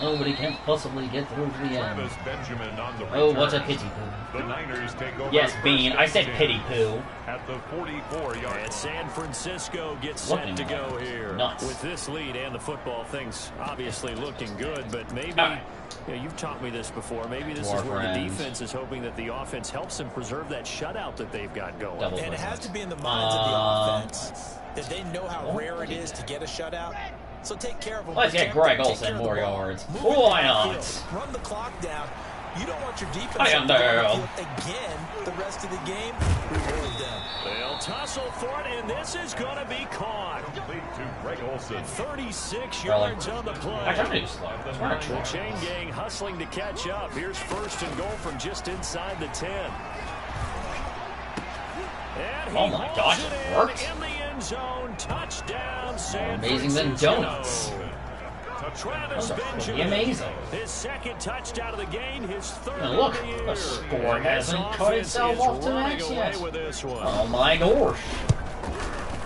Nobody can possibly get through to the end. Benjamin on the Oh, what a pity poo. The Niners take over. Yes, Bean, I said pity poo. At the 44-yard line. And San Francisco gets set to go here. Nuts. With this lead and the football, things obviously looking good, but maybe, you've taught me this before, maybe this is where the defense is hoping that the offense helps them preserve that shutout that they've got going. And it has to be in the minds of the offense that they know how rare it is to get a shutout. So take care of them. Let's get Greg Olsen more yards. Why not? Run the clock down. You don't want your defense I am there. Again the rest of the game. Reward them. They'll tussle for it, and this is going to be caught. Complete to Greg Olsen. 36 yards on the play. Actually, slow. The chain gang hustling to catch up. Here's 1st and goal from just inside the 10. And oh my gosh, it worked. In the end zone, touchdown, More amazing than donuts. Travis Those are pretty Benjamin, amazing. his 2nd touchdown of the game, his 3rd Now look, of the year. the score hasn't cut itself off to match yet. With this one. Oh my gosh.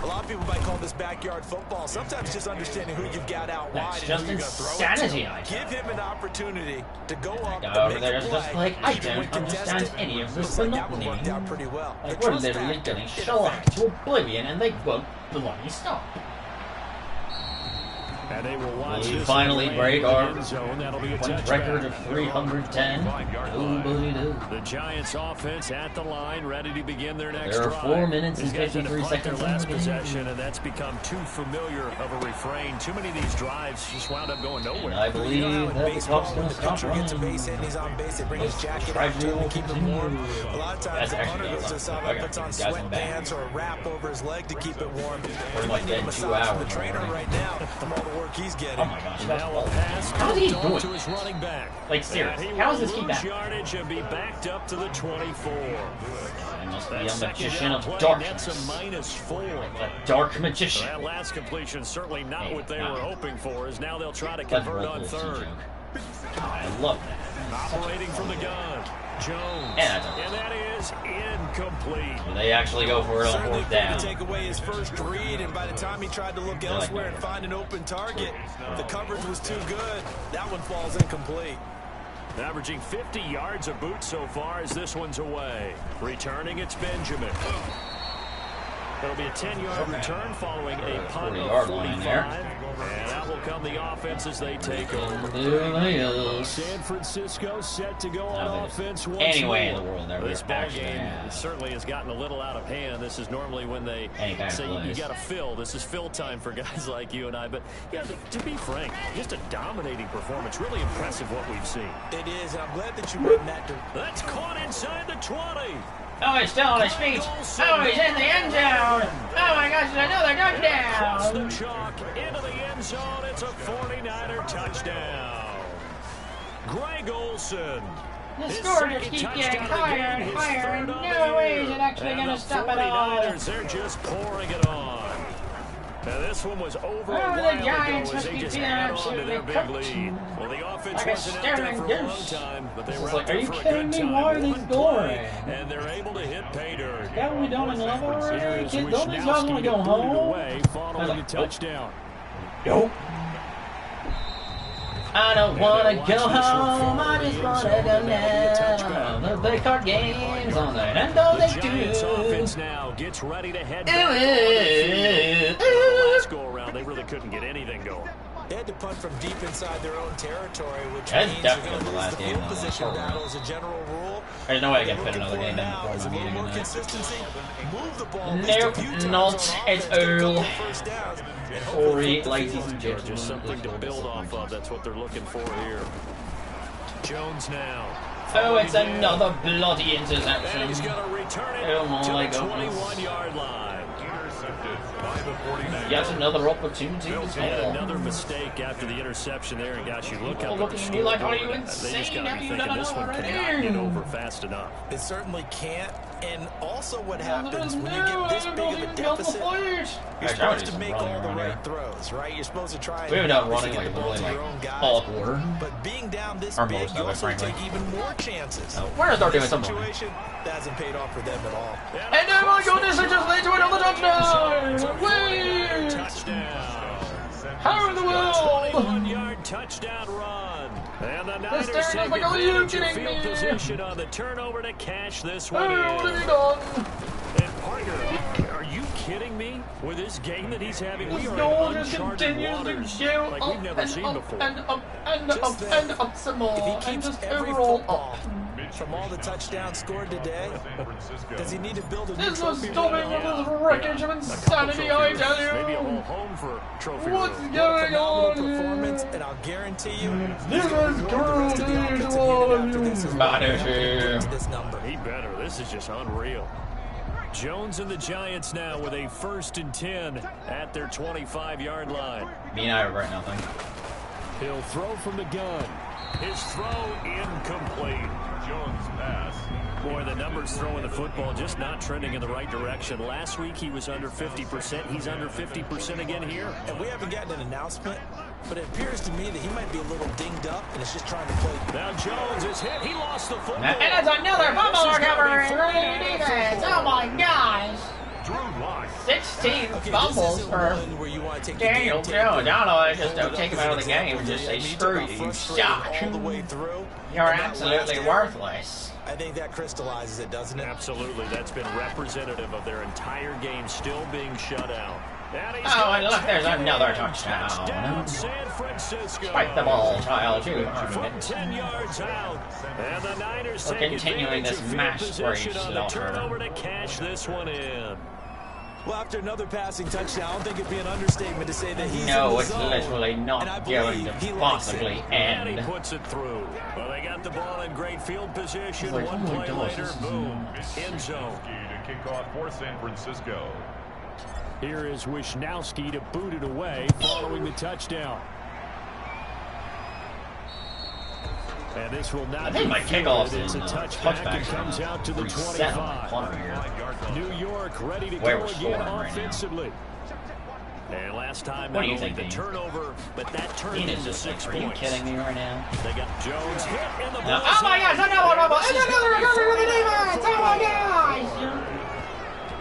A lot of people might call this backyard football. Sometimes just understanding who you've got out wide. That's just insanity, I Give him an opportunity to go up over and there make a is play. just like, I don't understand any of this monotony. Worked out pretty well. Like, we're literally getting shellacked to oblivion and they won't bloody stop. And they will watch We this finally break our zone. That'll be a point record of 310. The Giants offense at the line, ready to begin their next There are drive. 4 minutes and 53 seconds their last in the possession, and that's become too familiar of a refrain. Too many of these drives just wound up going nowhere. And I believe that the clock's going to stop running. Gets a base hit and he's on base. They bring his jacket out to him to keep him warm. A lot of times the punter goes to the sideline, puts on sweatpants or a wrap over his leg to keep it warm. He might need a massage from the trainer right now from all the work he's getting. Oh my gosh, that's Now a pass how is he doing to his running back. Like, seriously, how is this keep back? Yardage and be backed up to the 24. I must be a magician of darkness. That's a -4. A dark magician. That last completion certainly not Hey, what they no. were hoping for, as now they'll try to That's convert a on Wilson 3rd. joke. I love that. Operating from the gun, Jones. Yeah, And that is incomplete. They actually go for it on Certainly 4th down. to take away his first read, and by the time he tried to look elsewhere and find an open target, the coverage was too good. That one falls incomplete. Averaging 50 yards a boot so far as this one's away. Returning, it's Benjamin. It'll be a 10-yard return following a punt of 45. And that will come the offense as they take over. San Francisco set to go on offense once anyway more. in the world, This ball game certainly has gotten a little out of hand. This is normally when they say you got to fill. This is fill time for guys like you and I. But yeah, to be frank, just a dominating performance. Really impressive what we've seen. It is, and I'm glad that you run that. That's caught inside the 20. Oh, he's still on his feet. Oh, he's in the end zone. Oh my God, catches another Across the touchdown. chalk into the end zone. It's a 49er touchdown. Greg Olsen. The score just keeps getting higher and higher, and no way is it actually going to stop it all. They're just pouring it on. Now this one was over a while the Giants ago as must they be just feeling add on to absolutely their big cooked. lead. Well, the offense Like a wasn't out there staring for a long goose. time, but they This were is out like, there are you for a kidding good me? time. Why are they One scoring? play, and they're able to hit pay dirt. Yeah, we done another already? Here is Don't these guys want to Wisnowski go to boot it home? away following a touchdown. Nope. I don't want to go home, I just want to go now. The big card games on there, and all they The Giants do. offense now gets ready to head back on the field. Last go around, they really couldn't get anything going. They had to punt from deep inside their own territory, which That's means they're definitely going to the lose last the game field on the position short battle run. as a general rule. There's no way I can What fit they're another looking game in for now is before a my little meeting more tonight. consistency. Move the ball Nope, just a few times not on at offense, get a couple all. first downs, and Sorry, hopefully lazy put the field suggestion. Just something to build off of. That's what they're looking for here. Jones now. Oh, it's another bloody interception. And he's going to return it Oh my to the goodness. 21-yard line. Intercepted by the 49ers. Yet another opportunity to And score. another mistake after the interception there, and gosh, you look People up looking at at the me like, are you scoreboard, insane? they just got to Have be you thinking done this one another cannot get game? over fast enough. It certainly can't. And also what No, happens when you no, get this I big don't of a even get on the deficit, plate. you're supposed to make all the running right throws, right? You're supposed to try We and haven't done obviously running get the like ball literally to your like own guys. all quarter. But being down this Or big, most you of it, also frankly. take even more chances. No, we're gonna start doing This something. situation that hasn't paid off for them at all. And oh my goodness, it just led to another touchdown! Wait! Touchdown. How in the world? 21-yard touchdown run. And the Niners This take thing is like, are you advantage of kidding field me? position on the turnover to cash this one Oh, in. what have you done? And Parker, are you kidding me? With this game that he's having, we This are goal in just uncharted continues waters to go like up we've never and seen up before. and up and up Just and think, up some If more, he and keeps just every overall football up. from all the touchdowns scored today, San Francisco. does he need to build a new This was trophy stopping room? with this wreckage of insanity, I tell Maybe a whole you. home for trophy What's room. going Phenomenal on? performance, and I'll guarantee you, This he's going is to reward the rest of the cruel, offensive dude. unit after this as well. Manager. To this number. He better. This is just unreal. Jones and the Giants now with a 1st and 10 at their 25-yard line. Me and I regret nothing. He'll throw from the gun. His throw incomplete. Jones pass. Boy, the numbers throwing the football just not trending in the right direction. Last week he was under 50%. He's under 50% again here. And we haven't gotten an announcement, but it appears to me that he might be a little dinged up and is just trying to play. Now Jones is hit. He lost the football. And it's another fumble recovery. Great defense. Oh my gosh. Drew Lock. 16 Okay, fumbles this isn't for one where you want to take Daniel the game, Jones. take I don't know. I it, just hold don't it take him up out of as the an game and just say, example. screw I mean, you, you you talk about suck. frustrated all the way through. You're And that absolutely last error, worthless. I think that crystallizes it, doesn't it? Absolutely. That's been representative of their entire game still being shut out. Oh, and look, there's another touchdown. San Francisco. Spike the ball, child. You earned From it. 10 yards out. And the Niners We're take continuing advantage this of field match position spree on the slaughter. turnover to cash this one in. Well, after another passing touchdown, I don't think it'd be an understatement to say that he's in No, the it's zone. literally And not I going believe he to likes it. possibly And he end. puts it through. Well, they got the ball in great field position. It's like, One oh my play gosh, later, this is boom, nuts. end zone. To kick off for San Francisco. Here is Wisnowski to boot it away following the touchdown. And this will not I think be my kickoffs fielded. It's a and touchback. It touchbacks comes out to the reset on the 25. punter here. New York ready to Where go we're again scoring right now. offensively. And last time, What not do you only think, the Dean? turnover, but that turned Dean is into just like, 6 are you points. kidding me right now? They got Jones hit in the No. ball. Oh my gosh, another fumble! It's another recovery with the defense! Oh my gosh!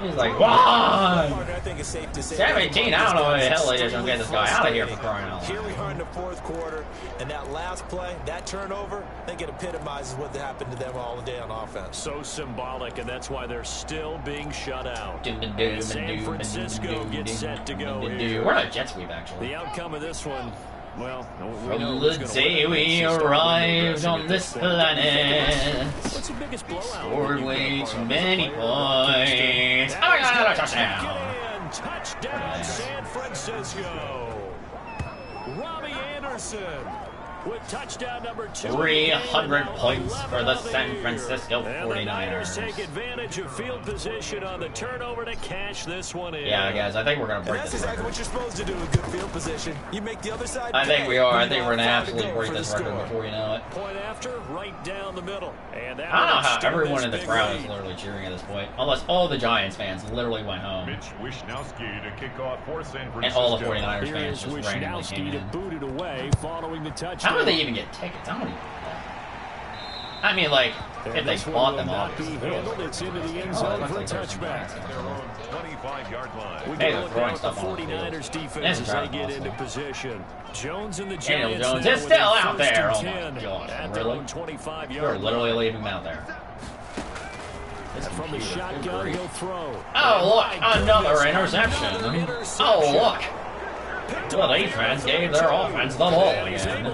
He's like, why? Partner, I think it's safe to say 17, I don't know where the hell they just don't get this guy out of here for crying out Here loud. we are in the fourth quarter, and that last play, that turnover, I think it epitomizes what happened to them all day on offense. So symbolic, and that's why they're still being shut out. San And San Francisco gets set to go here. We're not jet sweep, actually. The outcome of this one, well, we From know the who's gonna day win. we It's the arrived start on of this the point. planet, What's the biggest blowout? scored You've way been a part too of many as a player? points. Oh my god, another touchdown! Get in. Touchdown, Nice. San Francisco. Robbie Anderson. with touchdown number 2. 300 points for the San Francisco 49ers. Niners take advantage of field position on the turnover to cash this one in. Yeah, guys, I think we're going to break this this record. That's exactly what you're supposed to do with good field position. You make the other side I think we are. I think we're going to absolutely absolutely break this record before you know it. Point after, right down the middle. And that I don't know how everyone in the crowd is literally cheering at this point. Unless all the Giants fans literally went home. Mitch Wishnowsky to kick off for San Francisco. And all the 49ers fans just randomly came in. Booted away following the touchdown. How do they even get tickets? I don't even know. I mean, like, if they bought them all, it's into the end zone for a touchback. 25-yard line. Hey, they're throwing stuff on the 49ers defense as they get into position. Jones and the Giants. Daniel Jones is still out there. Oh my gosh, really? You're literally leaving him out there. From the shotgun, he'll throw. Oh, look, another interception. Oh, look. The defense gave their offense the ball again.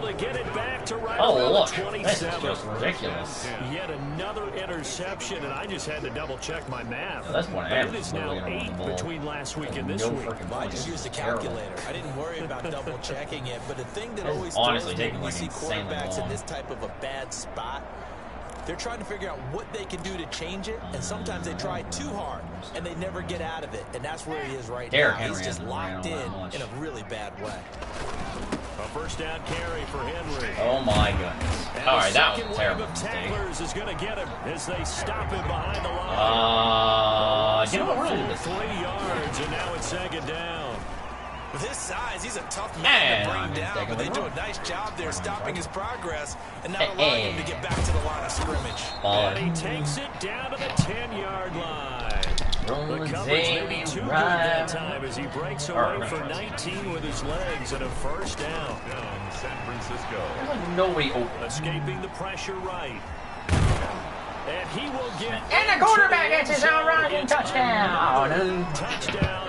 Oh, look. This is just ridiculous. Yet another interception, and I just had to double-check my math. At this point, it is now 8 between last week and this week. I just used the calculator. I didn't worry about double-checking it, but the thing that always honestly throws me taking when you like see insanely quarterbacks long. in this type of a bad spot, they're trying to figure out what they can do to change it, and sometimes they try too hard, and they never get out of it, and that's where he is right now. He's just locked in a really bad way. A first down carry for Henry. Oh my goodness. All right, that was a terrible mistake. Is going to get him as they stop him behind the line. You know what, we're going to do this. 3 yards, and now it's second down. With his size, he's a tough man to bring down, but they do a nice job there stopping his progress and not allowing him to get back to the line of scrimmage. And he takes it down to the 10-yard line. The coverage maybe too good that time as he breaks away for 19 with his legs and a first down. San Francisco. Nobody open. Escaping the pressure right. And he will get... And the quarterback gets his own running touchdown. Touchdown.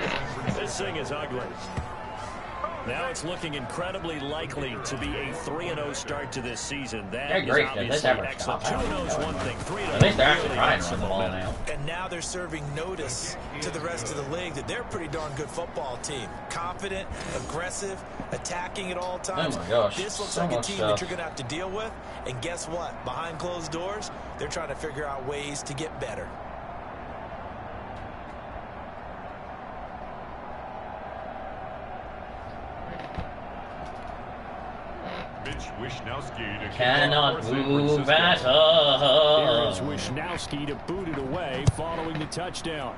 This thing is ugly. Now it's looking incredibly likely to be a 3-0 start to this season. That is obviously excellent. 2-0 is one thing. 3-0 at least they're actually trying to run the ball now. And now they're serving notice to the rest of the league that they're a pretty darn good football team. Confident, aggressive, attacking at all times. Oh my gosh. This looks like a team that you're going to have to deal with. And guess what? Behind closed doors, they're trying to figure out ways to get better. Wishnowsky to cannot move at all. Here's Wishnowsky to boot it away following the touchdown.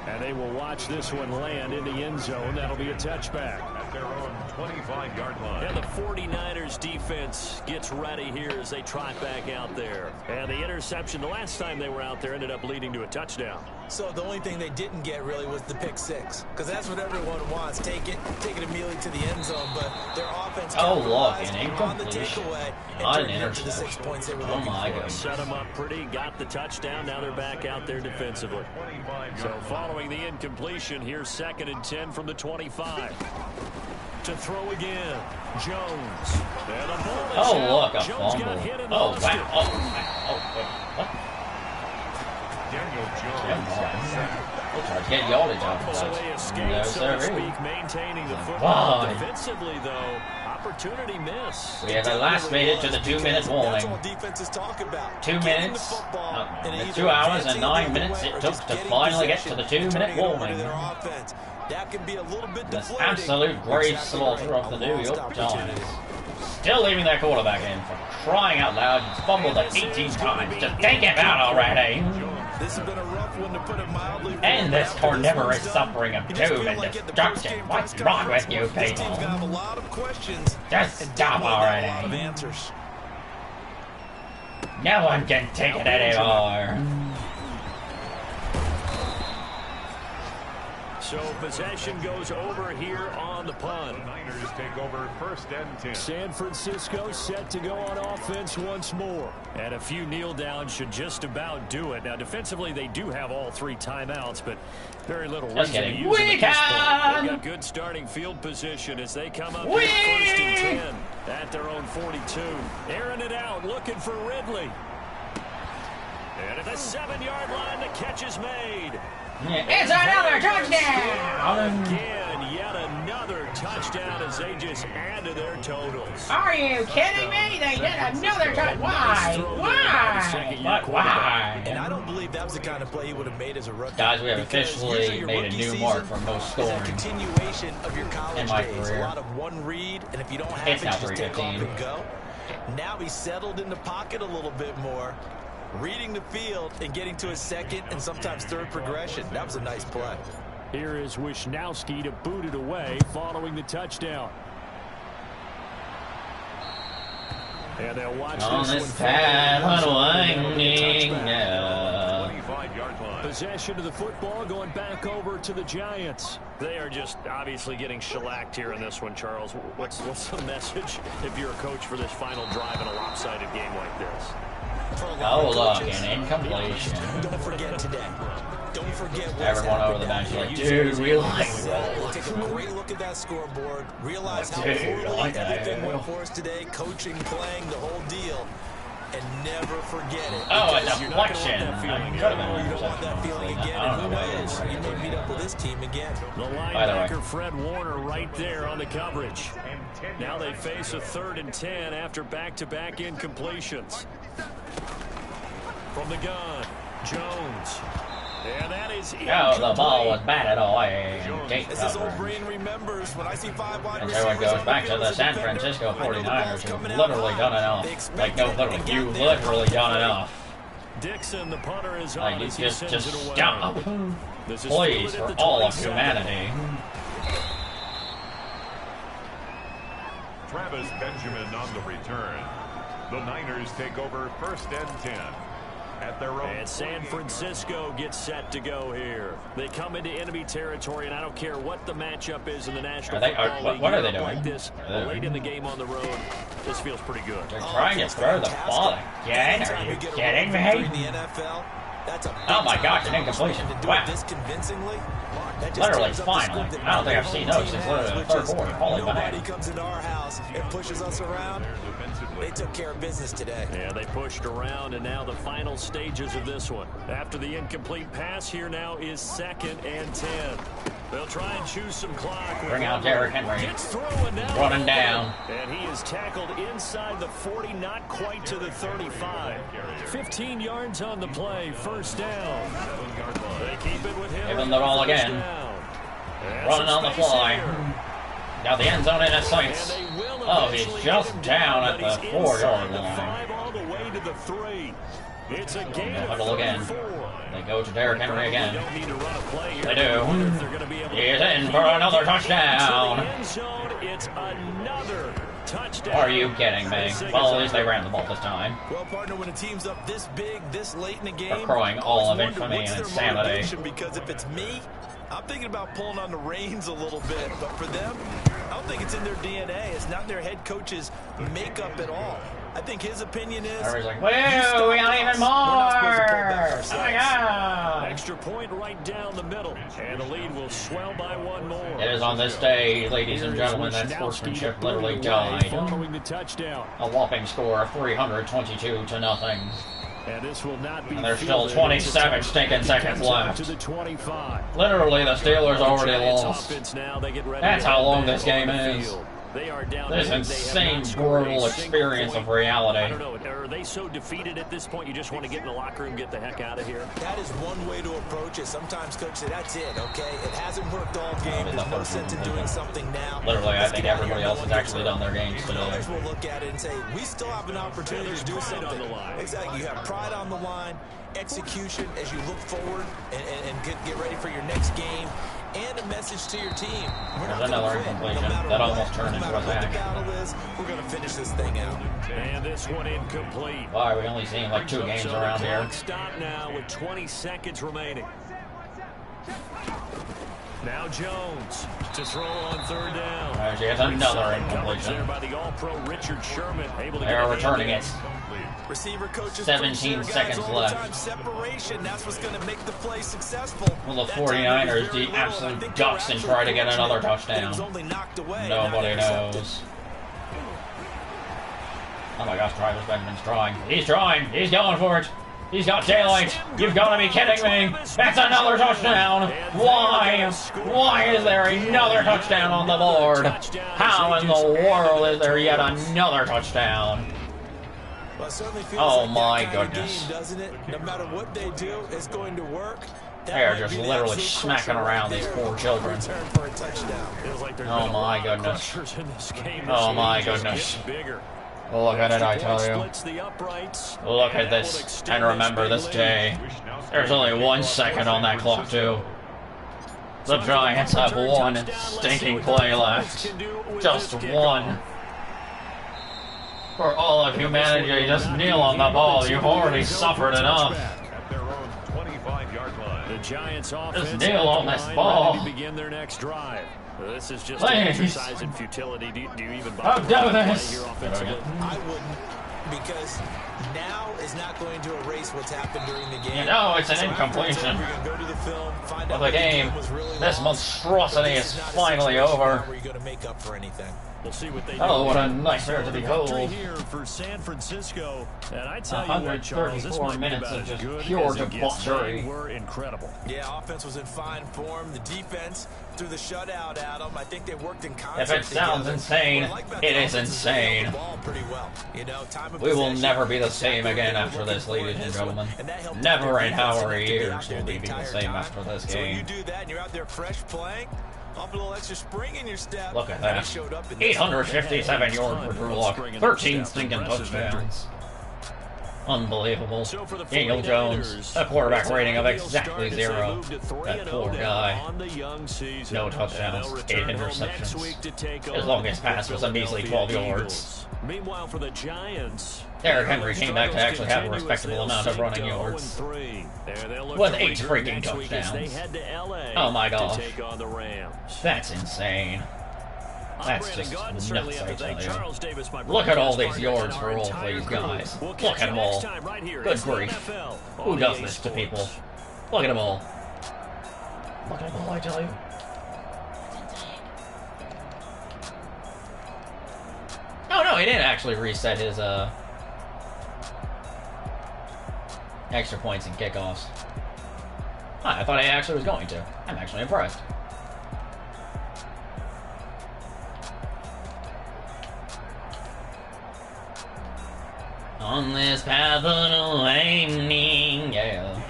And they will watch this one land in the end zone. That'll be a touchback. At their own 25-yard line. And the 49ers defense gets ready here as they trot back out there. And the interception the last time they were out there ended up leading to a touchdown. So the only thing they didn't get really was the pick six, because that's what everyone wants. Take it immediately to the end zone, but their offense capitalized on the takeaway and turned it into the 6 points they were looking for. Set them up pretty, got the touchdown. Now they're back out there defensively. So following the incompletion, here's 2nd and 10 from the 25. To throw again, Jones. Oh, look, a fumble. Oh, wow. Oh, what? Daniel Jones. Get yardage off of So they escape, so to speak, maintaining the football. Defensively, though, opportunity miss. We have at last made it to the 2-minute warning. That's all defenses talk about. 2 minutes, 2 hours and 9 minutes it took to finally get to the 2-minute warning. That can be a little bit this absolute grave slaughter of the New York Giants. Still leaving their quarterback in for crying out loud. He's fumbled like 18 times. Just take him out already. This has been a rough one, to put it mildly. And this carnivorous suffering of doom and destruction. What's wrong with you people? Just stop already. No one can take it anymore. So possession goes over here on the punt. The Niners take over 1st and 10. San Francisco set to go on offense once more. And a few kneel downs should just about do it. Now defensively they do have all 3 timeouts, but very little reason to use them at this point. They've got good starting field position as they come up here 1st and 10 at their own 42. Airing it out, looking for Ridley. And at the 7-yard line, the catch is made. It's another touchdown! Again, yet another touchdown as they just add to their totals. Are you kidding me? They did another touchdown. Why? Why? And I don't believe that was the kind of play he would have made as a rookie. Guys, we have officially made a new mark for most scoring continuation of your college in my days. career. A lot of one read, and if you don't have it, It's just take off 3:15. and go. Now he's settled in the pocket a little bit more, reading the field and getting to his second and sometimes third progression. That was a nice play. Here is Wisnowski to boot it away following the touchdown. And they'll watch on this path unwinding. Possession of the football going back over to the Giants. They are just obviously getting shellacked here in this one, Charles. What's the message if you're a coach for this final drive in a lopsided game like this? Oh, look, an incompletion. Don't forget today. Don't forget what's everyone over the bench like, dude, we like roll. Take a great look at that scoreboard. Realize how Dude, poorly like everything went for us today. Coaching, playing, the whole deal. And never forget it. Oh, a deflection. You don't want that feeling again. And who knows? You may meet up with this team again. The linebacker Fred Warner right there on the coverage. Now they face a 3rd and 10 after back-to-back incompletions. From the gun, Jones. And that is Oh, the ball was batted away. As this old brain remembers, when I see 5 wide and receivers, so it goes back to the San Francisco 49ers, who've literally done enough. Like, no, literally, you've literally done enough. Dixon, the punter, is like, on you as he just sends it away. stop. This is Please, fielded for at the all of 27. humanity. Travis Benjamin on the return. The Niners take over 1st and 10. At their own. And San Francisco gets set to go here. They come into enemy territory, and I don't care what the matchup is in the National Football League. What are they doing? Like this, late in the game on the road, this feels pretty good. They're trying to throw the ball again. Are you kidding me? Oh my gosh, an incompletion. Wow. Literally fine. Like, I don't think I've seen those since literally the 3rd quarter. Holy banana. Comes into our house and pushes us around. They took care of business today. Yeah, they pushed around, and now the final stages of this one. After the incomplete pass, here now is 2nd and 10. They'll try and choose some clock. Bring out Derrick Henry. Running down. And he is tackled inside the 40, not quite to the 35. 15 yards on the play, 1st down. They keep it with him. Give him the ball again. Running on the fly. Now the end zone in his sights. Oh, he's just down at the 4-yard line. All the way to the 3. It's a game of Huddle again. 34. They go to Derrick Henry again. Don't need to run a play here. They do. He is in for another touchdown. It's another touchdown. Are you kidding me? Well, at least they ran the ball this time. Well, partner, when a team's up this big, this late in the game, Accruing all of infamy and insanity. Because if it's me, I'm thinking about pulling on the reins a little bit. But for them, I don't think it's in their DNA. It's not their head coach's makeup at all. I think his opinion is... Everybody's like, whoa, we got even more! Oh my God! Extra point right down the middle. And the lead will swell by 1 more. It is on this day, ladies and gentlemen, that sportsmanship literally died. Following the touchdown. A whopping score of 322-0. And this will not be. And there's still 27 stinking seconds left. To the 25. Literally, the Steelers already lost. That's how long this game is. They are down. This insane, brutal experience of reality. I don't know. Are they so defeated at this point you just want to get in the locker room, get the heck out of here? That is one way to approach it. Sometimes coach say, that's it, okay? It hasn't worked all game. There's no sense in doing something now. Literally, I think everybody else has actually done their games today. Others will look at it and say, we still have an opportunity to do something. On the line. Exactly. You have pride on the line, execution as you look forward and get ready for your next game. And a message to your team. There's another incompletion. That almost turned into a sack. We're going to finish this thing out. And this one incomplete. Why, we only seen like 2 games around here. Stop now with 20 seconds remaining. Now Jones to throw on 3rd down. There's another incompletion. By the All-Pro Richard Sherman, able to They're returning it. Receiver coaches 17 seconds left. Separation, that's what's going to make the play successful. Will the 49ers, the absolute ducks, and try to get another touchdown? Nobody knows. Oh my gosh, Travis Benjamin's trying. He's trying. He's going for it. He's got daylight. You've got to be kidding me. That's another touchdown. Why? Why is there another touchdown on the board? How in the world is there yet another touchdown? Oh my goodness. Doesn't it? No matter what they do, it's going to work. They're just literally smacking around these poor children. Oh my goodness. Oh my goodness. Look at it, I tell you. Look at this, and remember this day. There's only 1 second on that clock, too. The Giants have one stinking play left. Just one. For all of humanity, just kneel on the ball. You've already suffered enough. The Giants offense just kneel on this ball. Begin their next drive. This is just Please. an exercise in futility. Do you even I'll do this. I wouldn't, because now is not going to erase what's happened during the game. You know, it's an incompletion of the game. This monstrosity is finally over. We'll see what they oh, what a nightmare to behold. Here for San Francisco. And I tell you what, Charles, this 134 might be minutes about of just as good pure as it gets. debauchery. They were incredible. Yeah, offense was in fine form. The defense through the shutout, Adam. I think they worked in concert. If it sounds insane, it is insane. We will never be the same again after this, ladies and gentlemen. Never in our years will we be the same after this game. So you do that and you're out there fresh playing. Off a little extra spring in your step. Look at that. 857 yards for Drew Lock. 13 stinking touchdowns. Unbelievable. Daniel Jones, a quarterback rating of exactly 0. That poor guy. No touchdowns, 8 interceptions. His longest pass was a measly 12 yards. Meanwhile, for the Giants, Derrick Henry came back to actually have a respectable amount of running yards. With 8 freaking touchdowns. Oh my gosh. That's insane. That's just nuts, I tell you. Look at all these yards for all of these guys. Look at them all. Good grief. Who does this to people? Look at them all. Look at them all, I tell you. Oh no, he didn't actually reset his extra points and kickoffs. I thought he actually was going to. I'm actually impressed. On this path of awakening, yeah.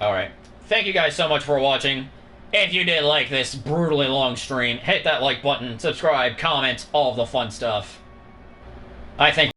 Alright. Thank you guys so much for watching. If you did like this brutally long stream, hit that like button, subscribe, comment, all of the fun stuff. I think